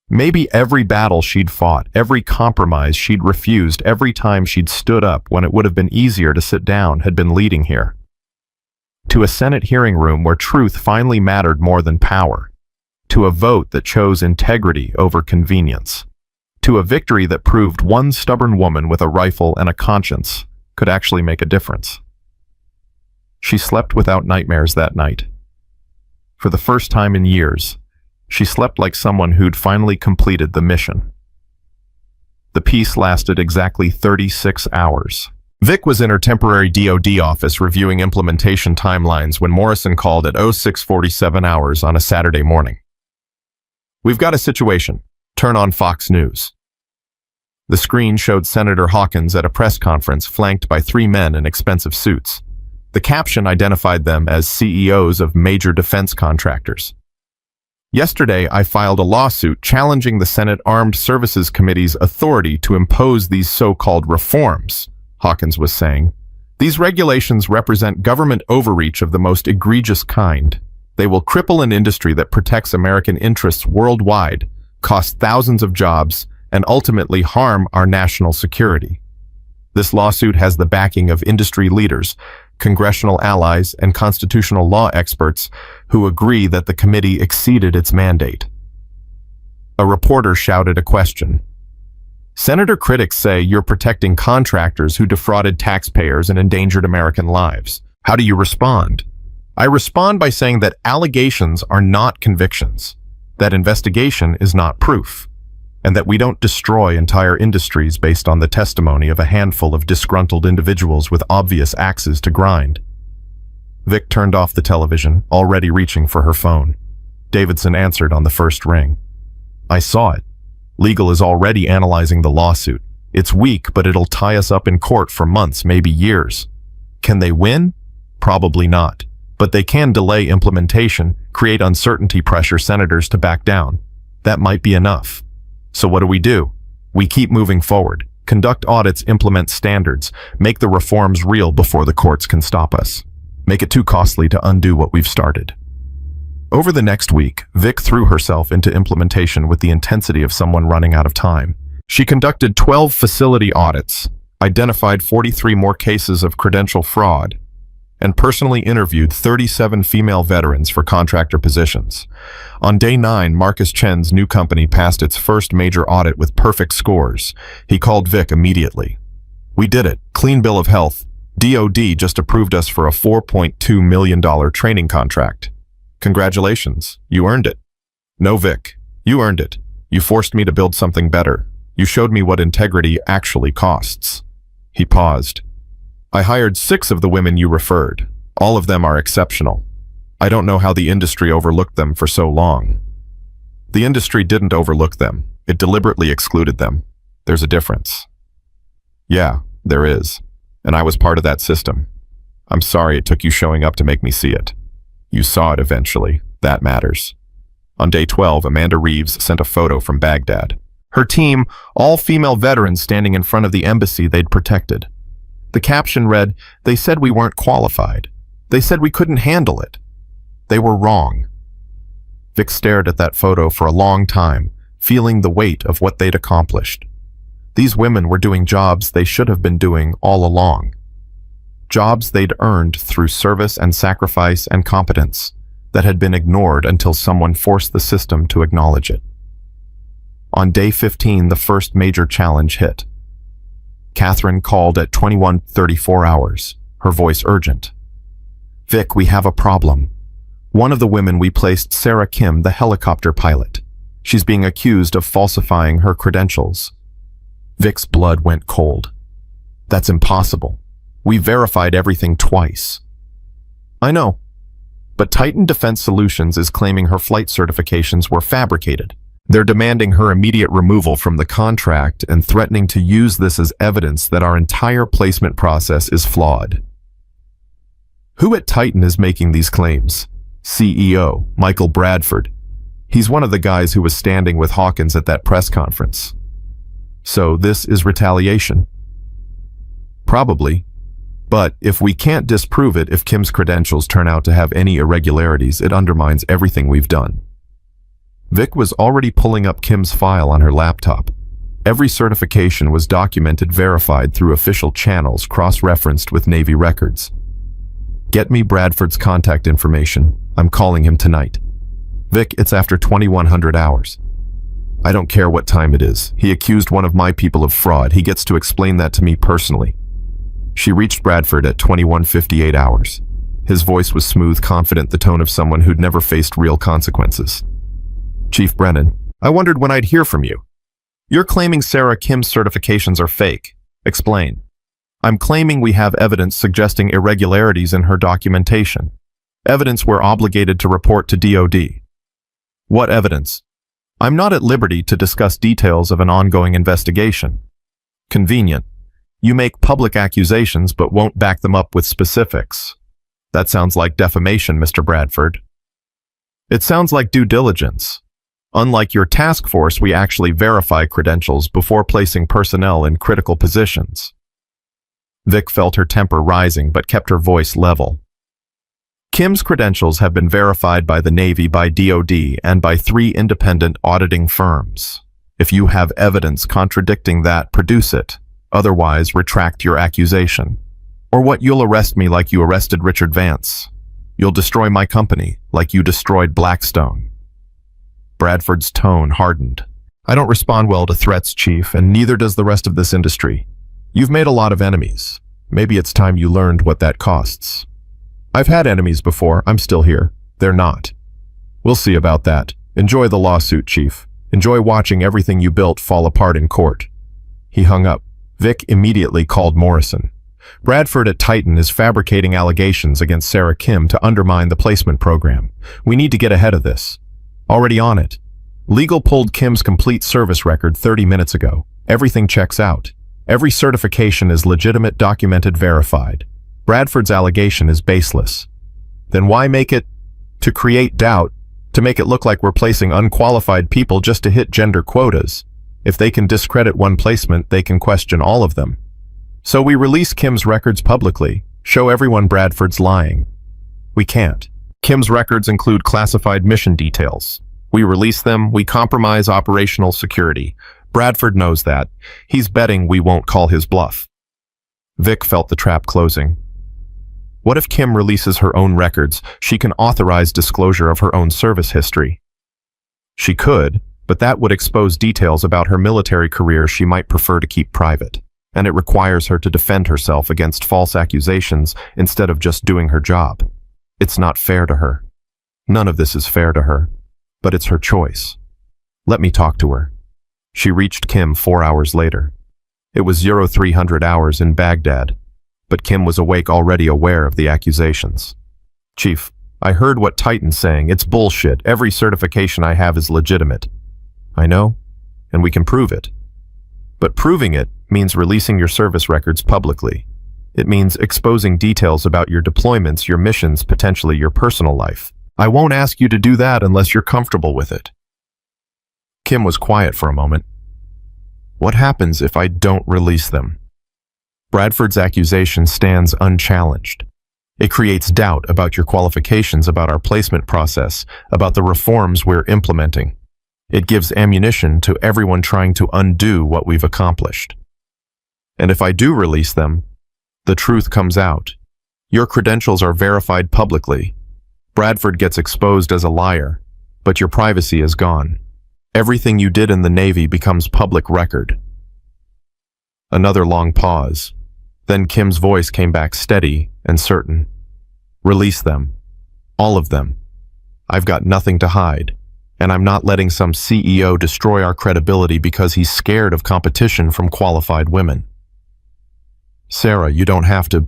Maybe every battle she'd fought, every compromise she'd refused, every time she'd stood up when it would have been easier to sit down had been leading here. To a Senate hearing room where truth finally mattered more than power. To a vote that chose integrity over convenience. To a victory that proved one stubborn woman with a rifle and a conscience could actually make a difference. She slept without nightmares that night. For the first time in years, she slept like someone who'd finally completed the mission. The peace lasted exactly 36 hours. Vic was in her temporary DoD office reviewing implementation timelines when Morrison called at 06:47 hours on a Saturday morning. We've got a situation. Turn on Fox News. The screen showed Senator Hawkins at a press conference flanked by 3 men in expensive suits. The caption identified them as CEOs of major defense contractors. Yesterday, I filed a lawsuit challenging the Senate Armed Services Committee's authority to impose these so-called reforms, Hawkins was saying. These regulations represent government overreach of the most egregious kind. They will cripple an industry that protects American interests worldwide, cost thousands of jobs, and ultimately harm our national security. This lawsuit has the backing of industry leaders, congressional allies, and constitutional law experts who agree that the committee exceeded its mandate. A reporter shouted a question. Senator, critics say you're protecting contractors who defrauded taxpayers and endangered American lives. How do you respond? I respond by saying that allegations are not convictions, that investigation is not proof, and that we don't destroy entire industries based on the testimony of a handful of disgruntled individuals with obvious axes to grind. Vic turned off the television, already reaching for her phone. Davidson answered on the first ring. I saw it. Legal is already analyzing the lawsuit. It's weak, but it'll tie us up in court for months, maybe years. Can they win? Probably not. But they can delay implementation, create uncertainty, pressure senators to back down. That might be enough. So what do? We keep moving forward, conduct audits, implement standards, make the reforms real before the courts can stop us. Make it too costly to undo what we've started. Over the next week, Vic threw herself into implementation with the intensity of someone running out of time. She conducted 12 facility audits, identified 43 more cases of credential fraud, and personally interviewed 37 female veterans for contractor positions. On day 9, Marcus Chen's new company passed its first major audit with perfect scores. He called Vic immediately. "We did it. Clean bill of health. DOD just approved us for a $4.2 million training contract. Congratulations. You earned it." "No, Vic. You earned it. You forced me to build something better. You showed me what integrity actually costs." He paused. "I hired 6 of the women you referred. All of them are exceptional. I don't know how the industry overlooked them for so long." "The industry didn't overlook them. It deliberately excluded them. There's a difference." "Yeah, there is. And I was part of that system. I'm sorry it took you showing up to make me see it. You saw it eventually. That matters." On day 12, Amanda Reeves sent a photo from Baghdad. Her team, all female veterans standing in front of the embassy they'd protected. The caption read, "They said we weren't qualified. They said we couldn't handle it. They were wrong." Vic stared at that photo for a long time, feeling the weight of what they'd accomplished. These women were doing jobs they should have been doing all along. Jobs they'd earned through service and sacrifice and competence that had been ignored until someone forced the system to acknowledge it. On day 15, the first major challenge hit. Catherine called at 21:34 hours, her voice urgent. "Vic, we have a problem. One of the women we placed, Sarah Kim, the helicopter pilot. She's being accused of falsifying her credentials." Vic's blood went cold. "That's impossible. We verified everything twice." "I know. But Titan Defense Solutions is claiming her flight certifications were fabricated. They're demanding her immediate removal from the contract and threatening to use this as evidence that our entire placement process is flawed." "Who at Titan is making these claims?" "CEO, Michael Bradford. He's one of the guys who was standing with Hawkins at that press conference." "So this is retaliation?" "Probably. But if we can't disprove it, if Kim's credentials turn out to have any irregularities, it undermines everything we've done." Vic was already pulling up Kim's file on her laptop. Every certification was documented, verified through official channels, cross-referenced with Navy records. "Get me Bradford's contact information. I'm calling him tonight." "Vic, it's after 2100 hours." "I don't care what time it is. He accused one of my people of fraud. He gets to explain that to me personally." She reached Bradford at 21:58 hours. His voice was smooth, confident, the tone of someone who'd never faced real consequences. "Chief Brennan, I wondered when I'd hear from you. You're claiming Sarah Kim's certifications are fake. Explain." "I'm claiming we have evidence suggesting irregularities in her documentation. Evidence we're obligated to report to DOD." "What evidence?" "I'm not at liberty to discuss details of an ongoing investigation." "Convenient. You make public accusations but won't back them up with specifics. That sounds like defamation, Mr. Bradford." "It sounds like due diligence. Unlike your task force, we actually verify credentials before placing personnel in critical positions." Vic felt her temper rising but kept her voice level. "Kim's credentials have been verified by the Navy, by DOD, and by 3 independent auditing firms. If you have evidence contradicting that, produce it. Otherwise, retract your accusation. Or what, you'll arrest me like you arrested Richard Vance. You'll destroy my company like you destroyed Blackstone." Bradford's tone hardened. "I don't respond well to threats, Chief, and neither does the rest of this industry. You've made a lot of enemies. Maybe it's time you learned what that costs." "I've had enemies before. I'm still here. They're not." "We'll see about that. Enjoy the lawsuit, Chief. Enjoy watching everything you built fall apart in court." He hung up. Vic immediately called Morrison. "Bradford at Titan is fabricating allegations against Sarah Kim to undermine the placement program. We need to get ahead of this." "Already on it. Legal pulled Kim's complete service record 30 minutes ago. Everything checks out. Every certification is legitimate, documented, verified. Bradford's allegation is baseless." "Then why make it?" "To create doubt, to make it look like we're placing unqualified people just to hit gender quotas. If they can discredit one placement, they can question all of them. So we release Kim's records publicly, show everyone Bradford's lying." "We can't. Kim's records include classified mission details. We release them, we compromise operational security. Bradford knows that. He's betting we won't call his bluff. Vic felt the trap closing. What if Kim releases her own records? She can authorize disclosure of her own service history. She could, but that would expose details about her military career she might prefer to keep private, and it requires her to defend herself against false accusations instead of just doing her job. It's not fair to her. None of this is fair to her, but it's her choice. Let me talk to her. She reached Kim 4 hours later. It was 0300 hours in Baghdad, but Kim was awake, already aware of the accusations. Chief, I heard what Titan's saying. It's bullshit. Every certification I have is legitimate. I know, and we can prove it. But proving it means releasing your service records publicly. It means exposing details about your deployments, your missions, potentially your personal life. I won't ask you to do that unless you're comfortable with it. Kim was quiet for a moment. What happens if I don't release them? Bradford's accusation stands unchallenged. It creates doubt about your qualifications, about our placement process, about the reforms we're implementing. It gives ammunition to everyone trying to undo what we've accomplished. And if I do release them, the truth comes out. Your credentials are verified publicly. Bradford gets exposed as a liar, but your privacy is gone. Everything you did in the Navy becomes public record. Another long pause. Then Kim's voice came back steady and certain. Release them. All of them. I've got nothing to hide, and I'm not letting some CEO destroy our credibility because he's scared of competition from qualified women. Sarah, you don't have to.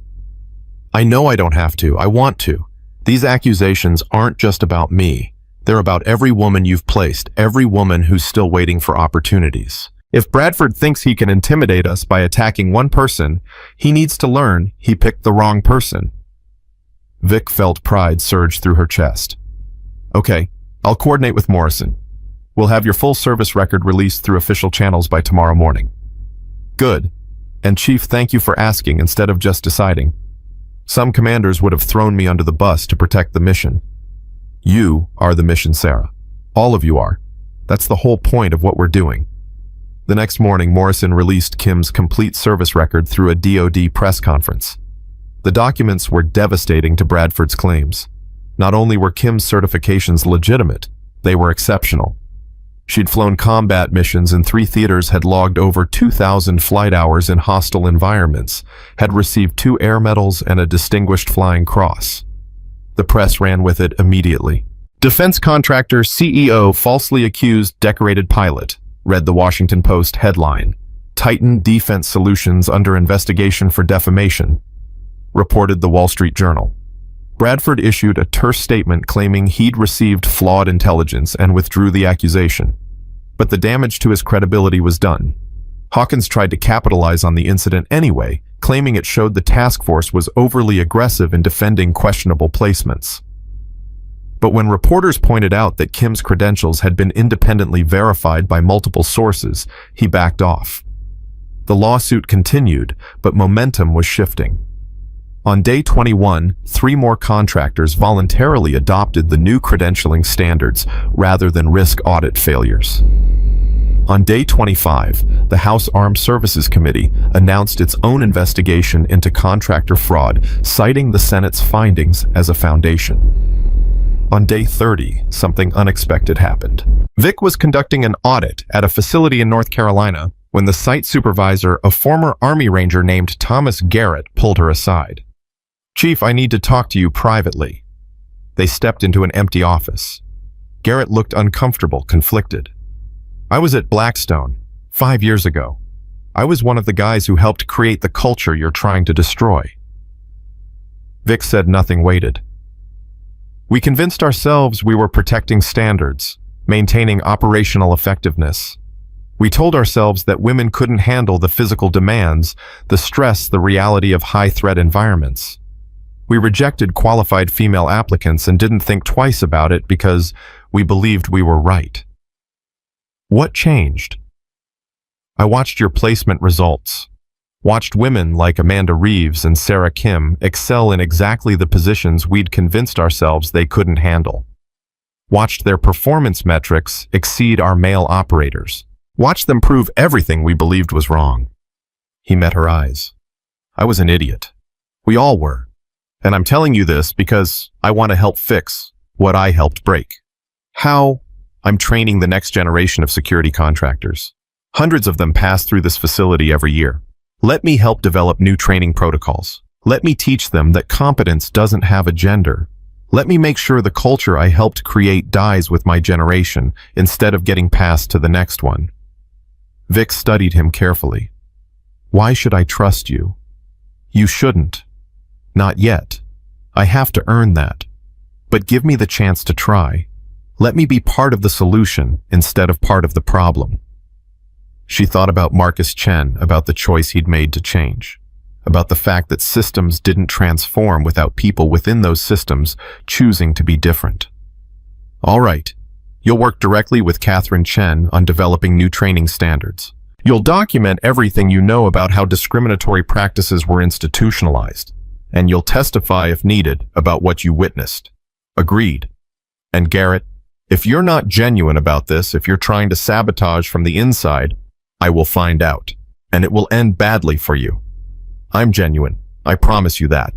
I know I don't have to. I want to. These accusations aren't just about me. They're about every woman you've placed, every woman who's still waiting for opportunities. If Bradford thinks he can intimidate us by attacking one person, he needs to learn he picked the wrong person. Vic felt pride surge through her chest. Okay, I'll coordinate with Morrison. We'll have your full service record released through official channels by tomorrow morning. Good. And Chief, thank you for asking instead of just deciding. Some commanders would have thrown me under the bus to protect the mission. You are the mission, Sarah. All of you are. That's the whole point of what we're doing. The next morning, Morrison released Kim's complete service record through a DoD press conference. The documents were devastating to Bradford's claims. Not only were Kim's certifications legitimate, they were exceptional. She'd flown combat missions in 3 theaters, had logged over 2,000 flight hours in hostile environments, had received 2 air medals and a Distinguished Flying Cross. The press ran with it immediately. Defense contractor CEO falsely accused decorated pilot, read the Washington Post headline. Titan Defense Solutions under investigation for defamation, reported the Wall Street Journal. Bradford issued a terse statement claiming he'd received flawed intelligence and withdrew the accusation. But the damage to his credibility was done. Hawkins tried to capitalize on the incident anyway, claiming it showed the task force was overly aggressive in defending questionable placements. But when reporters pointed out that Kim's credentials had been independently verified by multiple sources, he backed off. The lawsuit continued, but momentum was shifting. On day 21, 3 more contractors voluntarily adopted the new credentialing standards rather than risk audit failures. On day 25, the House Armed Services Committee announced its own investigation into contractor fraud, citing the Senate's findings as a foundation. On day 30, something unexpected happened. Vic was conducting an audit at a facility in North Carolina when the site supervisor, a former Army Ranger named Thomas Garrett, pulled her aside. Chief, I need to talk to you privately. They stepped into an empty office. Garrett looked uncomfortable, conflicted. I was at Blackstone 5 years ago. I was one of the guys who helped create the culture you're trying to destroy. Vic said nothing, waited. We convinced ourselves we were protecting standards, maintaining operational effectiveness. We told ourselves that women couldn't handle the physical demands, the stress, the reality of high-threat environments. We rejected qualified female applicants and didn't think twice about it because we believed we were right. What changed? I watched your placement results. Watched women like Amanda Reeves and Sarah Kim excel in exactly the positions we'd convinced ourselves they couldn't handle. Watched their performance metrics exceed our male operators. Watch them prove everything we believed was wrong. He met her eyes. I was an idiot. We all were. And I'm telling you this because I want to help fix what I helped break. How? I'm training the next generation of security contractors. Hundreds of them pass through this facility every year. Let me help develop new training protocols. Let me teach them that competence doesn't have a gender. Let me make sure the culture I helped create dies with my generation instead of getting passed to the next one. Vic studied him carefully. Why should I trust you? You shouldn't. Not yet. I have to earn that. But give me the chance to try. Let me be part of the solution instead of part of the problem. She thought about Marcus Chen, about the choice he'd made to change, about the fact that systems didn't transform without people within those systems choosing to be different. All right, you'll work directly with Catherine Chen on developing new training standards. You'll document everything you know about how discriminatory practices were institutionalized, and you'll testify if needed about what you witnessed. Agreed. And Garrett, if you're not genuine about this, if you're trying to sabotage from the inside, I will find out, and it will end badly for you. I'm genuine, I promise you that.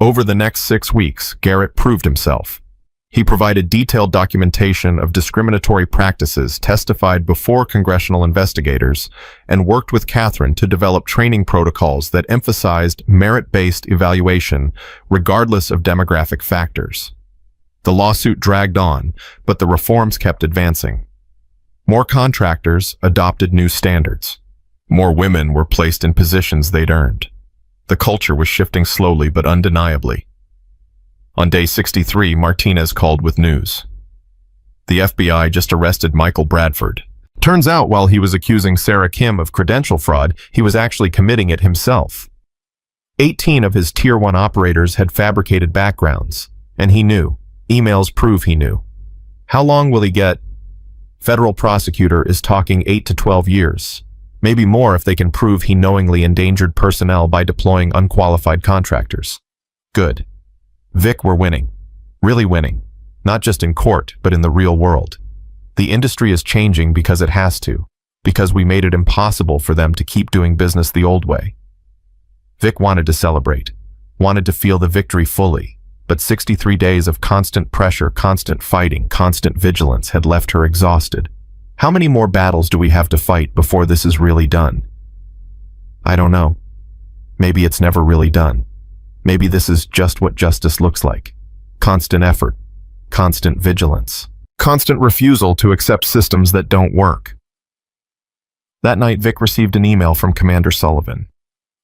Over the next 6 weeks, Garrett proved himself. He provided detailed documentation of discriminatory practices, testified before congressional investigators, and worked with Catherine to develop training protocols that emphasized merit-based evaluation regardless of demographic factors. The lawsuit dragged on, but the reforms kept advancing. More contractors adopted new standards. More women were placed in positions they'd earned. The culture was shifting slowly but undeniably. On day 63, Martinez called with news. The FBI just arrested Michael Bradford. Turns out while he was accusing Sarah Kim of credential fraud, he was actually committing it himself. 18 of his Tier 1 operators had fabricated backgrounds, and he knew. Emails prove he knew. How long will he get? Federal prosecutor is talking 8 to 12 years. Maybe more if they can prove he knowingly endangered personnel by deploying unqualified contractors. Good. Vic, we're winning. Really winning. Not just in court, but in the real world. The industry is changing because it has to, because we made it impossible for them to keep doing business the old way. Vic wanted to celebrate, wanted to feel the victory fully, but 63 days of constant pressure, constant fighting, constant vigilance had left her exhausted. How many more battles do we have to fight before this is really done? I don't know. Maybe it's never really done. Maybe this is just what justice looks like. Constant effort, constant vigilance, constant refusal to accept systems that don't work. That night, Vic received an email from Commander Sullivan.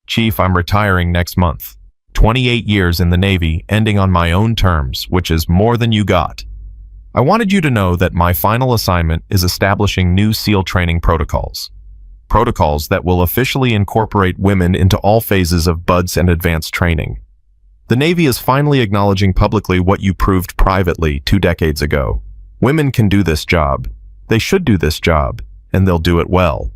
Chief, I'm retiring next month. 28 years in the Navy, ending on my own terms, which is more than you got. I wanted you to know that my final assignment is establishing new SEAL training protocols. Protocols that will officially incorporate women into all phases of BUDS and advanced training. The Navy is finally acknowledging publicly what you proved privately 2 decades ago. Women can do this job. They should do this job, and they'll do it well.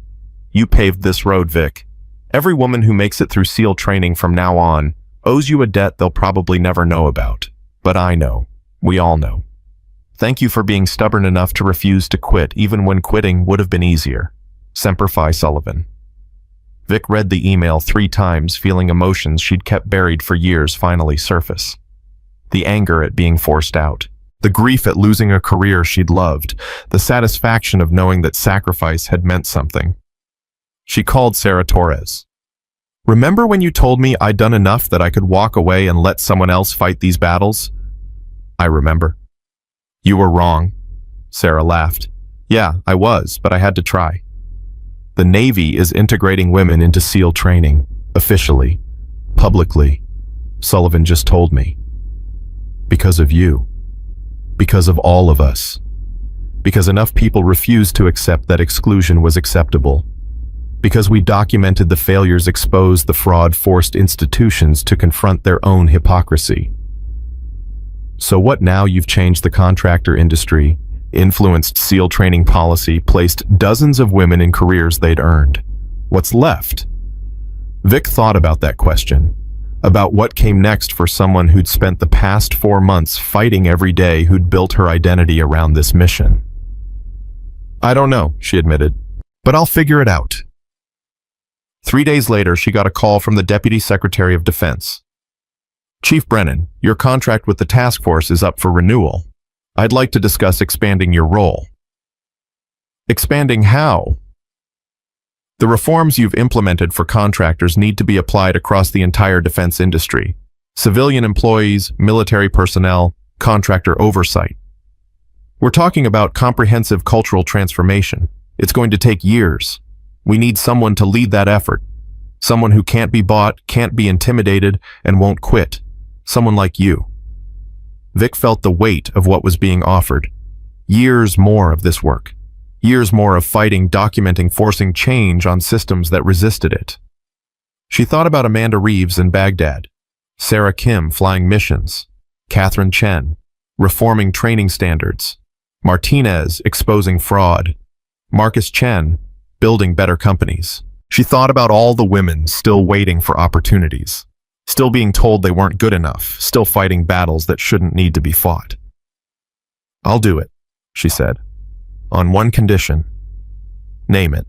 You paved this road, Vic. Every woman who makes it through SEAL training from now on owes you a debt they'll probably never know about. But I know. We all know. Thank you for being stubborn enough to refuse to quit, even when quitting would have been easier. Semper Fi, Sullivan. Vic read the email 3 times, feeling emotions she'd kept buried for years finally surface. The anger at being forced out. The grief at losing a career she'd loved. The satisfaction of knowing that sacrifice had meant something. She called Sarah Torres. Remember when you told me I'd done enough that I could walk away and let someone else fight these battles? I remember. You were wrong. Sarah laughed. Yeah, I was, but I had to try. The Navy is integrating women into SEAL training, officially, publicly. Sullivan just told me. Because of you. Because of all of us. Because enough people refused to accept that exclusion was acceptable. Because we documented the failures, exposed the fraud, forced institutions to confront their own hypocrisy. So what now? You've changed the contractor industry, influenced SEAL training policy, placed dozens of women in careers they'd earned. What's left? Vic thought about that question, about what came next for someone who'd spent the past 4 months fighting every day, who'd built her identity around this mission. I don't know, she admitted. but I'll figure it out. 3 days later, she got a call from the Deputy Secretary of Defense. Chief Brennan, your contract with the task force is up for renewal. I'd like to discuss expanding your role. Expanding how? The reforms you've implemented for contractors need to be applied across the entire defense industry. Civilian employees, military personnel, contractor oversight. We're talking about comprehensive cultural transformation. It's going to take years. We need someone to lead that effort. Someone who can't be bought, can't be intimidated, and won't quit. Someone like you. Vic felt the weight of what was being offered. Years more of this work. Years more of fighting, documenting, forcing change on systems that resisted it. She thought about Amanda Reeves in Baghdad, Sarah Kim flying missions, Catherine Chen reforming training standards, Martinez exposing fraud, Marcus Chen building better companies. She thought about all the women still waiting for opportunities, still being told they weren't good enough, still fighting battles that shouldn't need to be fought. I'll do it, she said. On one condition. Name it.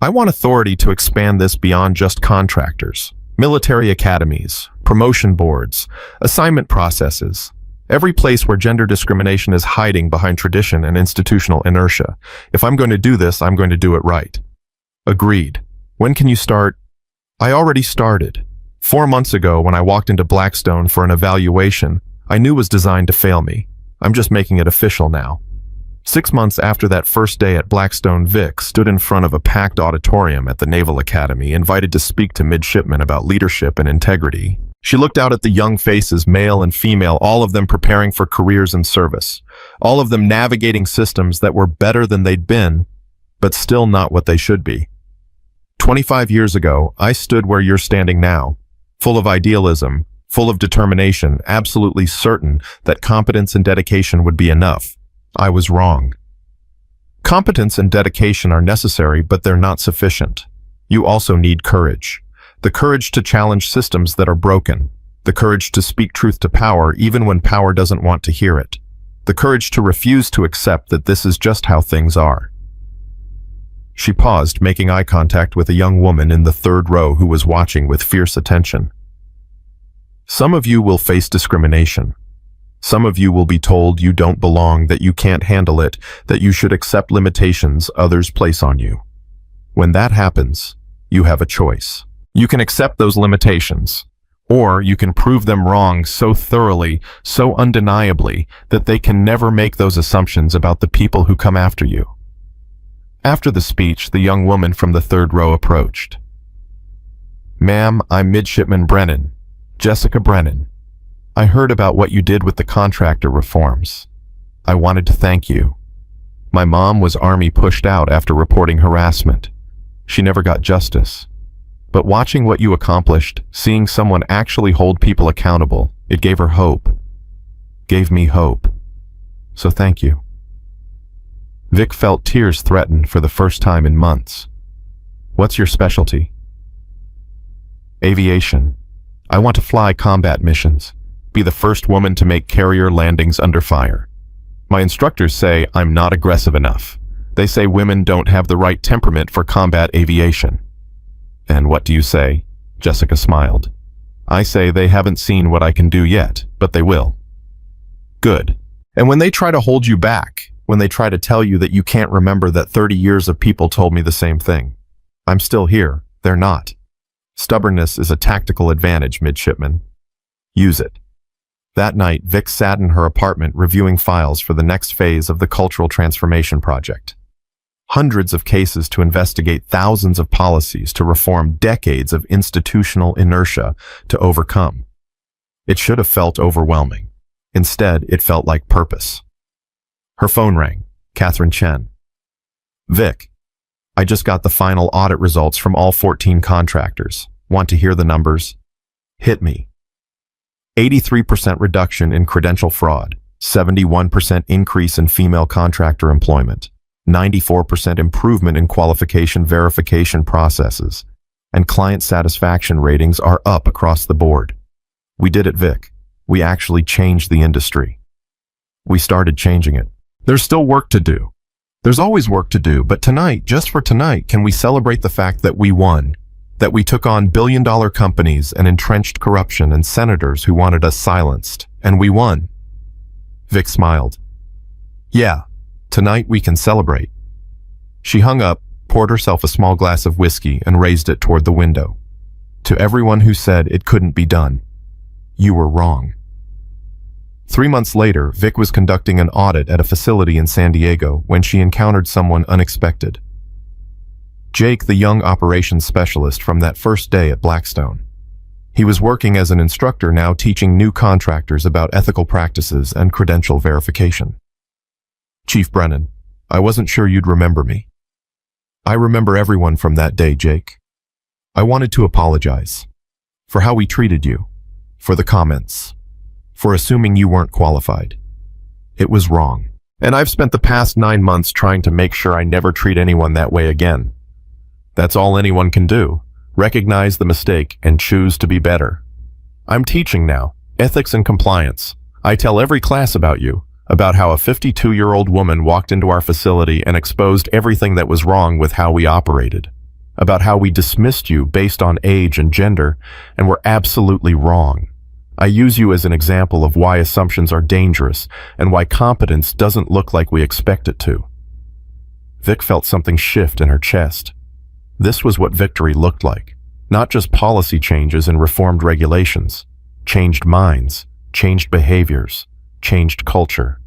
I want authority to expand this beyond just contractors, military academies, promotion boards, assignment processes, every place where gender discrimination is hiding behind tradition and institutional inertia. If I'm going to do this, I'm going to do it right. Agreed. When can you start? I already started. 4 months ago, when I walked into Blackstone for an evaluation, I knew it was designed to fail me. I'm just making it official now. 6 months after that first day at Blackstone, Vic stood in front of a packed auditorium at the Naval Academy, invited to speak to midshipmen about leadership and integrity. She looked out at the young faces, male and female, all of them preparing for careers in service, all of them navigating systems that were better than they'd been, but still not what they should be. 25 years ago, I stood where you're standing now, full of idealism, full of determination, absolutely certain that competence and dedication would be enough. I was wrong. Competence and dedication are necessary, but they're not sufficient. You also need courage. The courage to challenge systems that are broken. The courage to speak truth to power even when power doesn't want to hear it. The courage to refuse to accept that this is just how things are. She paused, making eye contact with a young woman in the third row who was watching with fierce attention. Some of you will face discrimination. Some of you will be told you don't belong, that you can't handle it, that you should accept limitations others place on you. When that happens, you have a choice. You can accept those limitations, or you can prove them wrong so thoroughly, so undeniably, that they can never make those assumptions about the people who come after you. After the speech, the young woman from the third row approached. Ma'am, I'm Midshipman Brennan, Jessica Brennan. I heard about what you did with the contractor reforms. I wanted to thank you. My mom was Army pushed out after reporting harassment. She never got justice. But watching what you accomplished, seeing someone actually hold people accountable, it gave her hope. Gave me hope. So thank you. Vic felt tears threaten for the first time in months. What's your specialty? Aviation. I want to fly combat missions. Be the first woman to make carrier landings under fire. My instructors say I'm not aggressive enough. They say women don't have the right temperament for combat aviation. And what do you say? Jessica smiled. I say they haven't seen what I can do yet, but they will. Good. And when they try to hold you back, when they try to tell you that you can't remember that 30 years of people told me the same thing, I'm still here, they're not. Stubbornness is a tactical advantage, midshipman. Use it. That night, Vic sat in her apartment reviewing files for the next phase of the Cultural Transformation Project. Hundreds of cases to investigate, thousands of policies to reform, decades of institutional inertia to overcome. It should have felt overwhelming. Instead, it felt like purpose. Her phone rang. Catherine Chen. Vic, I just got the final audit results from all 14 contractors. Want to hear the numbers? Hit me. 83% reduction in credential fraud, 71% increase in female contractor employment, 94% improvement in qualification verification processes, and client satisfaction ratings are up across the board. We did it, Vic. We actually changed the industry. We started changing it. There's still work to do. There's always work to do, but tonight, just for tonight, can we celebrate the fact that we won? That we took on billion-dollar companies and entrenched corruption and senators who wanted us silenced, and we won. Vic smiled. Yeah, tonight we can celebrate. She hung up, poured herself a small glass of whiskey, and raised it toward the window. To everyone who said it couldn't be done, you were wrong. 3 months later, Vic was conducting an audit at a facility in San Diego when she encountered someone unexpected. Jake, the young operations specialist from that first day at Blackstone. He was working as an instructor now, teaching new contractors about ethical practices and credential verification. Chief Brennan, I wasn't sure you'd remember me. I remember everyone from that day, Jake. I wanted to apologize for how we treated you, for the comments, for assuming you weren't qualified. It was wrong. And I've spent the past 9 months trying to make sure I never treat anyone that way again. That's all anyone can do. Recognize the mistake and choose to be better. I'm teaching now, ethics and compliance. I tell every class about you, about how a 52-year-old woman walked into our facility and exposed everything that was wrong with how we operated, about how we dismissed you based on age and gender and were absolutely wrong. I use you as an example of why assumptions are dangerous and why competence doesn't look like we expect it to. Vic felt something shift in her chest. This was what victory looked like. Not just policy changes and reformed regulations. Changed minds, changed behaviors, changed culture.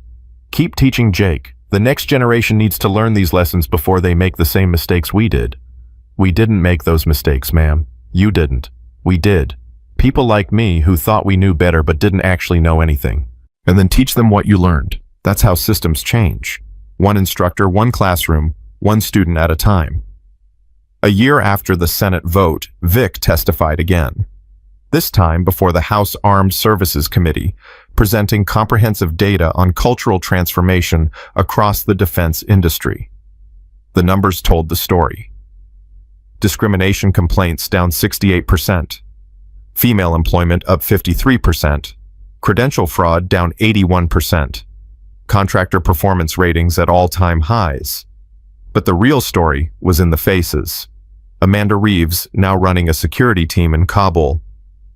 Keep teaching Jake. The next generation needs to learn these lessons before they make the same mistakes we did. We didn't make those mistakes, ma'am. You didn't. We did. People like me who thought we knew better but didn't actually know anything. And then teach them what you learned. That's how systems change. One instructor, one classroom, one student at a time. A year after the Senate vote, Vic testified again. This time before the House Armed Services Committee, presenting comprehensive data on cultural transformation across the defense industry. The numbers told the story. Discrimination complaints down 68%. Female employment up 53%. Credential fraud down 81%. Contractor performance ratings at all-time highs. But the real story was in the faces. Amanda Reeves, now running a security team in Kabul.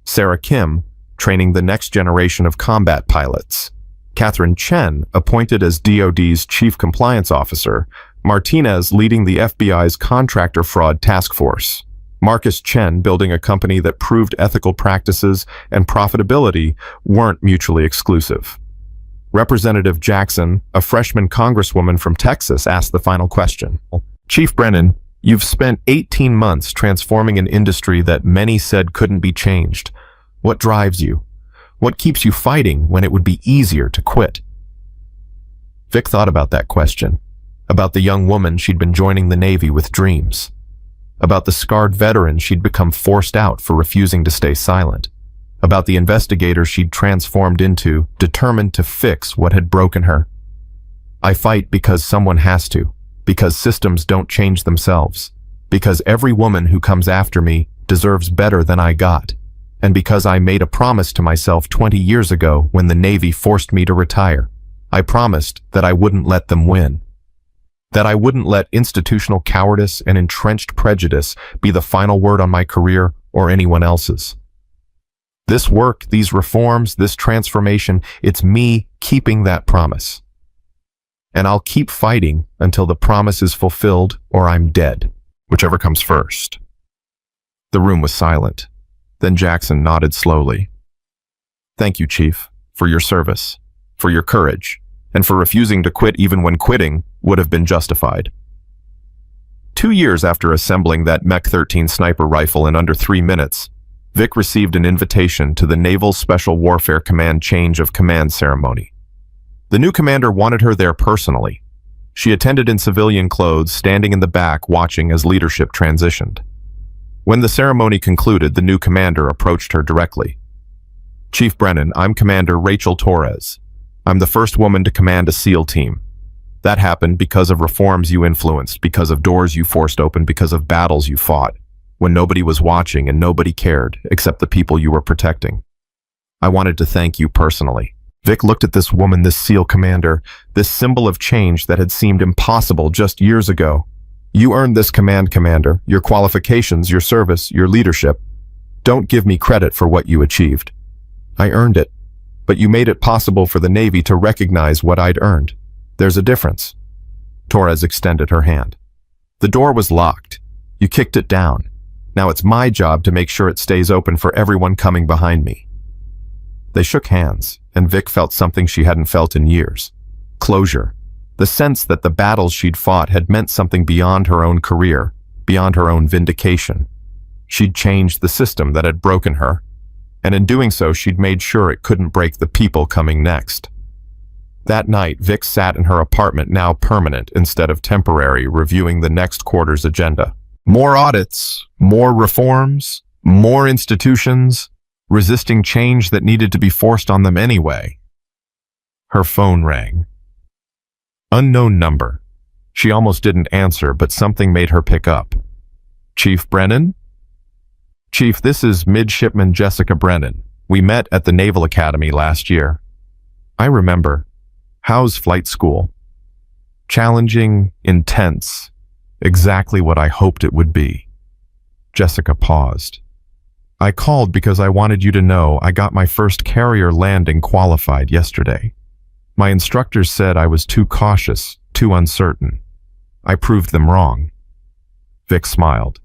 Sarah Kim, training the next generation of combat pilots. Catherine Chen, appointed as DoD's Chief Compliance Officer. Martinez, leading the FBI's Contractor Fraud Task Force. Marcus Chen, building a company that proved ethical practices and profitability weren't mutually exclusive. Representative Jackson, a freshman congresswoman from Texas, asked the final question. Chief Brennan, you've spent 18 months transforming an industry that many said couldn't be changed. What drives you? What keeps you fighting when it would be easier to quit? Vic thought about that question, about the young woman she'd been joining the Navy with dreams, about the scarred veteran she'd become forced out for refusing to stay silent, about the investigator she'd transformed into, determined to fix what had broken her. I fight because someone has to, because systems don't change themselves, because every woman who comes after me deserves better than I got, and because I made a promise to myself 20 years ago when the Navy forced me to retire. I promised that I wouldn't let them win, that I wouldn't let institutional cowardice and entrenched prejudice be the final word on my career or anyone else's. This work, these reforms, this transformation, it's me keeping that promise. And I'll keep fighting until the promise is fulfilled or I'm dead, whichever comes first. The room was silent. Then Jackson nodded slowly. Thank you, Chief, for your service, for your courage, and for refusing to quit even when quitting would have been justified. 2 years after assembling that Mech-13 sniper rifle in under 3 minutes, Vic received an invitation to the Naval Special Warfare Command change of command ceremony. The new commander wanted her there personally. She attended in civilian clothes, standing in the back watching as leadership transitioned. When the ceremony concluded, the new commander approached her directly. Chief Brennan, I'm Commander Rachel Torres. I'm the first woman to command a SEAL team. That happened because of reforms you influenced, because of doors you forced open, because of battles you fought, when nobody was watching and nobody cared except the people you were protecting. I wanted to thank you personally. Vic looked at this woman, this SEAL commander, this symbol of change that had seemed impossible just years ago. You earned this command, Commander, your qualifications, your service, your leadership. Don't give me credit for what you achieved. I earned it, but you made it possible for the Navy to recognize what I'd earned. There's a difference. Torres extended her hand. The door was locked. You kicked it down. Now it's my job to make sure it stays open for everyone coming behind me. They shook hands, and Vic felt something she hadn't felt in years. Closure. The sense that the battles she'd fought had meant something beyond her own career, beyond her own vindication. She'd changed the system that had broken her, and in doing so she'd made sure it couldn't break the people coming next. That night, Vic sat in her apartment, now permanent instead of temporary, reviewing the next quarter's agenda. More audits, more reforms, more institutions, resisting change that needed to be forced on them anyway. Her phone rang. Unknown number. She almost didn't answer, but something made her pick up. Chief Brennan? Chief, this is Midshipman Jessica Brennan. We met at the Naval Academy last year. I remember. How's flight school? Challenging, intense, exactly what I hoped it would be. Jessica paused. I called because I wanted you to know I got my first carrier landing qualified yesterday. My instructors said I was too cautious, too uncertain. I proved them wrong. Vic smiled.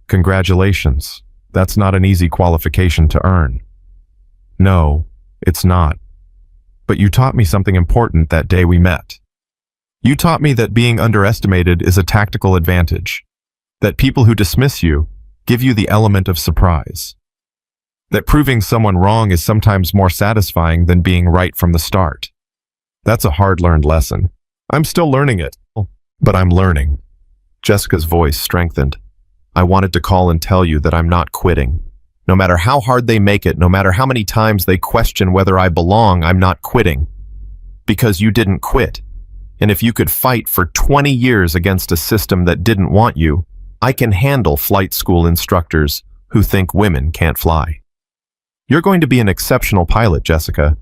Congratulations. That's not an easy qualification to earn. No, it's not. But you taught me something important that day we met. You taught me that being underestimated is a tactical advantage. That people who dismiss you give you the element of surprise. That proving someone wrong is sometimes more satisfying than being right from the start. That's a hard-learned lesson. I'm still learning it, but I'm learning. Jessica's voice strengthened. I wanted to call and tell you that I'm not quitting. No matter how hard they make it, no matter how many times they question whether I belong, I'm not quitting. Because you didn't quit. And if you could fight for 20 years against a system that didn't want you, I can handle flight school instructors who think women can't fly. You're going to be an exceptional pilot, Jessica.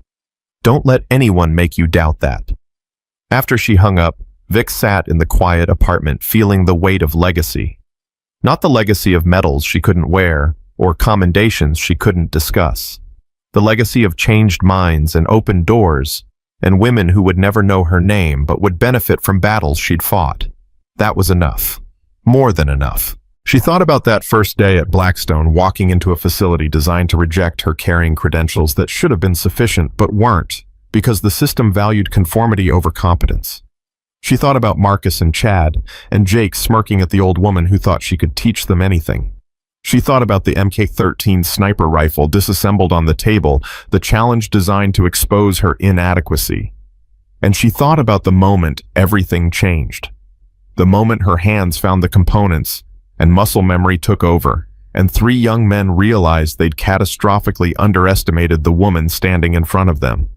Don't let anyone make you doubt that. After she hung up, Vic sat in the quiet apartment feeling the weight of legacy. Not the legacy of medals she couldn't wear or commendations she couldn't discuss. The legacy of changed minds and open doors and women who would never know her name but would benefit from battles she'd fought. That was enough. More than enough. She thought about that first day at Blackstone, walking into a facility designed to reject her carrying credentials that should have been sufficient but weren't, because the system valued conformity over competence. She thought about Marcus and Chad, and Jake smirking at the old woman who thought she could teach them anything. She thought about the MK-13 sniper rifle disassembled on the table, the challenge designed to expose her inadequacy. And she thought about the moment everything changed. The moment her hands found the components, and muscle memory took over, and 3 young men realized they'd catastrophically underestimated the woman standing in front of them.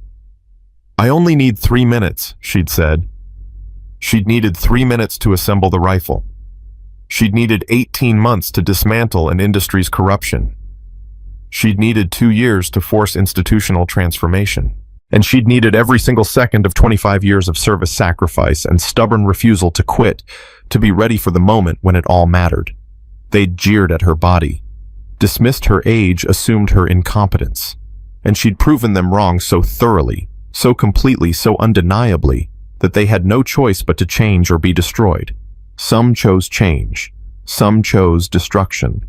I only need 3 minutes, she'd said. She'd needed 3 minutes to assemble the rifle. She'd needed 18 months to dismantle an industry's corruption. She'd needed 2 years to force institutional transformation. And she'd needed every single second of 25 years of service sacrifice and stubborn refusal to quit to be ready for the moment when it all mattered. They'd jeered at her body, dismissed her age, assumed her incompetence. And she'd proven them wrong so thoroughly, so completely, so undeniably, that they had no choice but to change or be destroyed. Some chose change, some chose destruction.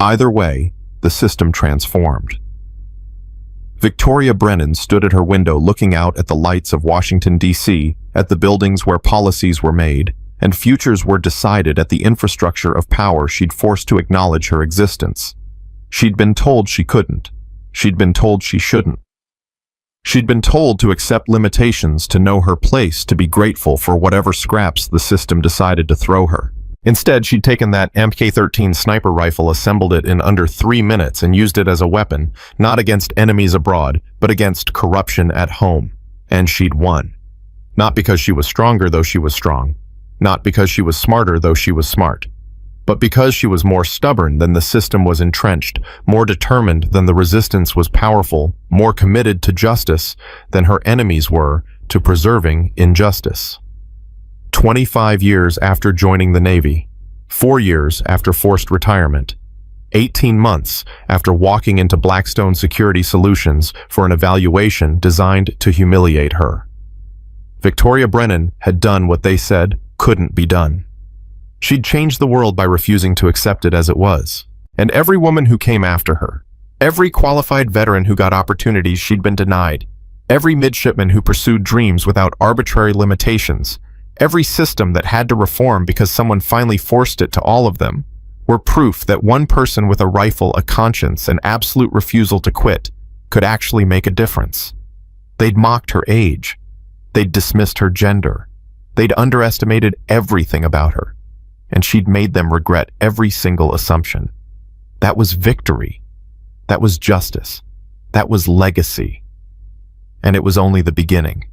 Either way, the system transformed. Victoria Brennan stood at her window looking out at the lights of Washington, D.C., at the buildings where policies were made and futures were decided, at the infrastructure of power she'd forced to acknowledge her existence. She'd been told she couldn't. She'd been told she shouldn't. She'd been told to accept limitations, to know her place, to be grateful for whatever scraps the system decided to throw her. Instead, she'd taken that MK-13 sniper rifle, assembled it in under 3 minutes, and used it as a weapon, not against enemies abroad, but against corruption at home. And she'd won. Not because she was stronger, though she was strong. Not because she was smarter, though she was smart. But because she was more stubborn than the system was entrenched, more determined than the resistance was powerful, more committed to justice than her enemies were to preserving injustice. 25 years after joining the Navy, 4 years after forced retirement, 18 months after walking into Blackstone Security Solutions for an evaluation designed to humiliate her, Victoria Brennan had done what they said couldn't be done. She'd changed the world by refusing to accept it as it was. And every woman who came after her, every qualified veteran who got opportunities she'd been denied, every midshipman who pursued dreams without arbitrary limitations, every system that had to reform because someone finally forced it to all of them, were proof that one person with a rifle, a conscience, and absolute refusal to quit could actually make a difference. They'd mocked her age. They'd dismissed her gender. They'd underestimated everything about her. And she'd made them regret every single assumption. That was victory. That was justice. That was legacy. And it was only the beginning.